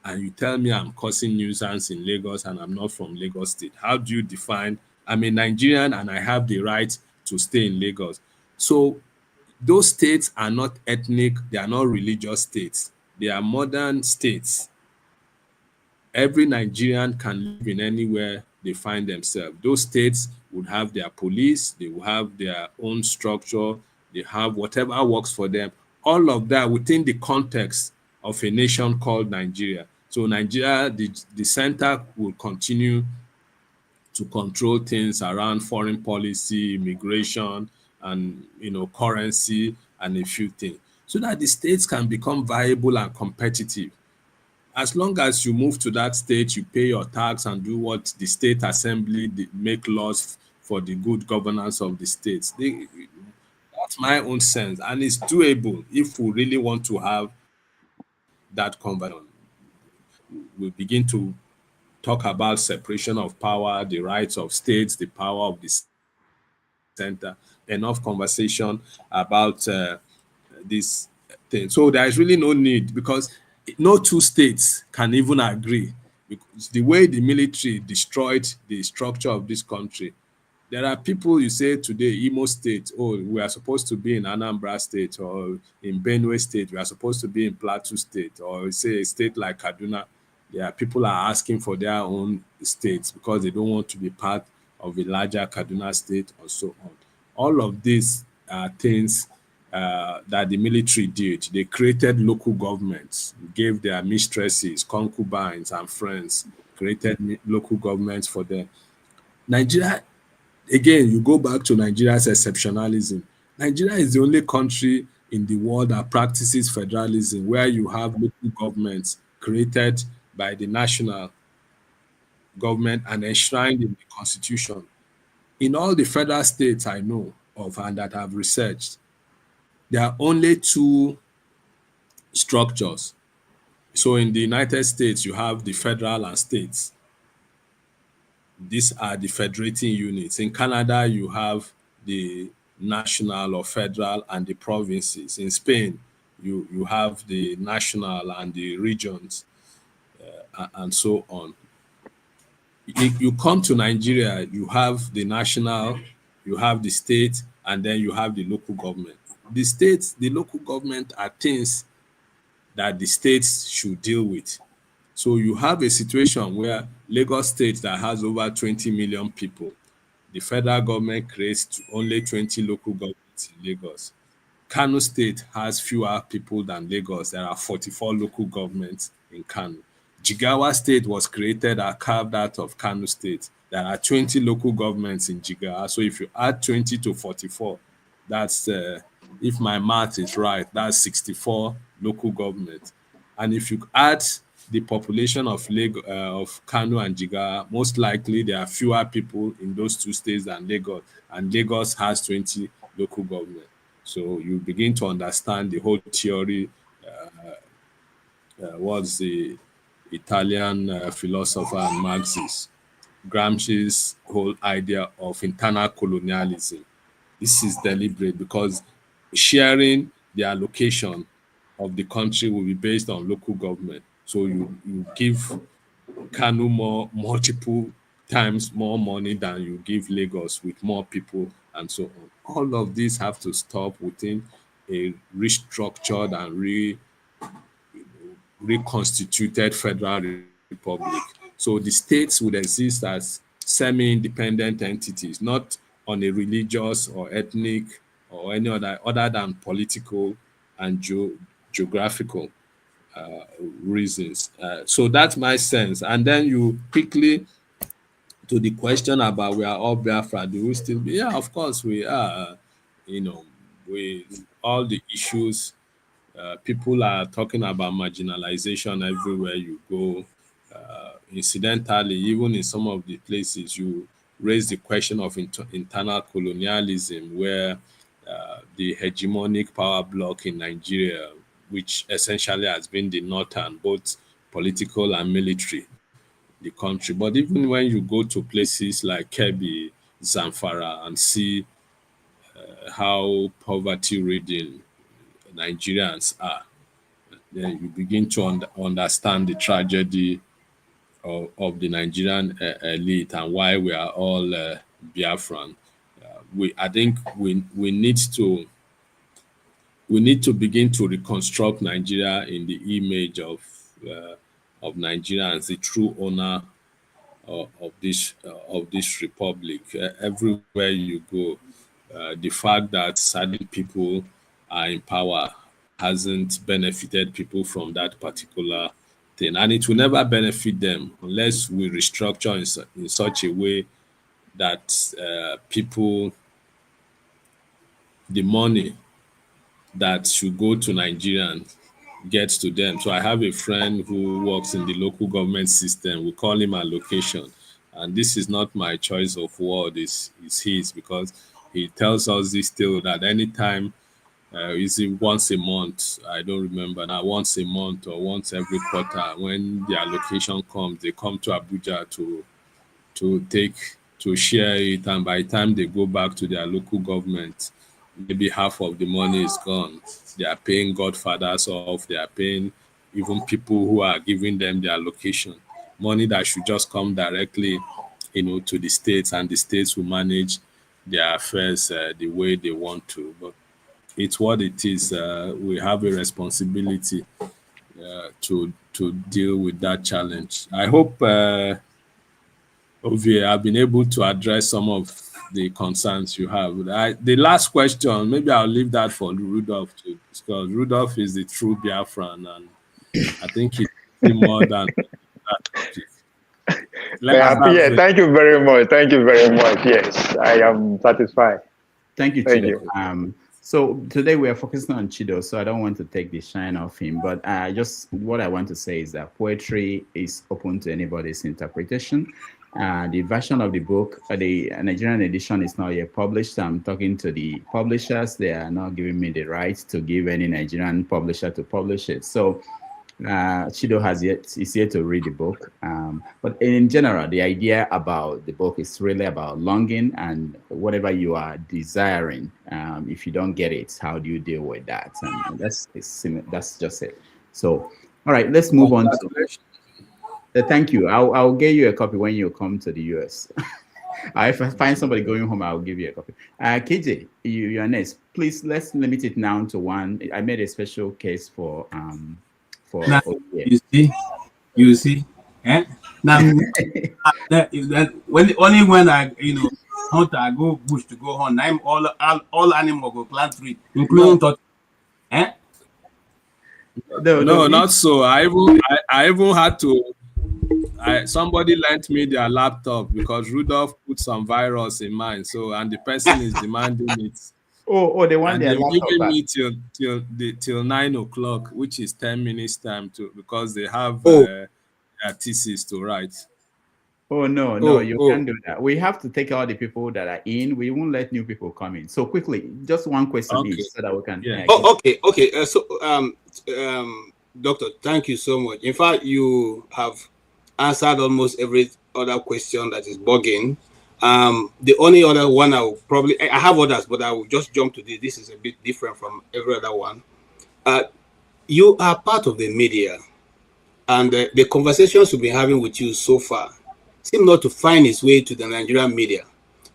And you tell me I'm causing nuisance in Lagos and I'm not from Lagos State. How do you define? I'm a Nigerian and I have the right to stay in Lagos. So those states are not ethnic, they are not religious states. They are modern states. Every Nigerian can live in anywhere they find themselves. Those states would have their police, they will have their own structure, they have whatever works for them. All of that within the context of a nation called Nigeria. So Nigeria, the center will continue to control things around foreign policy, immigration, and currency, and a few things, so that the states can become viable and competitive. As long as you move to that state, you pay your tax and do what the state assembly make laws for the good governance of the states. That's my own sense, and it's doable if we really want to have that conversation. We begin to talk about separation of power, the rights of states, the power of the center. Enough conversation about this thing. So there is really no need, because no two states can even agree, because the way the military destroyed the structure of this country. There are people, you say today, Imo State, oh, we are supposed to be in Anambra State, or in Benue State, we are supposed to be in Plateau State, or say a state like Kaduna. There are people are asking for their own states because they don't want to be part of a larger Kaduna State, or so on. All of these are things that the military did. They created local governments, gave their mistresses, concubines, and friends, created local governments for them. Nigeria, again, you go back to Nigeria's exceptionalism. Nigeria is the only country in the world that practices federalism, where you have local governments created by the national government and enshrined in the constitution. In all the federal states I know of and that I've researched, there are only two structures. So in the United States, you have the federal and states. These are the federating units. In Canada, you have the national or federal and the provinces. In Spain, you have the national and the regions, and so on. You come to Nigeria, you have the national, you have the state, and then you have the local government. The states, the local government are things that the states should deal with. So you have a situation where Lagos State, that has over 20 million people, the federal government creates only 20 local governments in Lagos. Kano State has fewer people than Lagos. There are 44 local governments in Kano. Jigawa State was created and carved out of Kano State. There are 20 local governments in Jigawa. So if you add 20 to 44, that's, if my math is right, that's 64 local governments. And if you add the population of Kano and Jigawa, most likely there are fewer people in those two states than Lagos. And Lagos has 20 local governments. So you begin to understand the whole theory. What's the Italian philosopher and Marxist, Gramsci's whole idea of internal colonialism. This is deliberate because sharing the allocation of the country will be based on local government. So you give Kano multiple times more money than you give Lagos with more people and so on. All of these have to stop within a restructured and reconstituted federal republic. So the states would exist as semi-independent entities, not on a religious or ethnic or any other than political and geographical reasons. So that's my sense. And then you quickly to the question about we are all Biafra, do we still be? Yeah, of course we are. With all the issues, people are talking about marginalization everywhere you go. Incidentally, even in some of the places, you raise the question of internal colonialism, where the hegemonic power bloc in Nigeria, which essentially has been the northern, both political and military, the country. But even when you go to places like Kebbi, Zamfara, and see how poverty-ridden Nigerians are, then you begin to understand the tragedy of the Nigerian elite and why we are all Biafran. I think we need to begin to reconstruct Nigeria in the image of Nigeria as the true owner of this republic. Everywhere you go, the fact that certain people are in power hasn't benefited people from that particular thing, and it will never benefit them unless we restructure in such a way that people, the money that should go to Nigerians gets to them. So I have a friend who works in the local government system. We call him allocation. And this is not my choice of word, it's his, because he tells us this still that anytime, is it once a month? I don't remember now, once a month or once every quarter, when the allocation comes, they come to Abuja to share it. And by the time they go back to their local government, maybe half of the money is gone. They are paying godfathers off. They are paying even people who are giving them their allocation. Money that should just come directly, to the states, and the states will manage their affairs the way they want to. But it's what it is. We have a responsibility to deal with that challenge. I hope, Ovie, I've been able to address some of the concerns you have. The last question, maybe I'll leave that for Rudolph to discuss. Rudolph is the true Biafran, and I think he's more than that topic. Thank you very much. Thank you very much. Yes, I am satisfied. Thank you, Chido. So today we are focusing on Chido, so I don't want to take the shine off him, but just what I want to say is that poetry is open to anybody's interpretation. The version of the book, the Nigerian edition, is not yet published. I'm talking to the publishers. They are not giving me the right to give any Nigerian publisher to publish it. So Chido is yet to read the book. But in general, the idea about the book is really about longing and whatever you are desiring. If you don't get it, how do you deal with that? And that's just it. So, all right, let's move on to... Thank you. I'll get you a copy when you come to the US. If I find somebody going home, I'll give you a copy. KJ, you're next. Please, let's limit it now to one. I made a special case for now, you see, eh? Now, when I hunt, I go bush to go hunt. I'm all animal go plant tree, including tot. Eh? No, not so. I even had to. Somebody lent me their laptop because Rudolph put some virus in mine. So, and the person is demanding it. Oh, they want their laptop. They're giving me till 9 o'clock, which is 10 minutes time because they have their thesis to write. Oh no, you can't do that. We have to take all the people that are in. We won't let new people come in. So quickly, just one question each so that we can. Yeah. Okay. So, Doctor, thank you so much. In fact, you have answered almost every other question that is bugging. The only other one I have others, but I will just jump to this. This is a bit different from every other one. You are part of the media, and the conversations we've been having with you so far seem not to find its way to the Nigerian media.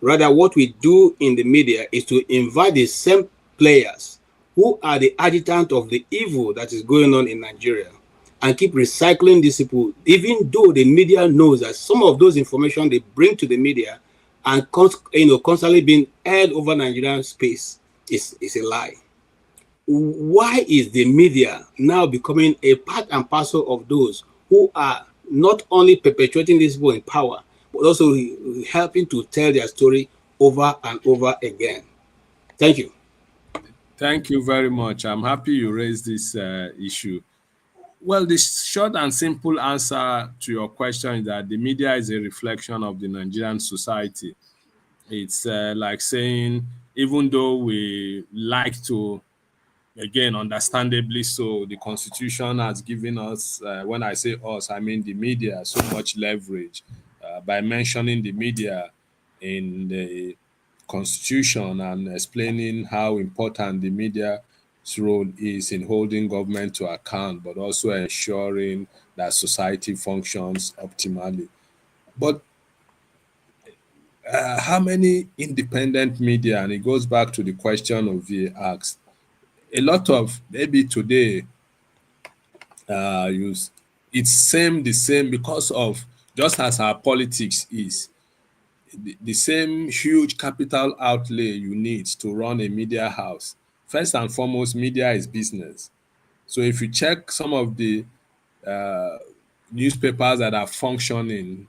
Rather, what we do in the media is to invite the same players who are the adjutant of the evil that is going on in Nigeria and keep recycling these people, even though the media knows that some of those information they bring to the media and constantly being aired over Nigerian space is a lie. why is the media now becoming a part and parcel of those who are not only perpetuating this war in power, but also helping to tell their story over and over again? Thank you. Thank you very much. I'm happy you raised this issue. Well, the short and simple answer to your question is that the media is a reflection of the Nigerian society. It's like saying, even though we like to, again, understandably so, the Constitution has given us, when I say us, I mean the media, so much leverage by mentioning the media in the Constitution and explaining how important the media's role is in holding government to account, but also ensuring that society functions optimally. But how many independent media, and it goes back to the question of the asked, a lot of, maybe today, it's the same because of, just as our politics is, the same huge capital outlay you need to run a media house. First and foremost, media is business. So if you check some of the newspapers that are functioning,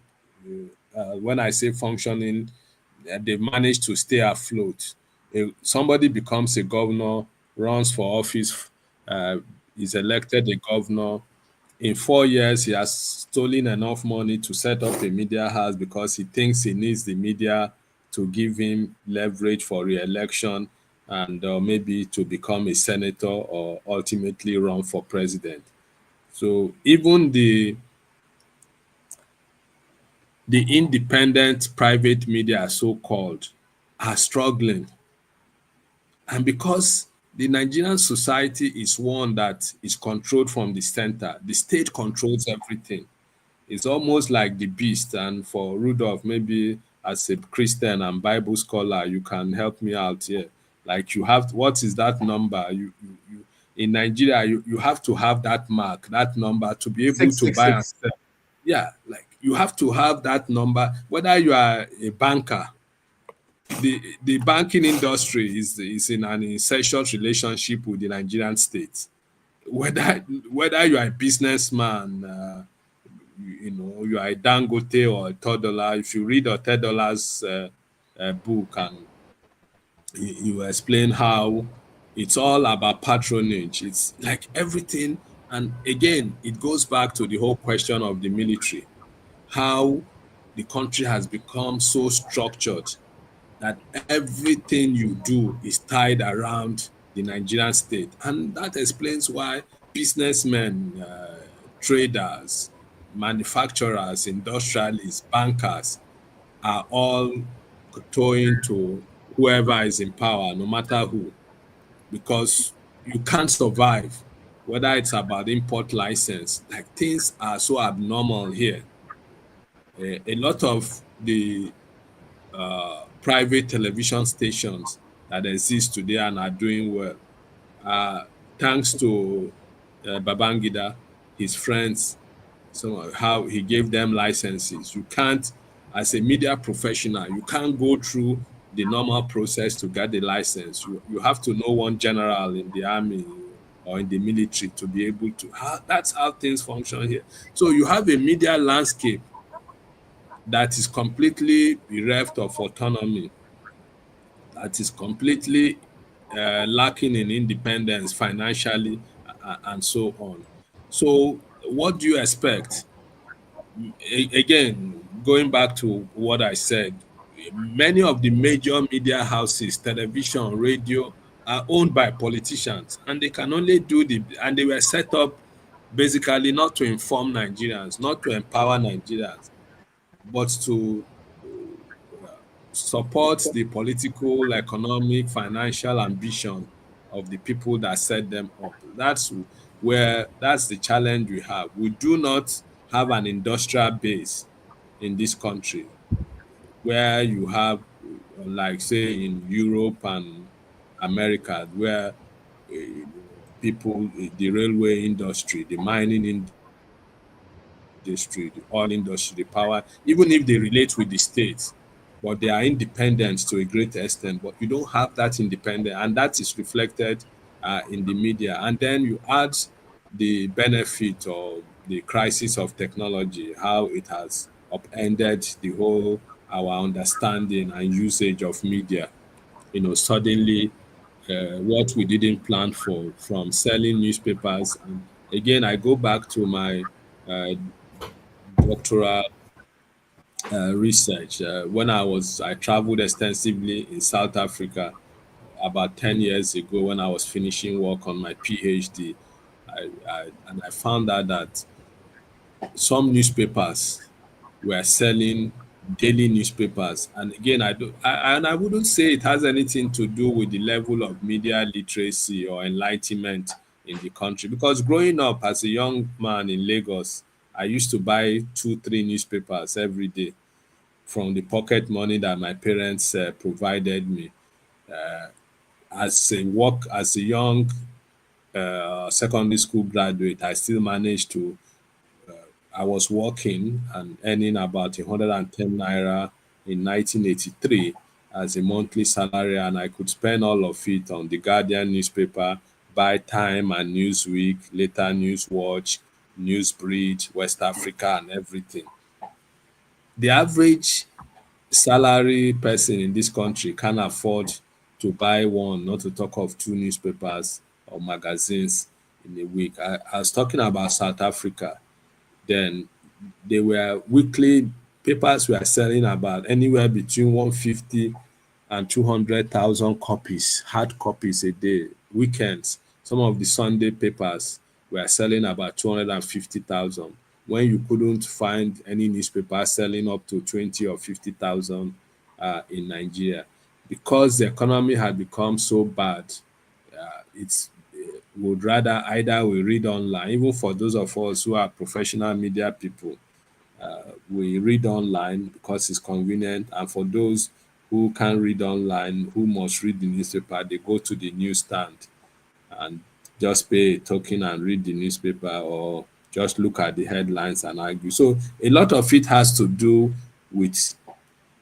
when I say functioning, they've managed to stay afloat. Somebody becomes a governor, runs for office, is elected a governor. In 4 years, he has stolen enough money to set up a media house because he thinks he needs the media to give him leverage for re-election and maybe to become a senator or ultimately run for president. So even the independent private media, so-called, are struggling. And because the Nigerian society is one that is controlled from the center, the state controls everything. It's almost like the beast. And for Rudolph, maybe as a Christian and Bible scholar, you can help me out here. Like, you have, what is that number? You in Nigeria, you have to have that mark, that number to be able to buy and sell. Yeah, like you have to have that number, whether you are a banker. The banking industry is in an incestuous relationship with the Nigerian state. Whether you are a businessman, you are a Dangote or a $3, if you read a $3 book, and you explain how it's all about patronage. It's like everything. And again, it goes back to the whole question of the military, how the country has become so structured that everything you do is tied around the Nigerian state. And that explains why businessmen, traders, manufacturers, industrialists, bankers are all toeing to whoever is in power, no matter who, because you can't survive, whether it's about import license. Like, things are so abnormal here. A lot of the private television stations that exist today and are doing well, thanks to Babangida, his friends, so how he gave them licenses. You can't, as a media professional, you can't go through the normal process to get the license. You have to know one general in the army or in the military to be able to. That's how things function here. So you have a media landscape that is completely bereft of autonomy, that is completely lacking in independence financially, and so on. So what do you expect? Again, going back to what I said, many of the major media houses, television, radio, are owned by politicians, and they can only and they were set up basically not to inform Nigerians, not to empower Nigerians, but to support the political, economic, financial ambition of the people that set them up. That's the challenge we have. We do not have an industrial base in this country where you have, like, say, in Europe and America, where people, the railway industry, the mining industry, the oil industry, the power, even if they relate with the states, but they are independent to a great extent. But you don't have that independence, and that is reflected in the media. And then you add the benefit of the crisis of technology, how it has upended the whole our understanding and usage of media. Suddenly what we didn't plan for, from selling newspapers. And again, I go back to my uh, doctoral research. When I traveled extensively in South Africa about 10 years ago when I was finishing work on my PhD. And I found out that some newspapers were selling daily newspapers. And again, I wouldn't say it has anything to do with the level of media literacy or enlightenment in the country. Because growing up as a young man in Lagos, I used to buy 2, 3 newspapers every day from the pocket money that my parents provided me. As a young secondary school graduate, I still managed to. I was working and earning about 110 naira in 1983 as a monthly salary, and I could spend all of it on the Guardian newspaper, buy Time and Newsweek, later Newswatch, Newsbreed, West Africa, and everything. The average salary person in this country can afford to buy one, not to talk of 2 newspapers or magazines in a week. I was talking about South Africa. Then they were weekly papers were selling about anywhere between 150 and 200,000 copies, hard copies a day. Weekends, some of the Sunday papers were selling about 250,000 when you couldn't find any newspaper selling up to 20 or 50,000 in Nigeria. Because the economy had become so bad, it's would rather either we read online, even for those of us who are professional media people, we read online because it's convenient. And for those who can't read online, who must read the newspaper, they go to the newsstand and just pay a token and read the newspaper, or just look at the headlines and argue. So a lot of it has to do with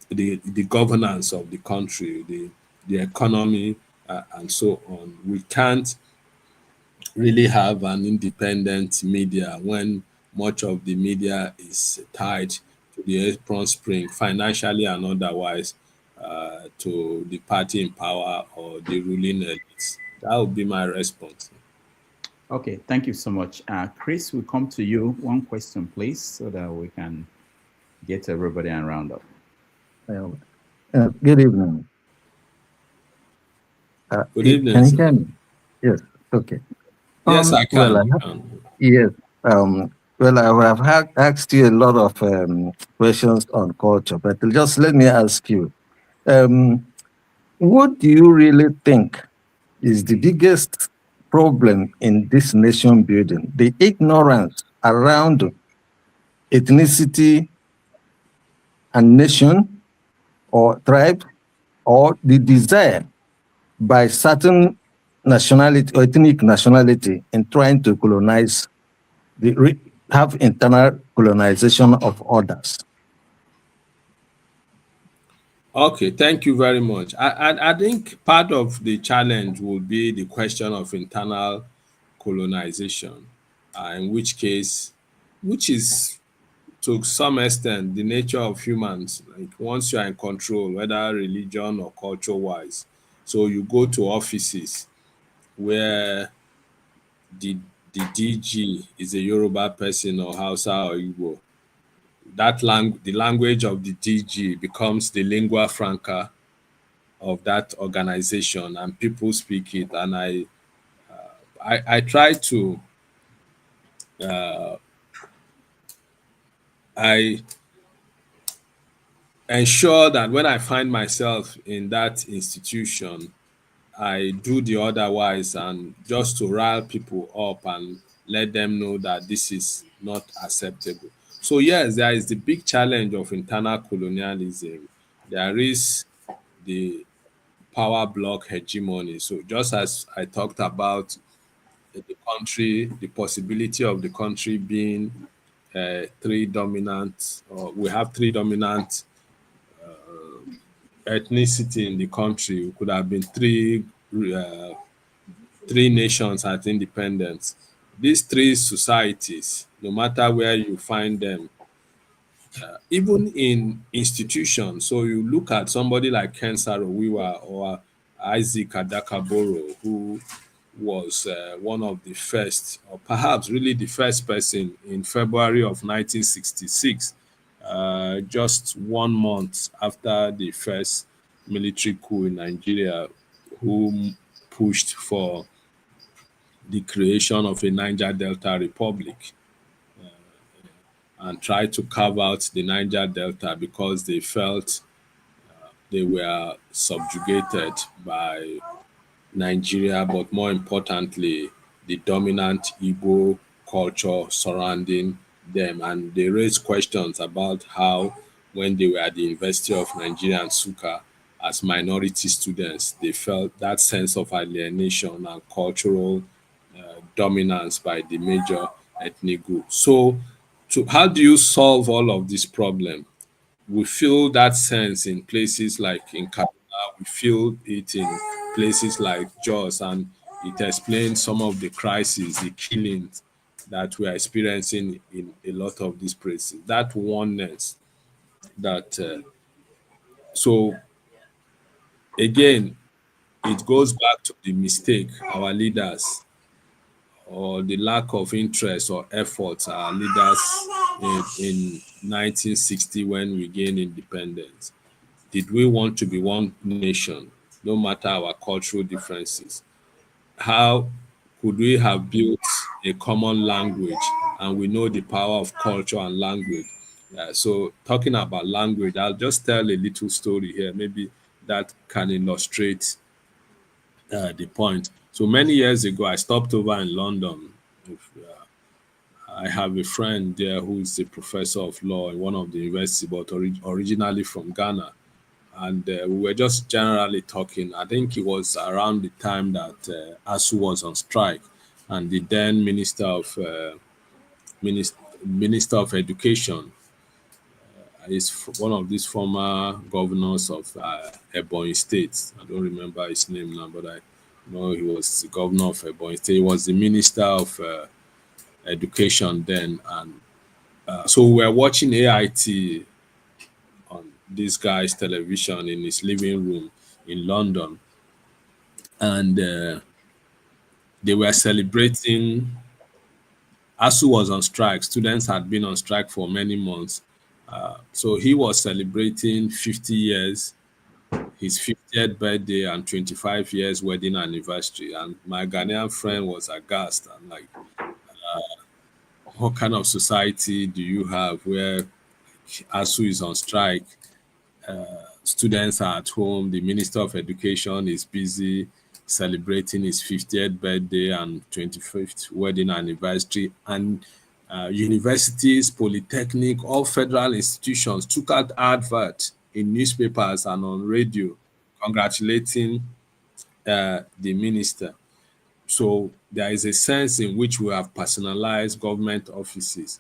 the governance of the country, the economy, and so on. We can't really have an independent media when much of the media is tied to the apron string, financially and otherwise, to the party in power or the ruling elites. That would be my response. Okay, thank you so much. Chris, we'll come to you. One question, please, so that we can get everybody and round up. Good evening. Good evening. Can you hear me? Yes. Okay. Yes, I can. Yes. Well, I have asked you a lot of questions on culture, but just let me ask you, what do you really think is the biggest problem in this nation building? The ignorance around ethnicity and nation or tribe, or the desire by certain nationality or ethnic nationality in trying to colonize, have internal colonization of others? Okay, thank you very much. I think part of the challenge would be the question of internal colonization, in which case, which is to some extent the nature of humans. Like once you are in control, whether religion or culture wise, so you go to offices where the DG is a Yoruba person or Hausa or Igbo. The language of the DG becomes the lingua franca of that organization, and people speak it. And I try to I ensure that when I find myself in that institution, I do the otherwise, and just to rile people up and let them know that this is not acceptable. So yes, there is the big challenge of internal colonialism. There is the power block hegemony. So just as I talked about the country, the possibility of the country being three dominant, or we have 3 dominant ethnicity in the country. We could have been 3 three nations at independence. These three societies, no matter where you find them, even in institutions. So you look at somebody like Ken Saro-Wiwa or Isaac Adakaboro, who was one of the first, or perhaps really the first person in February of 1966, just 1 month after the first military coup in Nigeria, who pushed for the creation of a Niger Delta Republic and tried to carve out the Niger Delta because they felt they were subjugated by Nigeria, but more importantly, the dominant Igbo culture surrounding them. And they raised questions about how, when they were at the University of Nigeria and Nsukka, as minority students, they felt that sense of alienation and cultural dominance by the major ethnic group. So, how do you solve all of this problem? We feel that sense in places like in Kaduna, we feel it in places like Jos, and it explains some of the crises, the killings that we are experiencing in a lot of these places. That oneness, that so again, it goes back to the mistake our leaders, or the lack of interest or efforts our leaders in 1960 when we gained independence. Did we want to be one nation, no matter our cultural differences? How could we have built a common language? And we know the power of culture and language. So talking about language, I'll just tell a little story here. Maybe that can illustrate the point. So many years ago, I stopped over in London. I have a friend there who is a professor of law in one of the universities, but originally from Ghana. And we were just generally talking. I think it was around the time that ASU was on strike, and the then Minister of Education is one of these former governors of Ebonyi State. I don't remember his name now, but I know he was the governor of Ebonyi State. He was the Minister of Education then, and so we were watching AIT on this guy's television in his living room in London, and they were celebrating. ASU was on strike. Students had been on strike for many months. So he was celebrating 50 years, his 50th birthday and 25 years wedding anniversary. And my Ghanaian friend was aghast. I'm like, what kind of society do you have where ASU is on strike? Students are at home. The Minister of Education is busy celebrating his 50th birthday and 25th wedding anniversary. And universities, polytechnic, all federal institutions took out adverts in newspapers and on radio congratulating the minister. So there is a sense in which we have personalized government offices.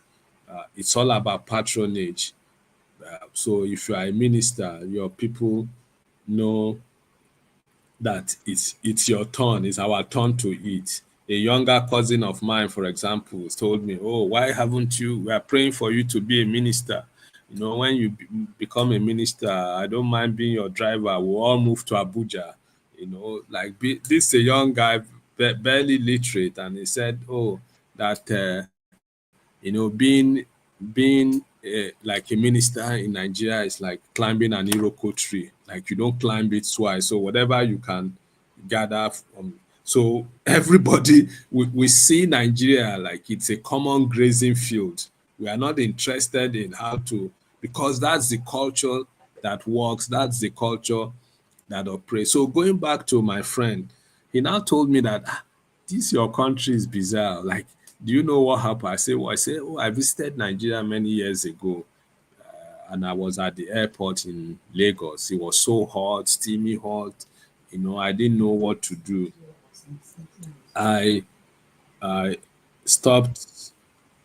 It's all about patronage. So if you are a minister, your people know that it's your turn, it's our turn to eat. A younger cousin of mine, for example, told me, "Oh, why haven't you? We are praying for you to be a minister. You know, when you become a minister, I don't mind being your driver. We'll all move to Abuja." You know, like this is a young guy, barely literate, and he said, "Oh, that you know, being like a minister in Nigeria is like climbing an Iroko tree. Like you don't climb it twice. So whatever you can gather from." So everybody, we see Nigeria like it's a common grazing field. We are not interested in how to, because that's the culture that works. That's the culture that operates. So going back to my friend, he now told me that this your country is bizarre. Like, do you know what happened? I said, oh, I visited Nigeria many years ago, and I was at the airport in Lagos. It was so hot, steamy hot. You know, I didn't know what to do. I stopped.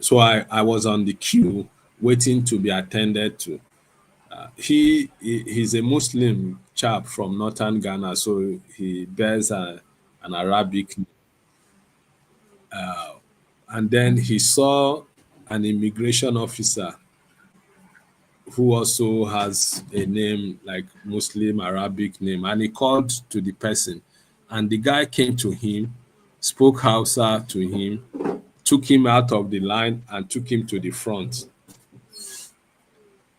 So I was on the queue waiting to be attended to. He's a Muslim chap from northern Ghana, so he bears an Arabic name. And then he saw an immigration officer who also has a name like Muslim Arabic name, and he called to the person, and the guy came to him, spoke Hausa to him, took him out of the line and took him to the front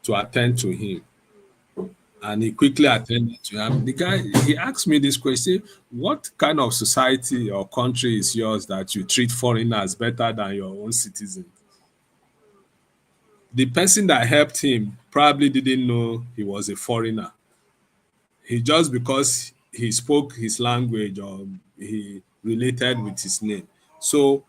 to attend to him. And he quickly attended to him. The guy, he asked me this question: what kind of society or country is yours that you treat foreigners better than your own citizens? The person that helped him probably didn't know he was a foreigner. He just because he spoke his language or he related with his name. So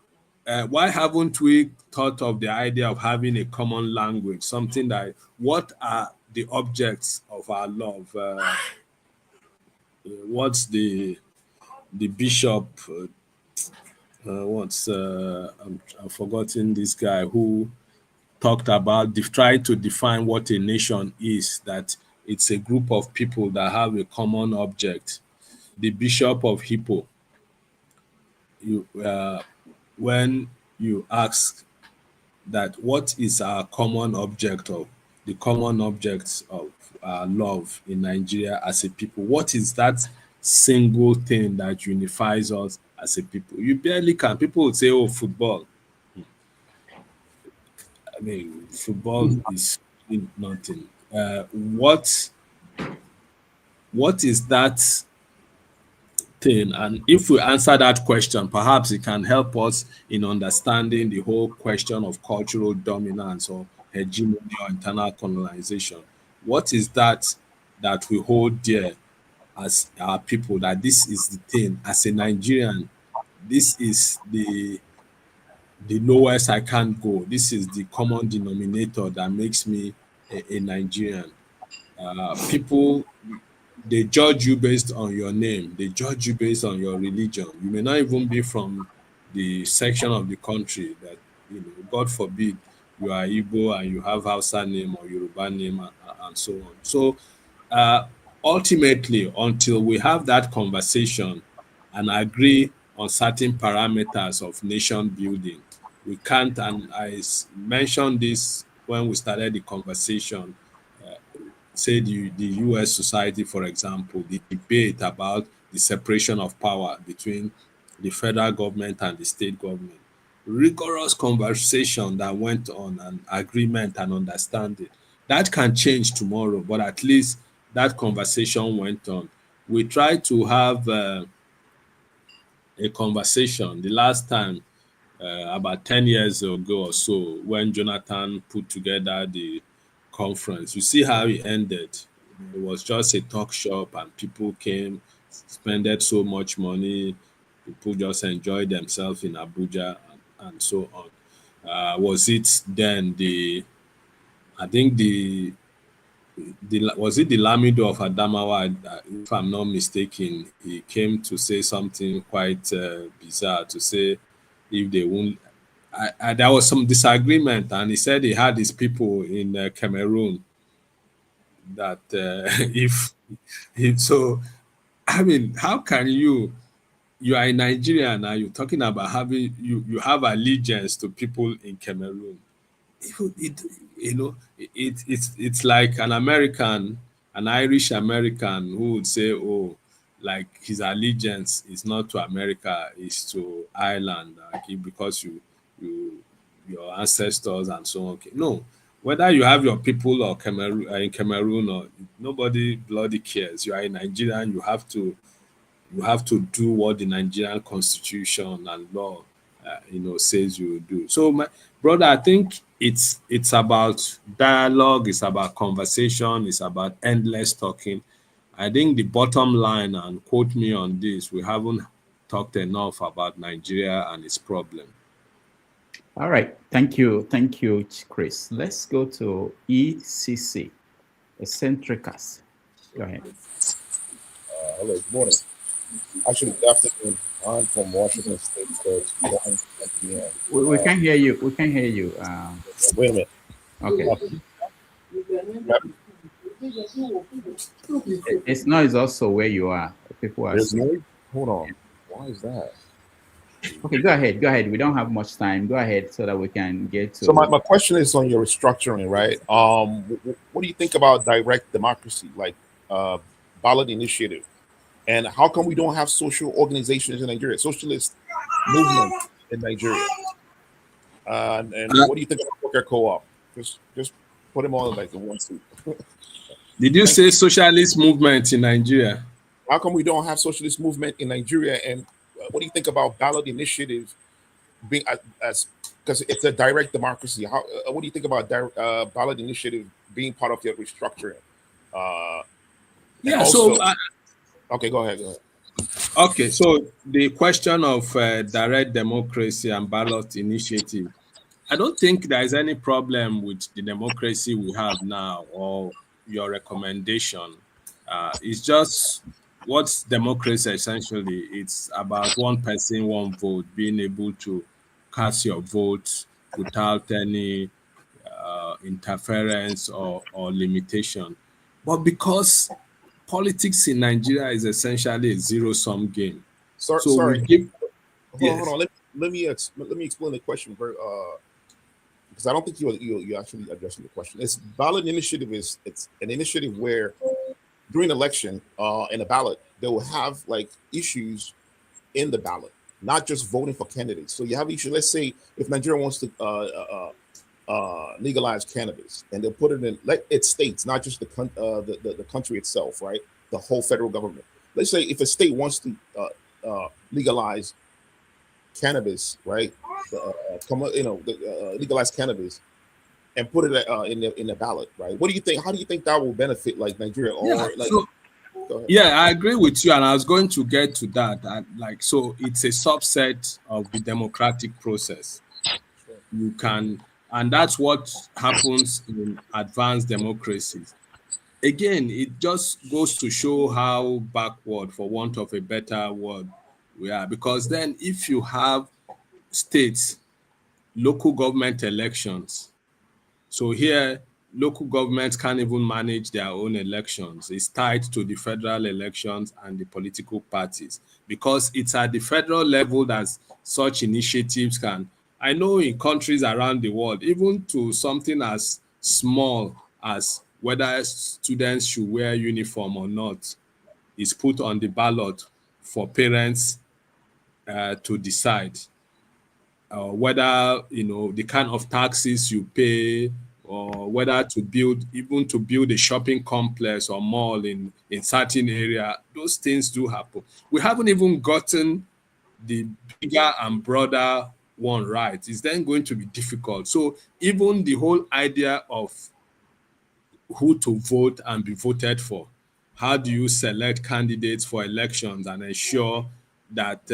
why haven't we thought of the idea of having a common language, something that, what are the objects of our love? What's the bishop, I've forgotten this guy who talked about, tried to define what a nation is, that it's a group of people that have a common object. The Bishop of Hippo, when you ask that what is our common object of the common objects of our love in Nigeria as a people, what is that single thing that unifies us as a people? You barely can. People would say, oh, football. I mean, football is nothing. What is that thing? And if we answer that question, perhaps it can help us in understanding the whole question of cultural dominance or hegemony or internal colonization. What is that we hold dear as our people, that this is the thing as a Nigerian, this is the lowest I can't go. This is the common denominator that makes me a Nigerian. People, they judge you based on your name. They judge you based on your religion. You may not even be from the section of the country that, God forbid, you are Igbo and you have Hausa name or Yoruba name and so on. So ultimately, until we have that conversation and agree on certain parameters of nation building, we can't, and I mentioned this when we started the conversation, say the US society, for example, the debate about the separation of power between the federal government and the state government. Rigorous conversation that went on, and agreement and understanding. That can change tomorrow, but at least that conversation went on. We tried to have a conversation the last time, about 10 years ago or so, when Jonathan put together the conference. You see how it ended. It was just a talk shop and people came, spended so much money. People just enjoyed themselves in Abuja and so on. Was it then was it the Lamido of Adamawa, if I'm not mistaken? He came to say something quite bizarre, to say if they won't, there was some disagreement, and he said he had his people in Cameroon that so, I mean, how can you are in Nigeria now, you're talking about having, you have allegiance to people in Cameroon. It's like an American, an Irish American who would say, oh, like his allegiance is not to America, it's to Ireland, because your ancestors and so on. No, whether you have your people or in Cameroon, or nobody bloody cares. You are in Nigeria, you have to do what the Nigerian constitution and law says you will do. So, my brother, I think it's about dialogue, it's about conversation, it's about endless talking. I think the bottom line, and quote me on this, we haven't talked enough about Nigeria and its problem. All right, thank you, Chris. Let's go to ECC, Eccentricus. Go ahead. Hello, good morning. Actually, good afternoon. I'm from Washington State, so it's 1 p.m. We can't hear you. We can't hear you. Wait a minute. Okay. It's noise also where you are. People are. There's noise? Hold on. Why is that? Okay, go ahead. Go ahead. We don't have much time. Go ahead so that we can get to. So my question is on your restructuring, right? What do you think about direct democracy, like ballot initiative, and how come we don't have social organizations in Nigeria, socialist movement in Nigeria? And what do you think about worker co-op? Just put them all like in one suit. Did you say socialist movement in Nigeria? How come we don't have socialist movement in Nigeria? And what do you think about ballot initiative being as because it's a direct democracy? How what do you think about ballot initiative being part of your restructuring? Yeah. Also, So okay, go ahead. okay. So the question of direct democracy and ballot initiative, I don't think there is any problem with the democracy we have now or your recommendation. It's just what's democracy essentially. It's about one person, one vote, being able to cast your vote without any interference or limitation. But because politics in Nigeria is essentially a zero-sum game, so we Sorry. give. Hold on. Let me explain the question very because I don't think you actually addressing the question. It's ballot initiative it's an initiative where during election in a ballot they will have like issues in the ballot, not just voting for candidates. So you have issues. Let's say if Nigeria wants to legalize cannabis, and they'll put it in it states, not just the country itself, right? The whole federal government. Let's say if a state wants to legalize cannabis, right? Legalize cannabis and put it in the ballot, right? What do you think? How do you think that will benefit like Nigeria? Or yeah, I agree with you, and I was going to get to that. So it's a subset of the democratic process. You can, and that's what happens in advanced democracies. Again, it just goes to show how backward, for want of a better word, we are. Because then if you have states, local government elections, so here, local governments can't even manage their own elections. It's tied to the federal elections and the political parties because it's at the federal level that such initiatives can. I know in countries around the world, even to something as small as whether students should wear uniform or not, is put on the ballot for parents to decide. Whether the kind of taxes you pay, or whether to build a shopping complex or mall in certain area, those things do happen. We haven't even gotten the bigger and broader one right. It's then going to be difficult. So even the whole idea of who to vote and be voted for, how do you select candidates for elections and ensure that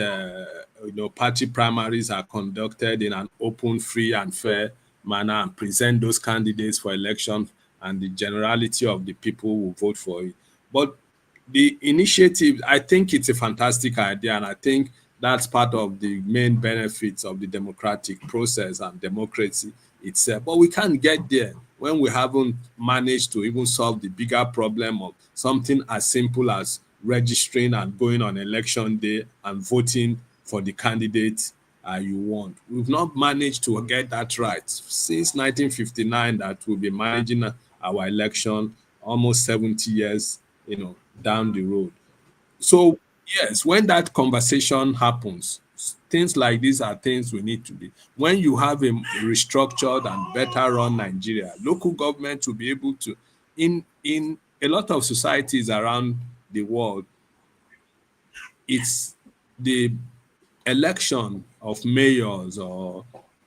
party primaries are conducted in an open, free, and fair manner, and present those candidates for election, and the generality of the people who vote for it. But the initiative, I think it's a fantastic idea, and I think that's part of the main benefits of the democratic process and democracy itself. But we can't get there when we haven't managed to even solve the bigger problem of something as simple as registering and going on election day and voting for the candidate you want. We've not managed to get that right since 1959 that we'll be managing our election almost 70 years, down the road. So yes, when that conversation happens, things like these are things we need to be. When you have a restructured and better run Nigeria, local government will be able to, in a lot of societies around the world, it's the election of mayors or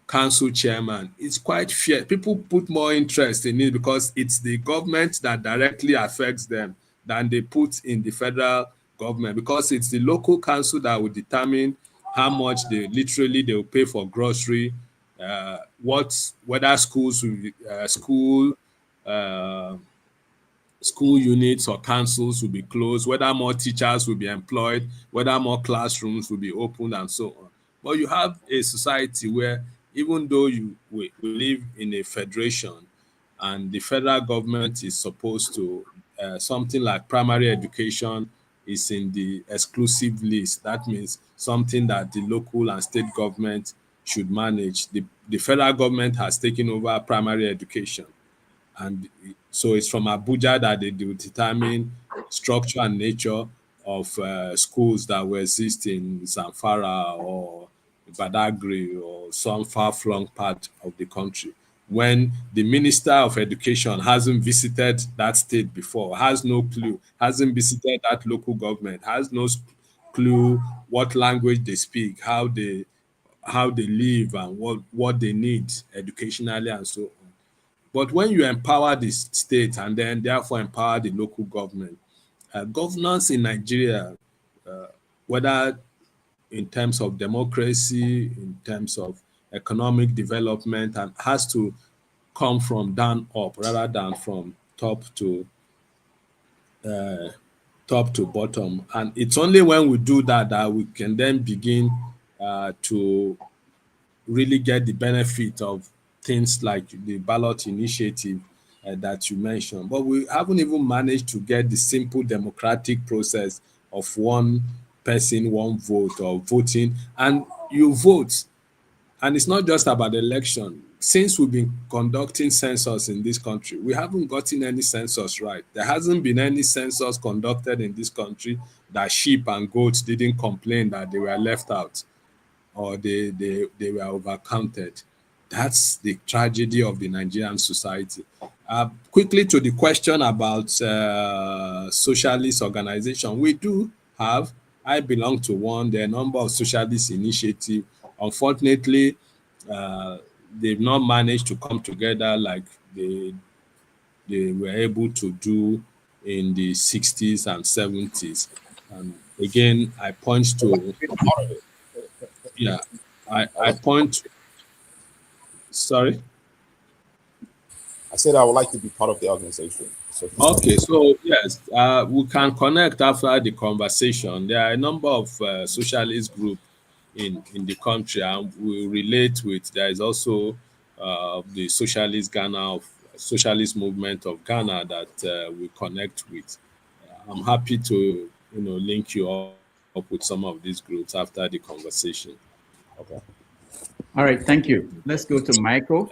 council chairman. It's quite fair. People put more interest in it because it's the government that directly affects them than they put in the federal government, because it's the local council that will determine how much they will pay for grocery, whether schools will be, school units or councils will be closed, whether more teachers will be employed, whether more classrooms will be opened, and so on. But you have a society where even though we live in a federation and the federal government is supposed to something like primary education is in the exclusive list. That means something that the local and state government should manage. The federal government has taken over primary education. And so it's from Abuja that they do determine structure and nature of schools that will exist in Zamfara or Badagry or some far-flung part of the country. When the Minister of Education hasn't visited that state before, has no clue, hasn't visited that local government, has no clue what language they speak, how they live, and what they need educationally and so on. But when you empower the state and then therefore empower the local government, governance in Nigeria, whether in terms of democracy, in terms of economic development, and has to come from down up rather than from top to bottom. And it's only when we do that that we can then begin to really get the benefit of things like the ballot initiative that you mentioned. But we haven't even managed to get the simple democratic process of one person, one vote, or voting. And you vote. And it's not just about the election. Since we've been conducting census in this country, we haven't gotten any census right. There hasn't been any census conducted in this country that sheep and goats didn't complain that they were left out or they were overcounted. That's the tragedy of the Nigerian society. Quickly to the question about socialist organization, we do have, I belong to one, there are a number of socialist initiatives. Unfortunately, they've not managed to come together like they were able to do in the 60s and 70s. And again, I point to, yeah, I point, sorry? I said I would like to be part of the organization. So okay, so yes, we can connect after the conversation. There are a number of socialist groups in the country, and we relate with. There is also the socialist movement of Ghana that we connect with. I'm happy to link you up with some of these groups after the conversation. Okay. All right, thank you. Let's go to Michael.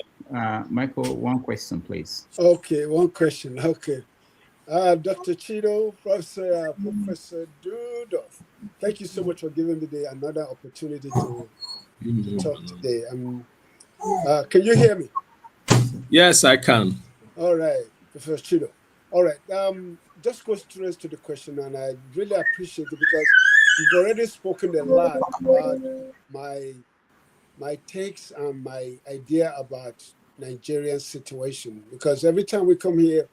Michael, one question, please. Okay, one question. Okay. Dr. Chido, Professor Dudov, thank you so much for giving me another opportunity to talk today. Can you hear me? Yes, I can. All right, Professor Chido. All right, just go straight to the question, and I really appreciate it because you've already spoken a lot about my takes and my idea about Nigerian situation, because every time we come here,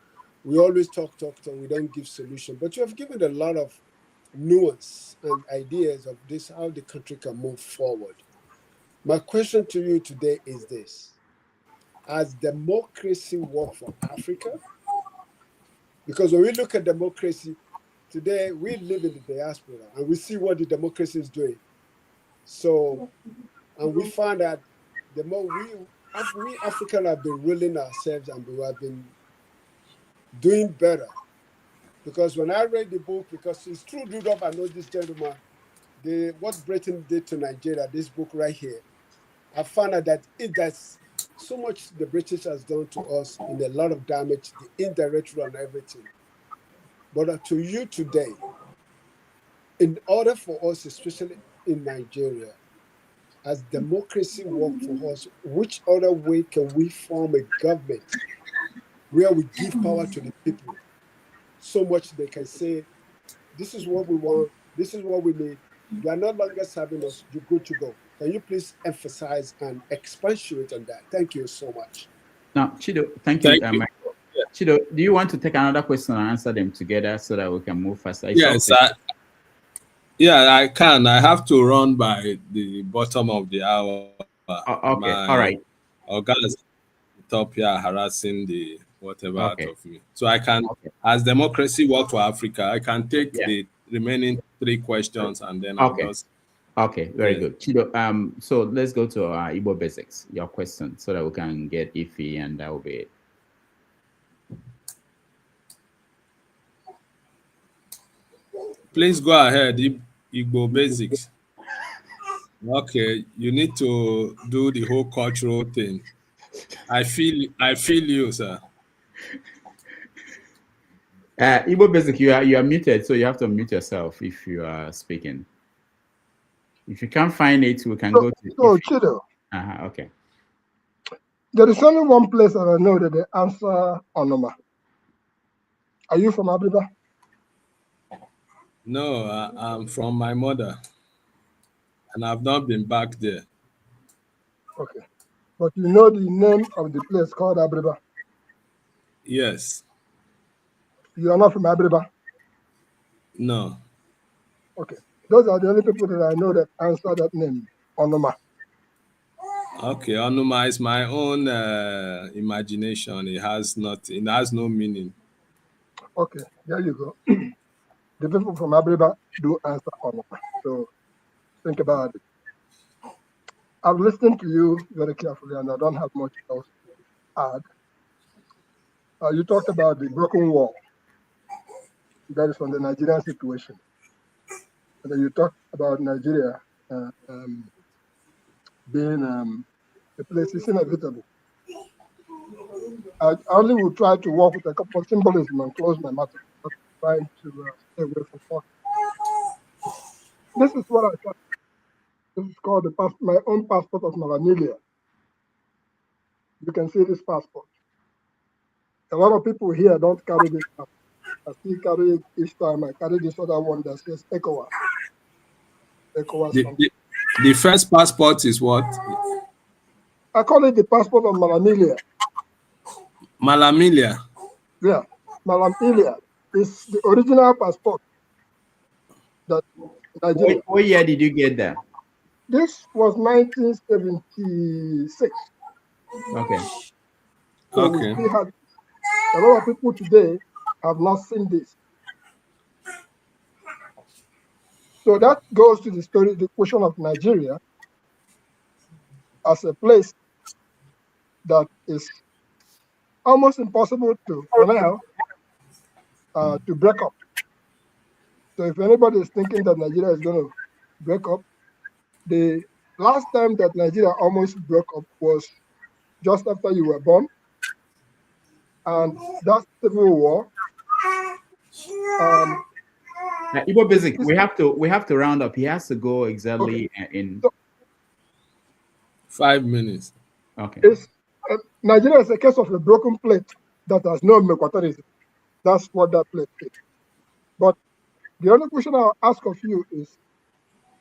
we always talk, we don't give solution. But you have given a lot of nuance and ideas of this, how the country can move forward. My question to you today is this: has democracy worked for Africa? Because when we look at democracy today, we live in the diaspora and we see what the democracy is doing. So, and we find that the more we Africans have been ruling ourselves and we have been doing better. Because when I read the book, because it's true, Rudolph, I know this gentleman, what Britain did to Nigeria, this book right here, I found out that that's so much the British has done to us in a lot of damage, the indirect rule and everything. But to you today, in order for us, especially in Nigeria, as democracy worked for us, which other way can we form a government where we give power to the people so much they can say, this is what we want, this is what we need. You are no longer serving us, you're good to go. Can you please emphasize and expatiate on that? Thank you so much. Now, Chido, thank you. Chido, do you want to take another question and answer them together so that we can move faster? Yes, I can. I have to run by the bottom of the hour. Okay, all right. Our guys top here harassing the whatever out of me. So I can, as democracy work for Africa, I can take the remaining 3 questions and then I'll just. Okay, very good. Chido, so let's go to Igbo basics, your question, so that we can get Ife, and that will be it. Please go ahead, Igbo basics. Okay, you need to do the whole cultural thing. I feel you, sir. Igbo basic, you are muted, so you have to mute yourself if you are speaking. If you can't find it, we can go to. So, Chido. Okay. There is only one place that I know that they answer Onumah. Are you from Abriba? No, I'm from my mother, and I've not been back there. Okay. But you know the name of the place called Abriba? Yes. You are not from Abriba? No. Okay. Those are the only people that I know that answer that name, Onumah. Okay, Onumah is my own imagination. It has no meaning. Okay, there you go. The people from Abriba do answer Onumah. So think about it. I've listened to you very carefully and I don't have much else to add. You talked about the broken wall. That is from the Nigerian situation. And then you talked about Nigeria being a place is inevitable. I only will try to work with a couple of symbolism and close my mouth, but trying to stay away from talking. This is what I thought. This is called my own passport of Malamilia. You can see this passport. A lot of people here don't carry this passport. I still carry it each time. I carry this other one that says ECOWAS. The first passport is what? I call it the passport of Malamilia. Malamilia? Yeah, Malamilia is the original passport that Nigeria. What year did you get that? This was 1976. Okay. So okay. We still had a lot of people today have not seen this. So that goes to the question of Nigeria as a place that is almost impossible for now to break up. So if anybody is thinking that Nigeria is going to break up, the last time that Nigeria almost broke up was just after you were born, and that civil war. Igbo basic, we have to round up. He has to go exactly in 5 minutes. Okay. Nigeria is a case of a broken plate that has no mequatorism. That's what that plate is. But the only question I'll ask of you is,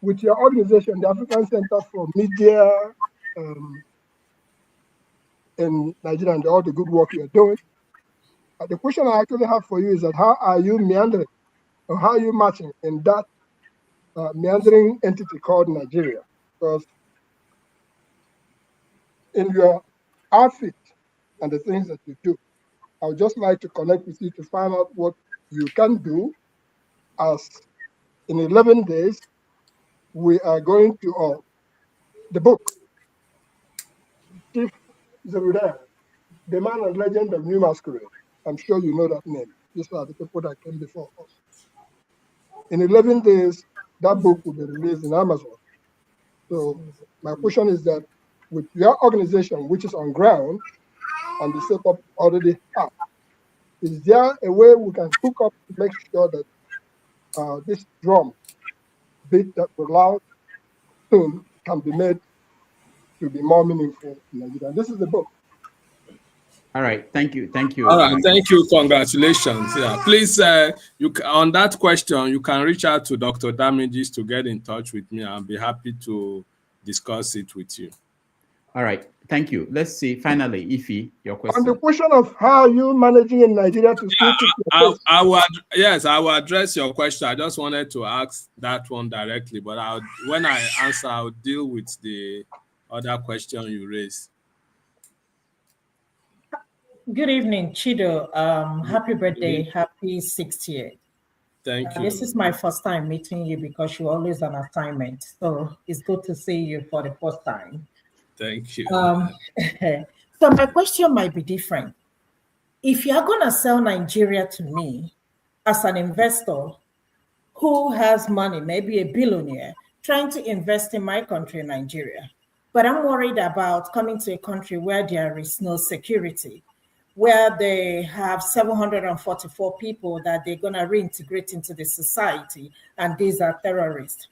with your organization, the African Center for Media in Nigeria, and all the good work you're doing, the question I actually have for you is that how are you meandering, or how are you marching in that meandering entity called Nigeria? Because in your outfit and the things that you do, I would just like to connect with you to find out what you can do, as in 11 days, we are going to the book, Chief Zerudah, the man and legend of New Masquerade. I'm sure you know that name. These are the people that came before us. In 11 days, that book will be released in Amazon. So my question is that with your organization, which is on ground, and the setup already have, is there a way we can hook up to make sure that this drum beat that we're loud soon can be made to be more meaningful in Nigeria? This is the book. All right, thank you. All right, thank you. Congratulations. Yeah, please, on that question, you can reach out to Dr. Damages to get in touch with me. I'll be happy to discuss it with you. All right, thank you. Let's see. Finally, Ife, your question. On the question of how are you managing in Nigeria to still keep your face? I will address your question. I just wanted to ask that one directly, but when I answer, I'll deal with the other question you raised. Good evening, Chido. Happy birthday. Happy 60th. Thank you. This is my first time meeting you because you're always on assignment. So it's good to see you for the first time. Thank you. So my question might be different. If you're going to sell Nigeria to me as an investor, who has money, maybe a billionaire, trying to invest in my country, Nigeria. But I'm worried about coming to a country where there is no security, where they have 744 people that they're going to reintegrate into the society, and these are terrorists.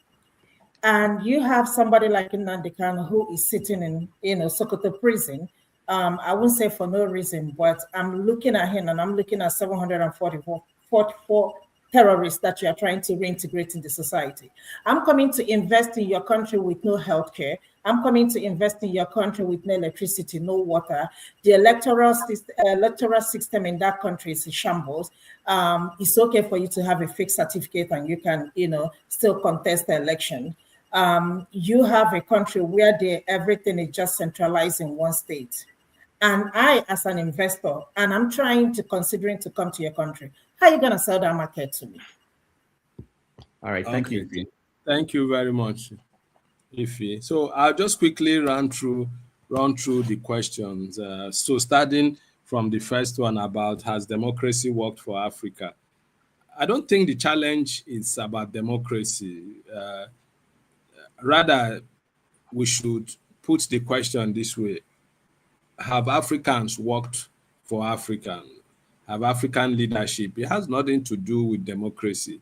And you have somebody like Nnamdi Kanu who is sitting in, Sokoto prison. I won't say for no reason, but I'm looking at him and I'm looking at 744 terrorists that you are trying to reintegrate in the society. I'm coming to invest in your country with no healthcare. I'm coming to invest in your country with no electricity, no water. The electoral system in that country is a shambles. It's okay for you to have a fake certificate and you can, still contest the election. You have a country where everything is just centralized in one state. And I, as an investor, and I'm considering to come to your country, how are you going to sell that market to me? All right, thank you. Thank you very much, Ife. So I'll just quickly run through the questions. So starting from the first one about, has democracy worked for Africa? I don't think the challenge is about democracy. Rather, we should put the question this way. Have Africans worked for Africa? Have African leadership? It has nothing to do with democracy.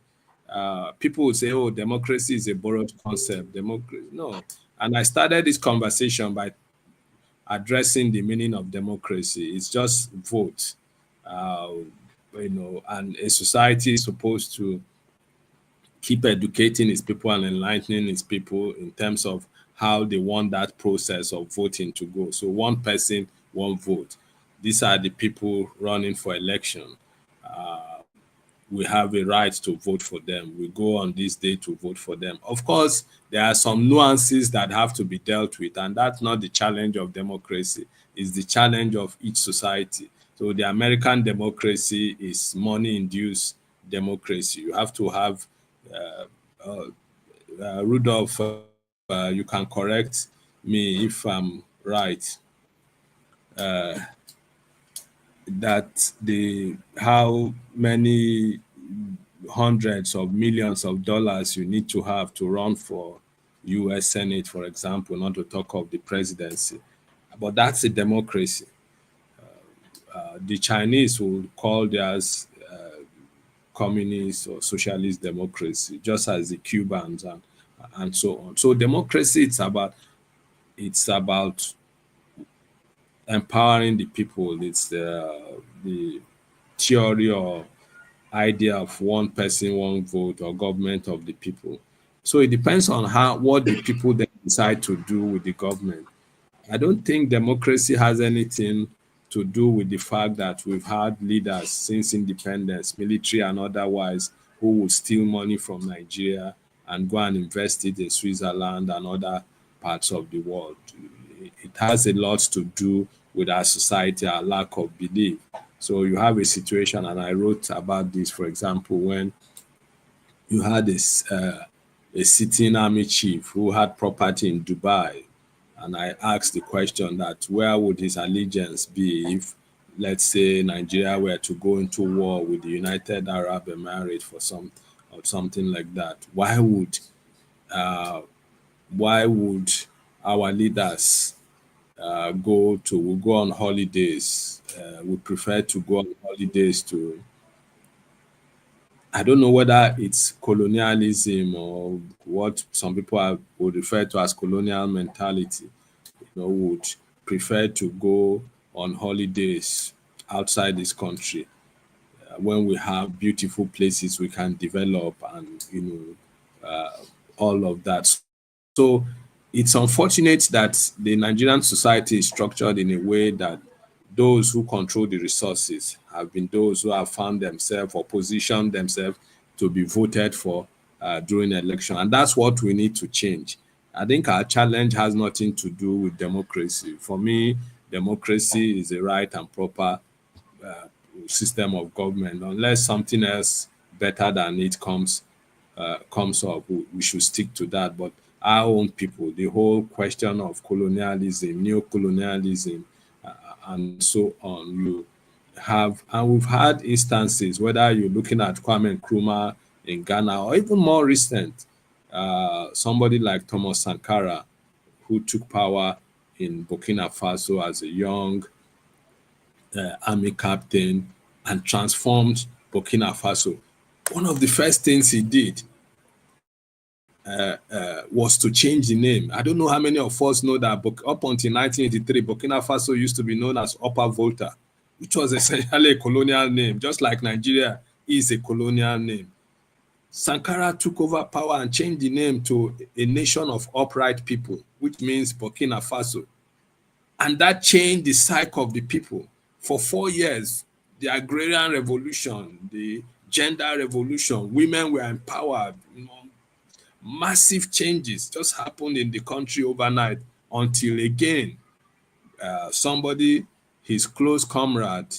People will say, oh, democracy is a borrowed concept. No. And I started this conversation by addressing the meaning of democracy. It's just vote. And a society is supposed to keep educating its people and enlightening its people in terms of how they want that process of voting to go. So one person, one vote. These are the people running for election. We have a right to vote for them. We go on this day to vote for them. Of course, there are some nuances that have to be dealt with, and that's not the challenge of democracy. It's the challenge of each society. So the American democracy is money-induced democracy. You have to have Rudolph, you can correct me if I'm right, that how many hundreds of millions of dollars you need to have to run for US Senate, for example, not to talk of the presidency. But that's a democracy. The Chinese will call theirs communist or socialist democracy, just as the Cubans and so on. So democracy, it's about empowering the people. It's the theory or idea of one person, one vote, or government of the people. So it depends on what the people then decide to do with the government. I don't think democracy has anything to do with the fact that we've had leaders since independence, military and otherwise, who would steal money from Nigeria and go and invest it in Switzerland and other parts of the world. It has a lot to do with our society, our lack of belief. So you have a situation, and I wrote about this, for example, when you had a sitting army chief who had property in Dubai, and I asked the question that where would his allegiance be if, let's say, Nigeria were to go into war with the United Arab Emirates for something like that? Why would our leaders go on holidays? We prefer to go on holidays to, I don't know whether it's colonialism or what some people would refer to as colonial mentality, would prefer to go on holidays outside this country when we have beautiful places we can develop and, all of that. So it's unfortunate that the Nigerian society is structured in a way that those who control the resources have been those who have found themselves or positioned themselves to be voted for during the election. And that's what we need to change. I think our challenge has nothing to do with democracy. For me, democracy is a right and proper system of government. Unless something else better than it comes up, we should stick to that. But our own people, the whole question of colonialism, neo-colonialism, and so on, we've had instances, whether you're looking at Kwame Nkrumah in Ghana, or even more recent, somebody like Thomas Sankara, who took power in Burkina Faso as a young army captain and transformed Burkina Faso. One of the first things he did was to change the name. I don't know how many of us know that up until 1983, Burkina Faso used to be known as Upper Volta, which was essentially a colonial name, just like Nigeria is a colonial name. Sankara took over power and changed the name to a nation of upright people, which means Burkina Faso. And that changed the psyche of the people. For 4 years, the agrarian revolution, the gender revolution, women were empowered. Massive changes just happened in the country overnight until again, somebody, his close comrade,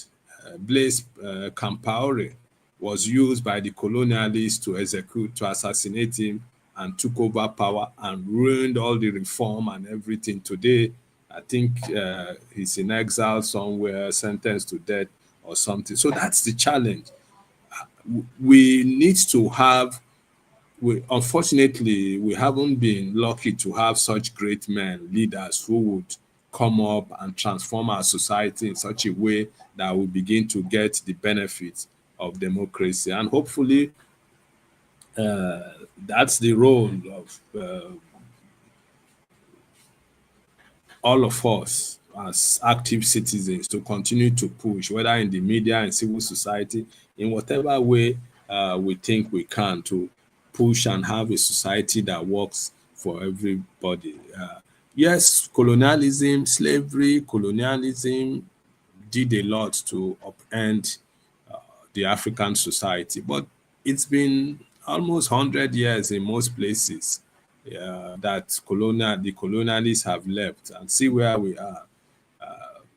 Blaise Compaoré, was used by the colonialists to assassinate him, and took over power and ruined all the reform and everything. Today, I think he's in exile somewhere, sentenced to death or something. So that's the challenge. We need to have, unfortunately, we haven't been lucky to have such great men, leaders who would come up and transform our society in such a way that we begin to get the benefits of democracy. And hopefully, that's the role of all of us as active citizens, to continue to push, whether in the media and civil society, in whatever way we think we can, to push and have a society that works for everybody. Yes, colonialism, slavery, colonialism did a lot to upend the African society, but it's been almost 100 years in most places that the colonialists have left, and see where we are.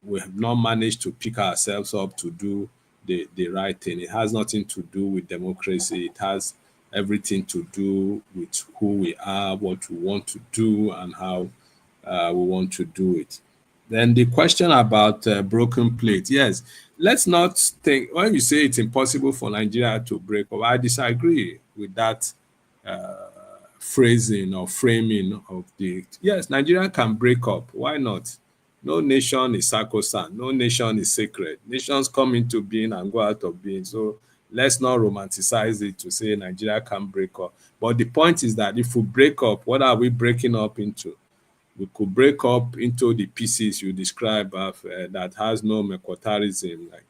We have not managed to pick ourselves up to do the right thing. It has nothing to do with democracy. It has everything to do with who we are, what we want to do, and how we want to do it. Then the question about broken plate. Yes, let's not think, when you say it's impossible for Nigeria to break up, I disagree with that phrasing or framing of the, yes, Nigeria can break up. Why not? No nation is sacrosanct. No nation is sacred. Nations come into being and go out of being. So let's not romanticize it to say Nigeria can break up. But the point is that if we break up, what are we breaking up into? We could break up into the pieces you describe of, that has no mequotarism. Like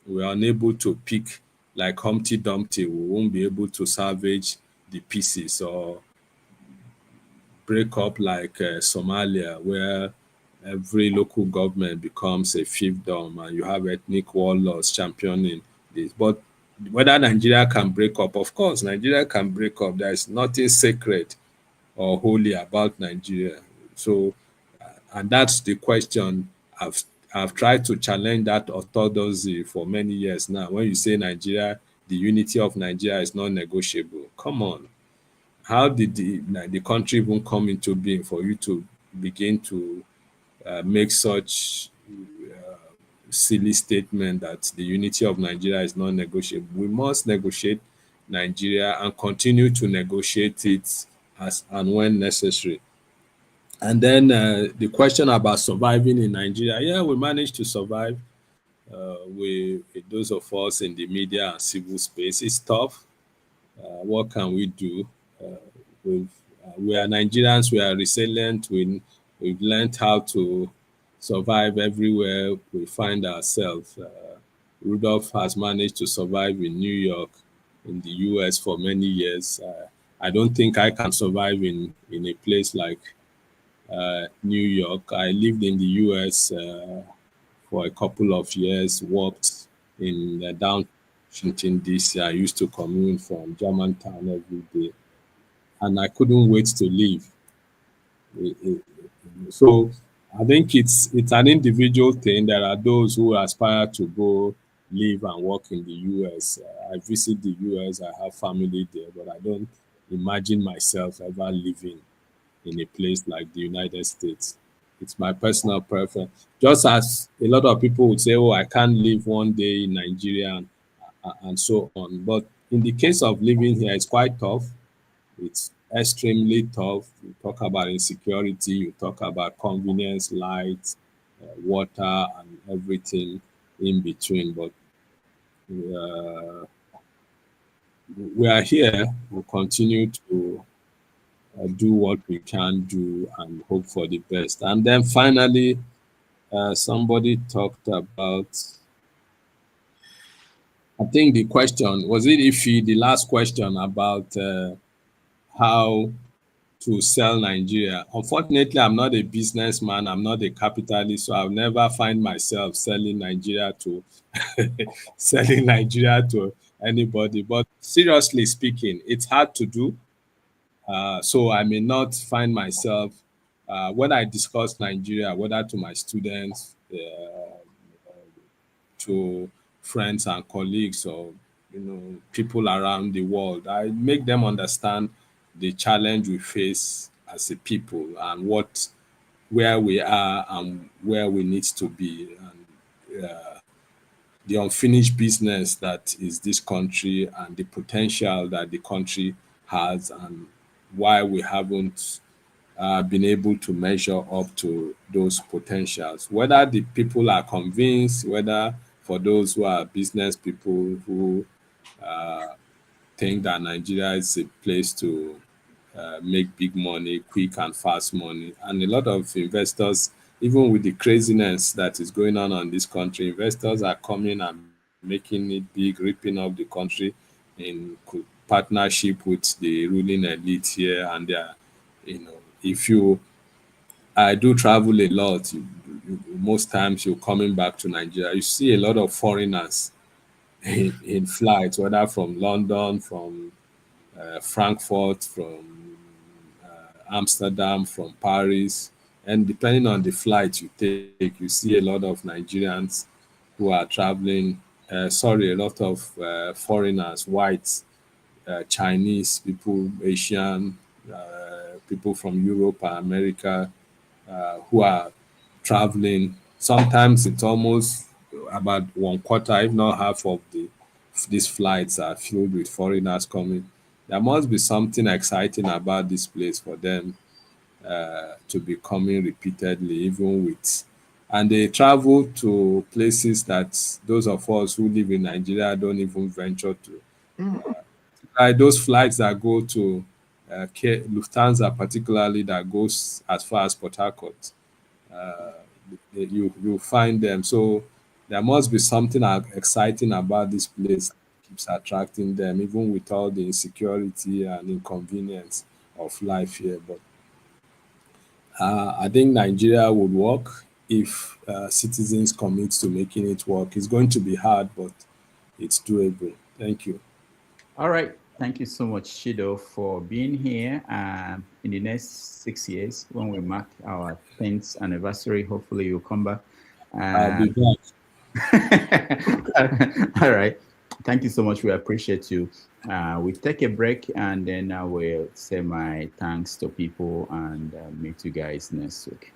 we are unable to pick, like Humpty Dumpty. We won't be able to salvage the pieces, or break up like Somalia, where every local government becomes a fiefdom and you have ethnic warlords championing this. But whether Nigeria can break up, of course, Nigeria can break up. There is nothing sacred or holy about Nigeria. So, and that's the question. I've tried to challenge that orthodoxy for many years now. When you say Nigeria, the unity of Nigeria is not negotiable. Come on. How did the country even come into being for you to begin to make such silly statement that the unity of Nigeria is not negotiable? We must negotiate Nigeria and continue to negotiate it as and when necessary. And then the question about surviving in Nigeria. Yeah, we managed to survive. Those of us in the media and civil space, it's tough. What can we do? We are Nigerians. We are resilient. We've learned how to survive everywhere we find ourselves. Rudolph has managed to survive in New York, in the US for many years. I don't think I can survive in a place like New York. I lived in the US for a couple of years, worked in downtown Washington, D.C. I used to commute from Germantown every day, and I couldn't wait to leave. So I think it's an individual thing. There are those who aspire to go live and work in the US. I visit the US, I have family there, but I don't imagine myself ever living in a place like the United States. It's my personal preference. Just as a lot of people would say, oh, I can't live one day in Nigeria and so on. But in the case of living here, it's quite tough. It's extremely tough. You talk about insecurity, you talk about convenience, light, water, and everything in between. But we are here. We'll continue to do what we can do and hope for the best. And then finally, somebody talked about, I think the question, was it Ifi, the last question about how to sell Nigeria. Unfortunately, I'm not a businessman. I'm not a capitalist, so I'll never find myself selling Nigeria to selling Nigeria to anybody. But seriously speaking, it's hard to do. So I may not find myself when I discuss Nigeria, whether to my students, to friends and colleagues, or people around the world, I make them understand the challenge we face as a people and where we are and where we need to be, and the unfinished business that is this country and the potential that the country has, and why we haven't been able to measure up to those potentials. Whether the people are convinced, whether for those who are business people who think that Nigeria is a place to make big money, quick and fast money. And a lot of investors, even with the craziness that is going on in this country, investors are coming and making it big, ripping up the country in partnership with the ruling elite here. And I do travel a lot. Most times you're coming back to Nigeria, you see a lot of foreigners in flights, whether from London, from Frankfurt, from Amsterdam, from Paris, and depending on the flight you take, you see a lot of Nigerians who are traveling. A lot of foreigners, whites, Chinese people, Asian people from Europe and America, who are traveling. Sometimes it's almost about 1/4, if not half of these flights are filled with foreigners coming. There must be something exciting about this place for them to be coming repeatedly, and they travel to places that those of us who live in Nigeria don't even venture to. Like those flights that go to Lufthansa, particularly, that goes as far as Port Harcourt, you find them. So there must be something exciting about this place that keeps attracting them, even with all the insecurity and inconvenience of life here. But I think Nigeria would work if citizens commit to making it work. It's going to be hard, but it's doable. Thank you. All right. Thank you so much, Chido, for being here. In the next 6 years, when we mark our 10th anniversary, hopefully you'll come back. I'll be back. All right. Thank you so much. We appreciate you. We'll take a break, and then I will say my thanks to people and meet you guys next week.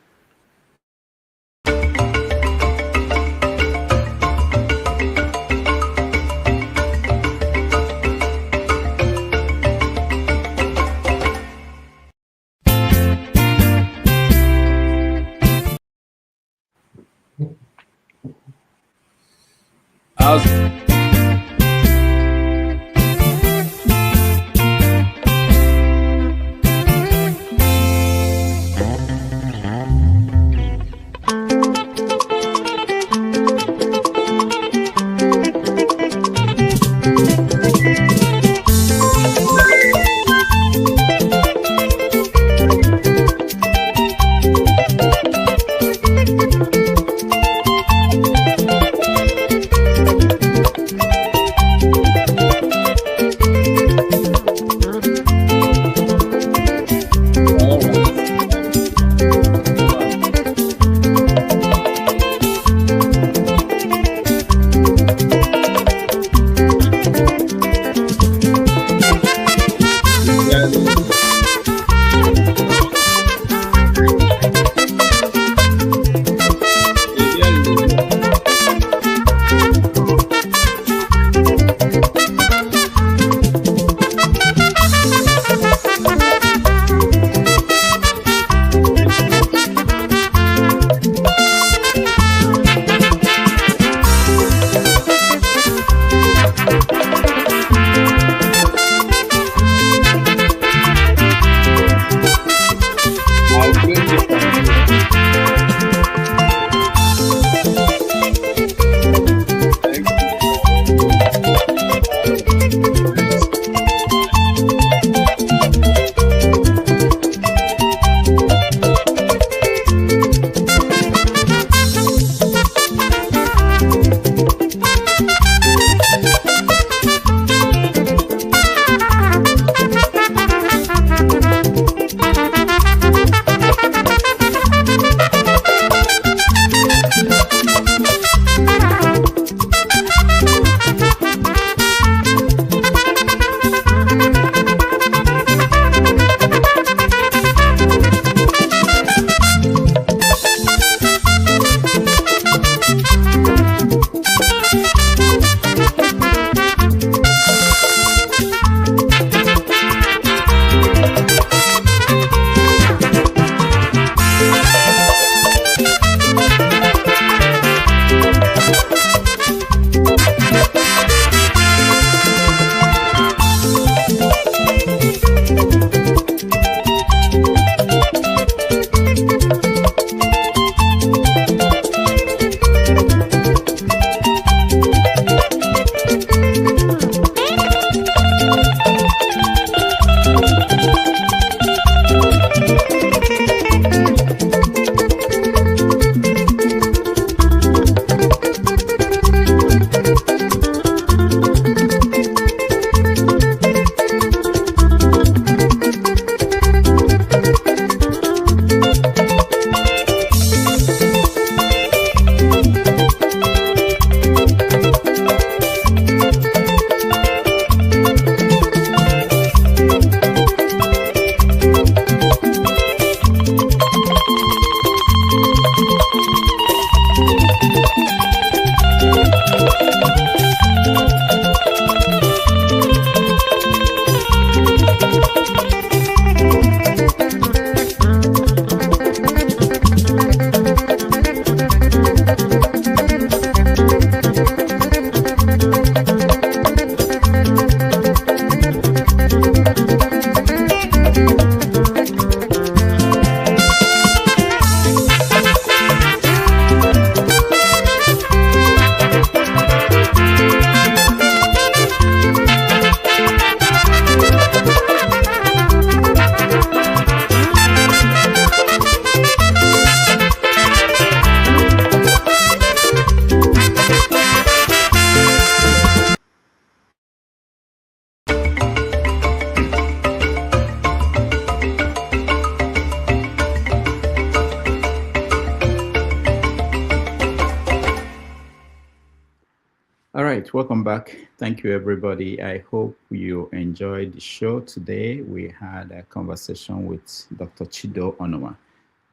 right, welcome back. Thank you, everybody. I hope you enjoyed the show today. We had a conversation with Dr. Chido Onumah,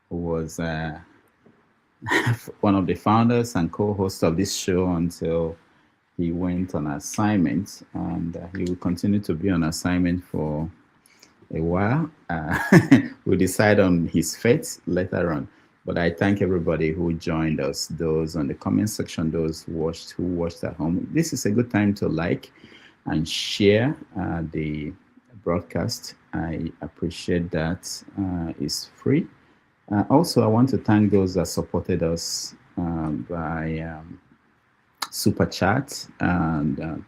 who was one of the founders and co-hosts of this show until he went on assignment, and he will continue to be on assignment for a while. We'll decide on his fate later on. But I thank everybody who joined us, those on the comment section, those who watched at home. This is a good time to like and share the broadcast. I appreciate that. It's free. Also, I want to thank those that supported us by Super Chat and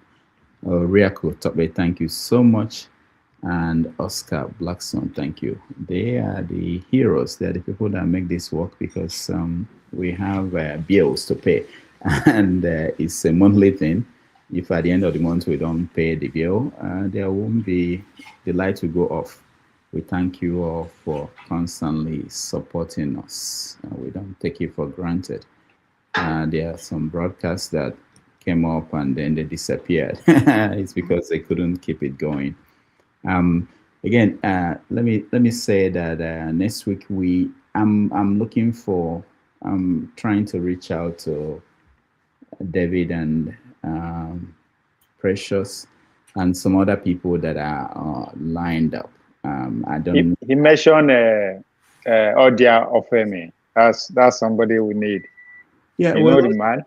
Riako Tobe, thank you so much. And Oscar Blackstone, thank you. They are the heroes. They are the people that make this work, because we have bills to pay, and it's a monthly thing. If at the end of the month we don't pay the bill, there won't be, the light will go off. We thank you all for constantly supporting us. We don't take it for granted. There are some broadcasts that came up and then they disappeared. It's because they couldn't keep it going. Again, let me say that next week I'm looking for, I'm trying to reach out to David and Precious and some other people that are lined up. I don't. He mentioned Odia Ofemi. That's somebody we need. Yeah, you well, know the man.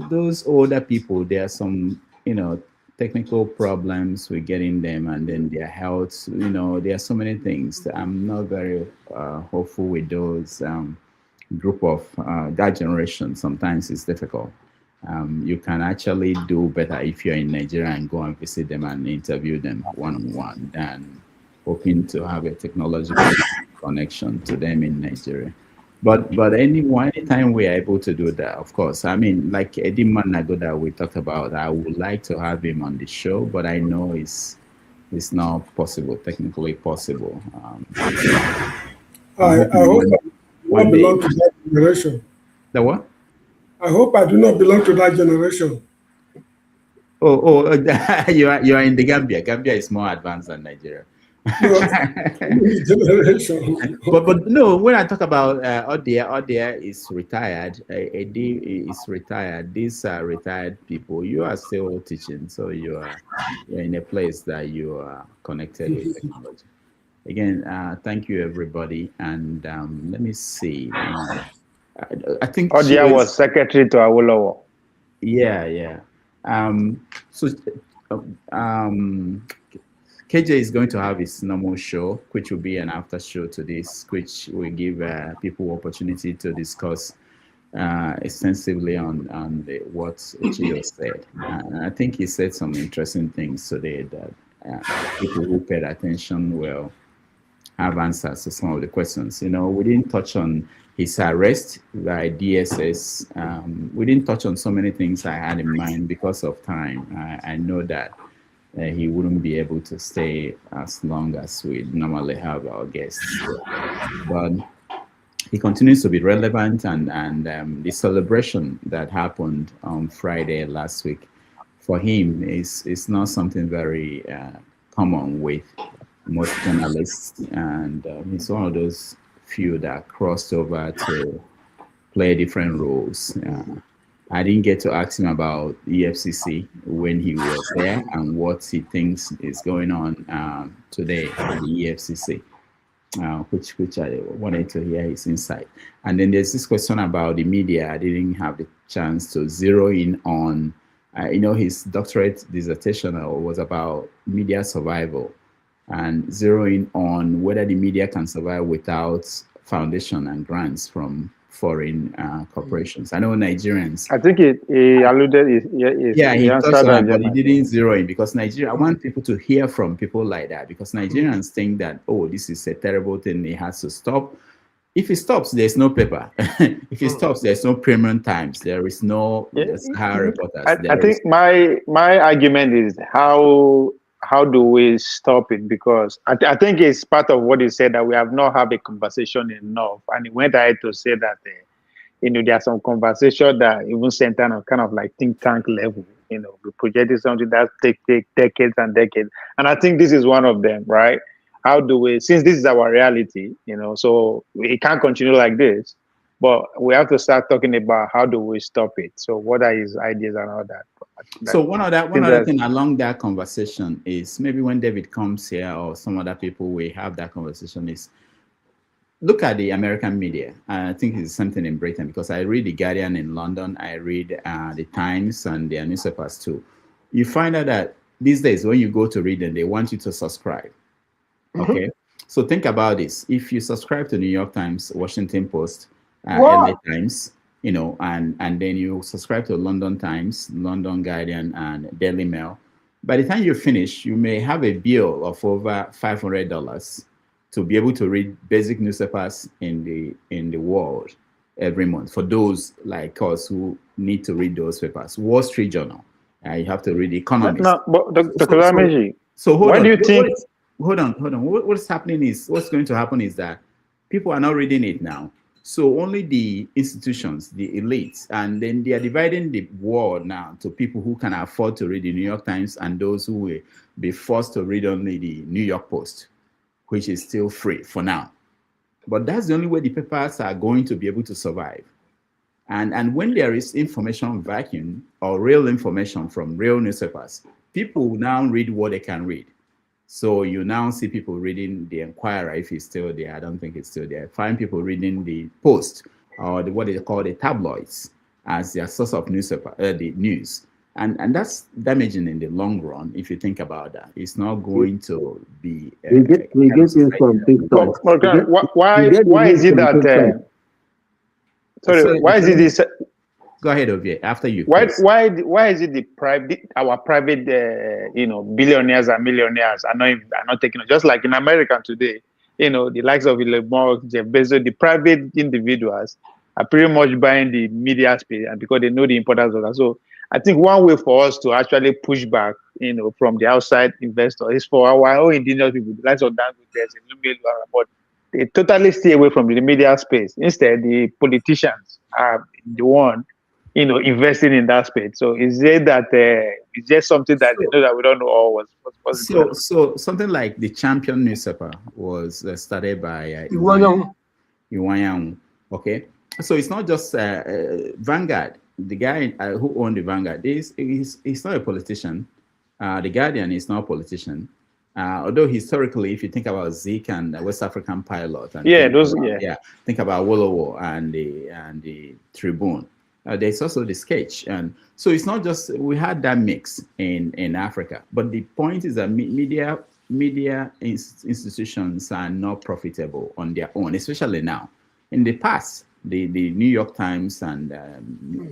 Those older people. There are some, technical problems with getting them, and then their health. There are so many things. I'm not very hopeful with those group of that generation. Sometimes it's difficult. You can actually do better if you're in Nigeria and go and visit them and interview them one-on-one than hoping to have a technological connection to them in Nigeria. But anytime we are able to do that, of course. I mean, like Eddie Manago that we talked about, I would like to have him on the show, but I know it's not possible, technically possible. I hope I do not belong to that generation. The what? I hope I do not belong to that generation. Oh, you are in the Gambia. Gambia is more advanced than Nigeria. Generation. but no, when I talk about Odia is retired. Eddie is retired. These are retired people. You are still teaching, so you're in a place that you are connected with technology. Again, thank you everybody, and let me see. I think Odia was secretary to Awolowo. Yeah. KJ is going to have his normal show, which will be an after show to this, which will give people opportunity to discuss extensively on what Chido said. I think he said some interesting things today that people who paid attention will have answers to some of the questions. We didn't touch on his arrest by DSS. We didn't touch on so many things I had in mind because of time. I know that he wouldn't be able to stay as long as we normally have our guests. But he continues to be relevant, and the celebration that happened on Friday last week for him is not something very common with most journalists, and he's one of those few that crossed over to play different roles. I didn't get to ask him about EFCC when he was there and what he thinks is going on today at the EFCC, which I wanted to hear his insight. And then there's this question about the media. I didn't have the chance to zero in on, his doctorate dissertation was about media survival, and zeroing on whether the media can survive without foundation and grants from foreign corporations. I know Nigerians. I think he alluded. He touched on it, but he didn't zero in, because Nigeria. I want people to hear from people like that, because Nigerians think that, this is a terrible thing. It has to stop. If it stops, there's no paper. If it stops, there's no Premium Times. There is no Sahara Reporters. I think my argument is how do we stop it? Because I think it's part of what he said, that we have not had a conversation enough. And he went ahead to say that there are some conversation that even center on kind of like think tank level. We projected something that take decades and decades, and I think this is one of them, right? How do we, since this is our reality, so it can't continue like this, but we have to start talking about how do we stop it. So what are his ideas and all that? So one other thing along that conversation is maybe when David comes here or some other people, we have that conversation is look at the American media. I think it's something in Britain because I read The Guardian in London. I read The Times and their newspapers too. You find out that these days when you go to read them, they want you to subscribe. Okay. So think about this. If you subscribe to New York Times, Washington Post, LA Times, and then you subscribe to London Times, London Guardian, and Daily Mail, by the time you finish, you may have a bill of over $500 to be able to read basic newspapers in the world every month. For those like us who need to read those papers, Wall Street Journal, you have to read The Economist. But Dr. Ameji, so hold why on. do you think? Hold on. What's going to happen is that people are not reading it now. So only the institutions, the elites, and then they are dividing the world now to people who can afford to read the New York Times and those who will be forced to read only the New York Post, which is still free for now. But that's the only way the papers are going to be able to survive. And when there is information vacuum or real information from real newspapers, people now read what they can read. So you now see people reading the Enquirer, if it's still there. I don't think it's still there. Find people reading the Post or what they call the tabloids as their source of newspaper, the news. And that's damaging in the long run. If you think about that, it's not going to be. We get in from TikTok. Why is it that? Why is it this? Go ahead, Ovie. After you. Why is it our private billionaires and millionaires are not taking it? Just like in America today, the likes of Elon Musk, Jeff Bezos, the private individuals are pretty much buying the media space, and because they know the importance of that. So I think one way for us to actually push back, from the outside investor is for our own indigenous people, the likes of Dangote, but they totally stay away from the media space. Instead, the politicians are the one, investing in that space. So is it that it's just something that they know that we don't know all what's so something like the Champion newspaper was started by Iwanyang. Okay, so it's not just Vanguard. The guy who owned the Vanguard, he's not a politician. The Guardian is not a politician. Although historically, if you think about Zeke and the West African Pilot, and think about Wolowo and the Tribune. There's also the Sketch, and so it's not just we had that mix in Africa. But the point is that media institutions are not profitable on their own, especially now. In the past, the New York Times and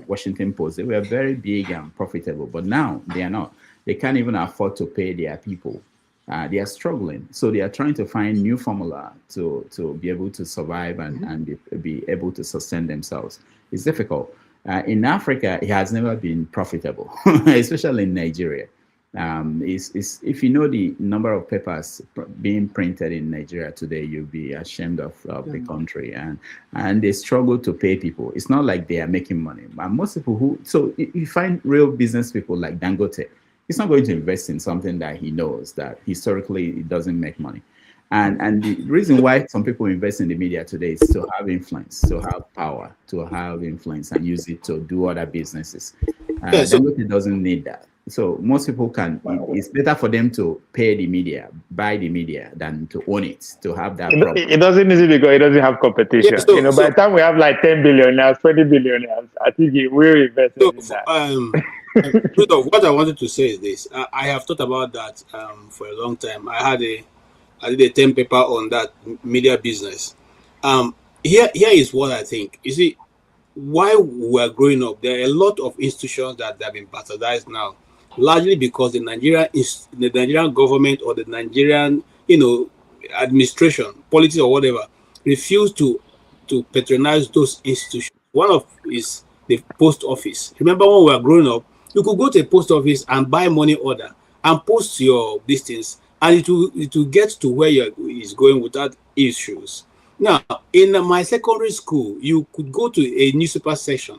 Washington Post, they were very big and profitable, but now they are not. They can't even afford to pay their people. They are struggling, so they are trying to find new formula to be able to survive and be able to sustain themselves. It's difficult. In Africa, it has never been profitable, especially in Nigeria. If you know the number of papers being printed in Nigeria today, you'll be ashamed of the country, and they struggle to pay people. It's not like they are making money. And most people so you find real business people like Dangote, he's not going to invest in something that he knows that historically it doesn't make money. And the reason why some people invest in the media today is to have influence, to have power, to have influence and use it to do other businesses. Dangote doesn't need that. So most people it's better for them to pay the media, buy the media, than to own it, to have that problem. It doesn't easy because it doesn't have competition. By the time we have like 10 billionaires, 20 billionaires, I think we'll invest in that. What I wanted to say is this. I have thought about that for a long time. I did a 10 paper on that media business. Here is what I think. You see, while we're growing up, there are a lot of institutions that have been bastardized now, largely because the Nigerian government or the Nigerian, administration, politics or whatever, refuse to patronize those institutions. One of is the post office. Remember when we were growing up, you could go to a post office and buy money order and post your distance, and it will get to where it's going without issues. Now, in my secondary school, you could go to a newspaper section.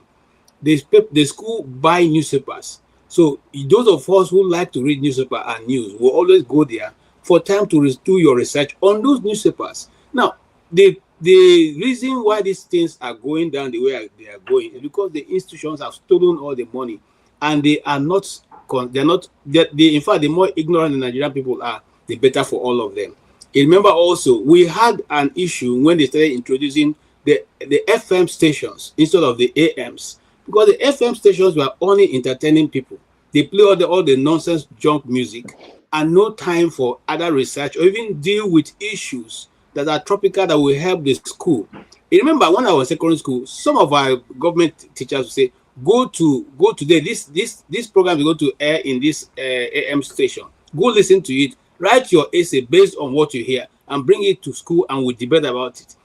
The school buy newspapers. So those of us who like to read newspaper and news will always go there for time to do your research on those newspapers. Now, the reason why these things are going down the way they are going is because the institutions have stolen all the money, and they are not. They're not. In fact, the more ignorant the Nigerian people are, the better for all of them. You remember also we had an issue when they started introducing the FM stations instead of the AMs, because the FM stations were only entertaining people. They play all the nonsense junk music and no time for other research or even deal with issues that are tropical that will help the school. You remember when I was in secondary school, some of our government teachers would say, go today, this program is going to air in this AM station. Go listen to it, write your essay based on what you hear and bring it to school and we debate about it.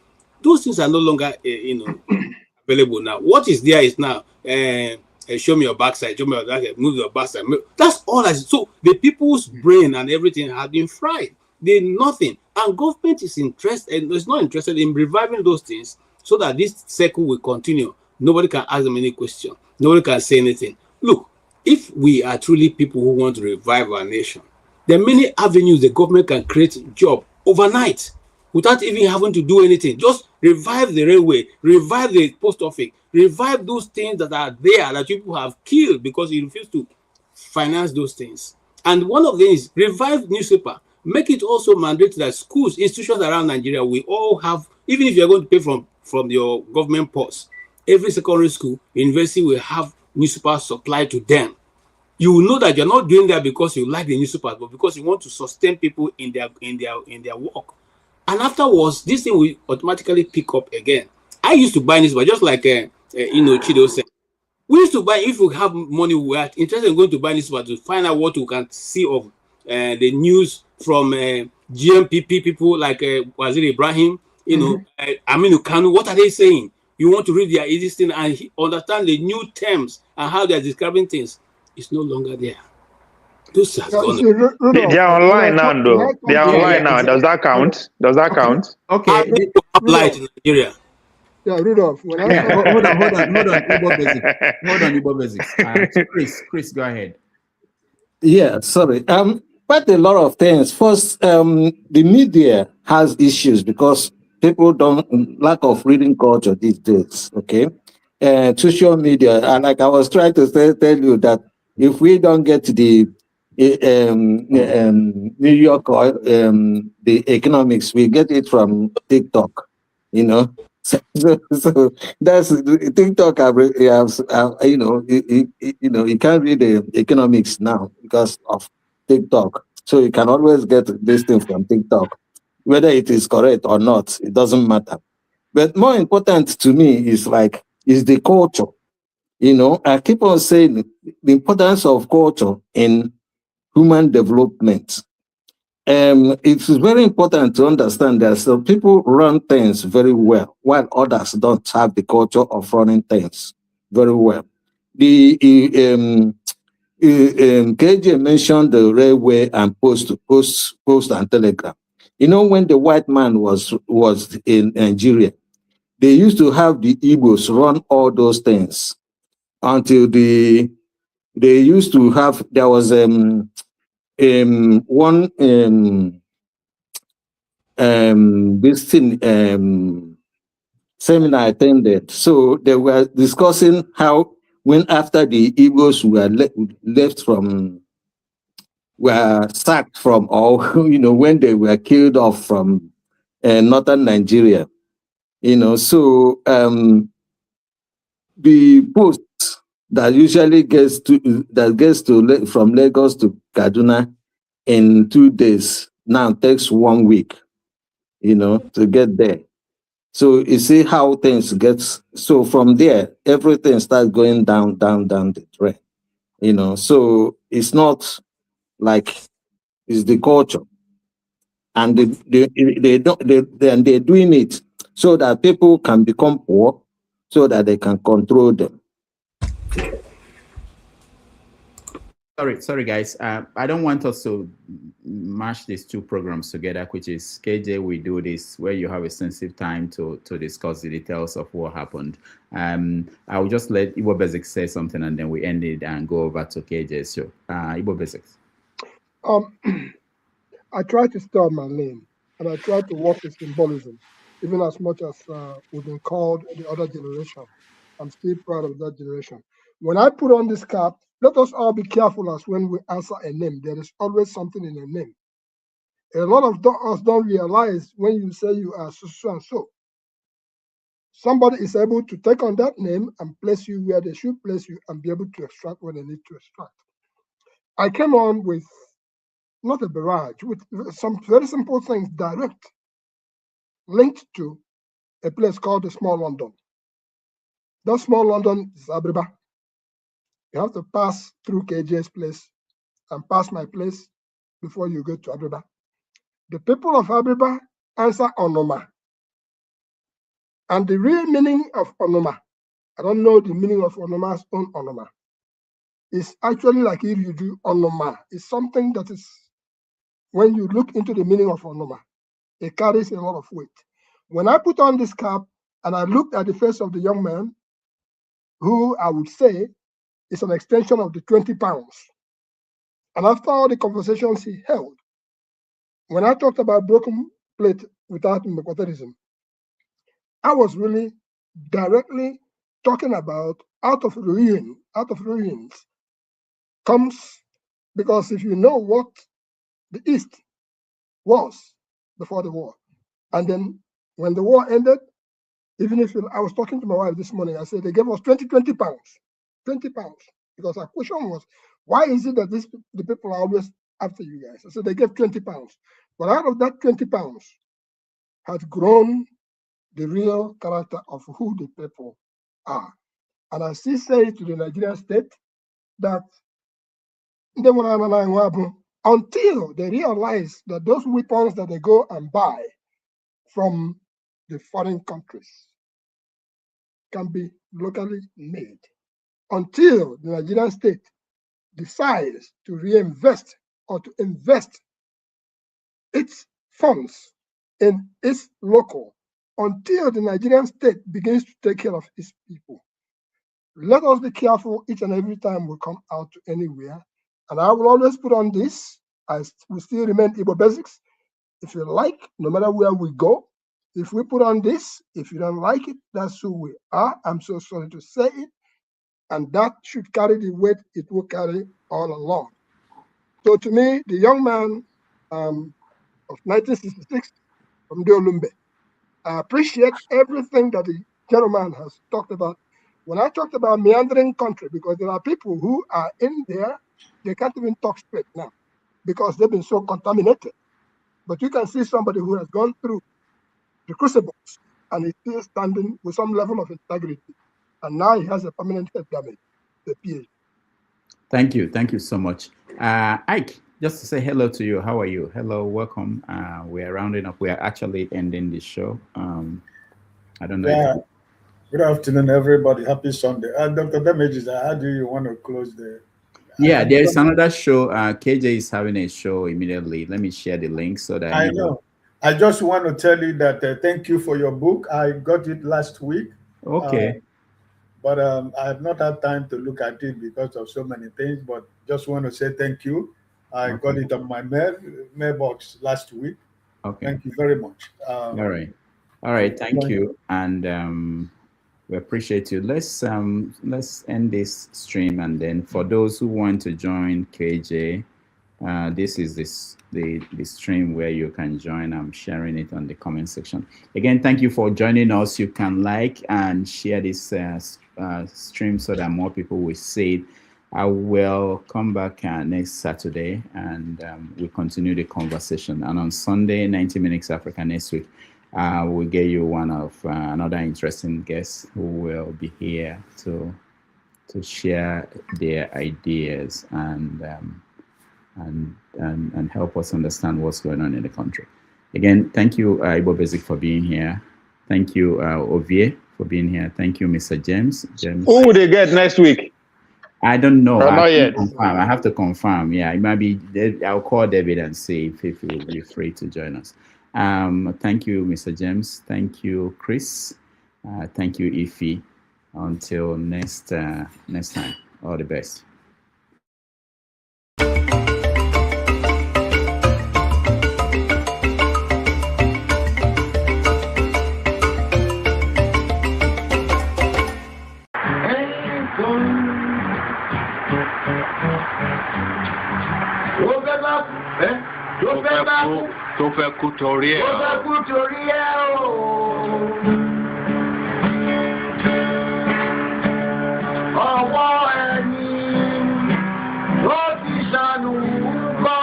Those things are no longer available now. What is there is now show me your backside, show me your backside, move your backside. That's all. So the people's brain and everything have been fried. They nothing, and government is interested and is not interested in reviving those things so that this cycle will continue. Nobody can ask them any question. Nobody can say anything. Look, if we are truly people who want to revive our nation, there are many avenues the government can create job overnight without even having to do anything. Just revive the railway, revive the post office, revive those things that are there that people have killed because you refuse to finance those things. And one of them is revive newspaper. Make it also mandatory that schools, institutions around Nigeria, we all have, even if you're going to pay from your government purse, every secondary school, university will have newspaper supplied to them. You will know that you're not doing that because you like the newspapers, but because you want to sustain people in their work. And afterwards, this thing will automatically pick up again. I used to buy newspaper, just like Chido said. We used to buy, if we have money, we are interested in going to buy newspaper to find out what we can see of the news from GMPP people like Wazir Ibrahim, Aminu Kanu. What are they saying? You want to read their existing and understand the new terms and how they are describing things. It's no longer there. Those has gone. They are online now, though. They are online now. Does that count? Does that count? Okay. Light in Nigeria. Yeah, Rudolph. Hold on, Igbo Basics. Chris, go ahead. Yeah, sorry. Quite a lot of things. First, the media has issues because people don't lack of reading culture these days. Okay, social media, and like I was trying to tell you that if we don't get the New York or the economics, we get it from TikTok. So that's TikTok. You can't read the economics now because of TikTok. So you can always get this thing from TikTok, whether it is correct or not. It doesn't matter. But more important to me is the culture. I keep on saying the importance of culture in human development. It's very important to understand that some people run things very well, while others don't have the culture of running things very well. KJ mentioned the railway and post and telegraph. When the white man was in Nigeria, they used to have the Igbos run all those things until they used to have, there was one this thing seminar I attended. So they were discussing how when after the Igbos were sacked from, or when they were killed off from northern Nigeria, so the post that usually gets from Lagos to Kaduna in 2 days now takes 1 week, to get there. So you see how things so from there, everything starts going down the drain, so it's not like it's the culture. And they're doing it so that people can become poor, so that they can control them. sorry, guys. I don't want us to mash these two programs together, which is KJ, we do this where you have extensive time to discuss the details of what happened. I'll just let Igbo Basics say something and then we end it and go over to KJ's show. Igbo Basics. I try to stay on my lane and I try to work with symbolism, even as much as we've been called the other generation. I'm still proud of that generation. When I put on this cap, let us all be careful as when we answer a name. There is always something in a name. A lot of us don't realize when you say you are so and so. Somebody is able to take on that name and place you where they should place you and be able to extract what they need to extract. I came on with not a barrage, with some very simple things direct, linked to a place called the Small London. That Small London is Abriba. You have to pass through KJ's place and pass my place before you go to Abriba. The people of Abriba answer Onumah. And the real meaning of Onumah, I don't know the meaning of Onumah's own Onumah, is actually like if you do Onumah. It's something that is, when you look into the meaning of Onumah, it carries a lot of weight. When I put on this cap and I looked at the face of the young man, who I would say is an extension of the 20 pounds. And after all the conversations he held, when I talked about broken plate without Mekwaterism, I was really directly talking about out of ruins comes, because if you know what the East was before the war, and then when the war ended, even if I was talking to my wife this morning, I said they gave us 20 pounds, 20 pounds, because our question was, why is it that the people are always after you guys? I said they gave 20 pounds, but out of that 20 pounds has grown the real character of who the people are. And I still say to the Nigerian state that until they realize that those weapons that they go and buy from the foreign countries can be locally made, until the Nigerian state decides to reinvest or to invest its funds in its local, until the Nigerian state begins to take care of its people. Let us be careful each and every time we come out to anywhere. And I will always put on this. I will still remain Igbo Basics. If you like, no matter where we go, if we put on this, if you don't like it, that's who we are. I'm so sorry to say it. And that should carry the weight it will carry all along. So to me, the young man of 1966 from Deolumbe, I appreciate everything that the gentleman has talked about. When I talked about meandering country, because there are people who are in there, they can't even talk straight now because they've been so contaminated. But you can see somebody who has gone through the crucibles and is still standing with some level of integrity. And now he has a permanent head damage, the PhD. Thank you so much. Ike, just to say hello to you. How are you? Hello, welcome. We are rounding up. We are actually ending the show. I don't know. Yeah. Good afternoon, everybody. Happy Sunday. Dr. Damages, how do you want to close the... Yeah, there is another show. KJ is having a show immediately. Let me share the link so that I know. I just want to tell you that thank you for your book. I got it last week. Okay. But I have not had time to look at it because of so many things, but just want to say thank you. I got it on my mailbox last week. Okay. Thank you very much. All right. Thank you. And we appreciate you. Let's end this stream, and then for those who want to join KJ, this is the stream where you can join. I'm sharing it on the comment section. Again, thank you for joining us. You can like and share this stream so that more people will see it. I will come back next Saturday and we'll continue the conversation. And on Sunday, 90 Minutes Africa next week, we'll get you one of another interesting guests who will be here to share their ideas and help us understand what's going on in the country. Again, thank you, Igbo Basic, for being here. Thank you, Ovie, for being here. Thank you, Mr. James. Who will they get next week? I don't know. Not yet. Confirm. I have to confirm. Yeah, it might be. I'll call David and see if he will be free to join us. Thank you, Mr. James. Thank you, Chris. Thank you, Ify. Until next time. All the best. Tó fẹ́ kú torí ẹ̀ o. Ọwọ́ ẹni ló ti ṣàánú kọ́.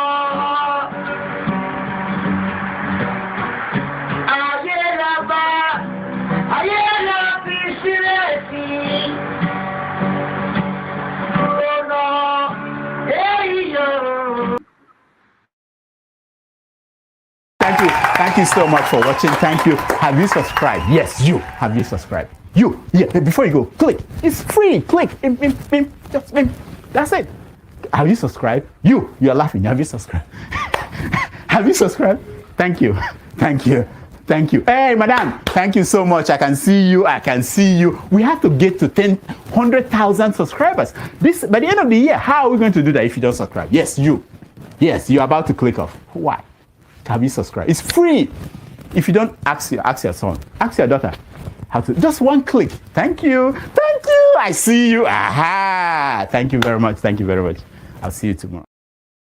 Ayé la bá, ayé la fi sílẹ̀ sí. Ọ̀nà èyí yóò. Thank you so much for watching. Thank you. Have you subscribed? Yes, you. Have you subscribed? You. Yeah, before you go, click. It's free. Click. Just that's it. Have you subscribed? You are laughing. Have you subscribed? Have you subscribed? Thank you. Thank you. Thank you. Hey, madam. Thank you so much. I can see you. We have to get to 100,000 subscribers. By the end of the year, how are we going to do that if you don't subscribe? Yes, you. Yes, you're about to click off. Why? Have you subscribed? It's free. If you don't, ask your son, ask your daughter how to. Just one click. Thank you. I see you. Aha. Thank you very much. I'll see you tomorrow.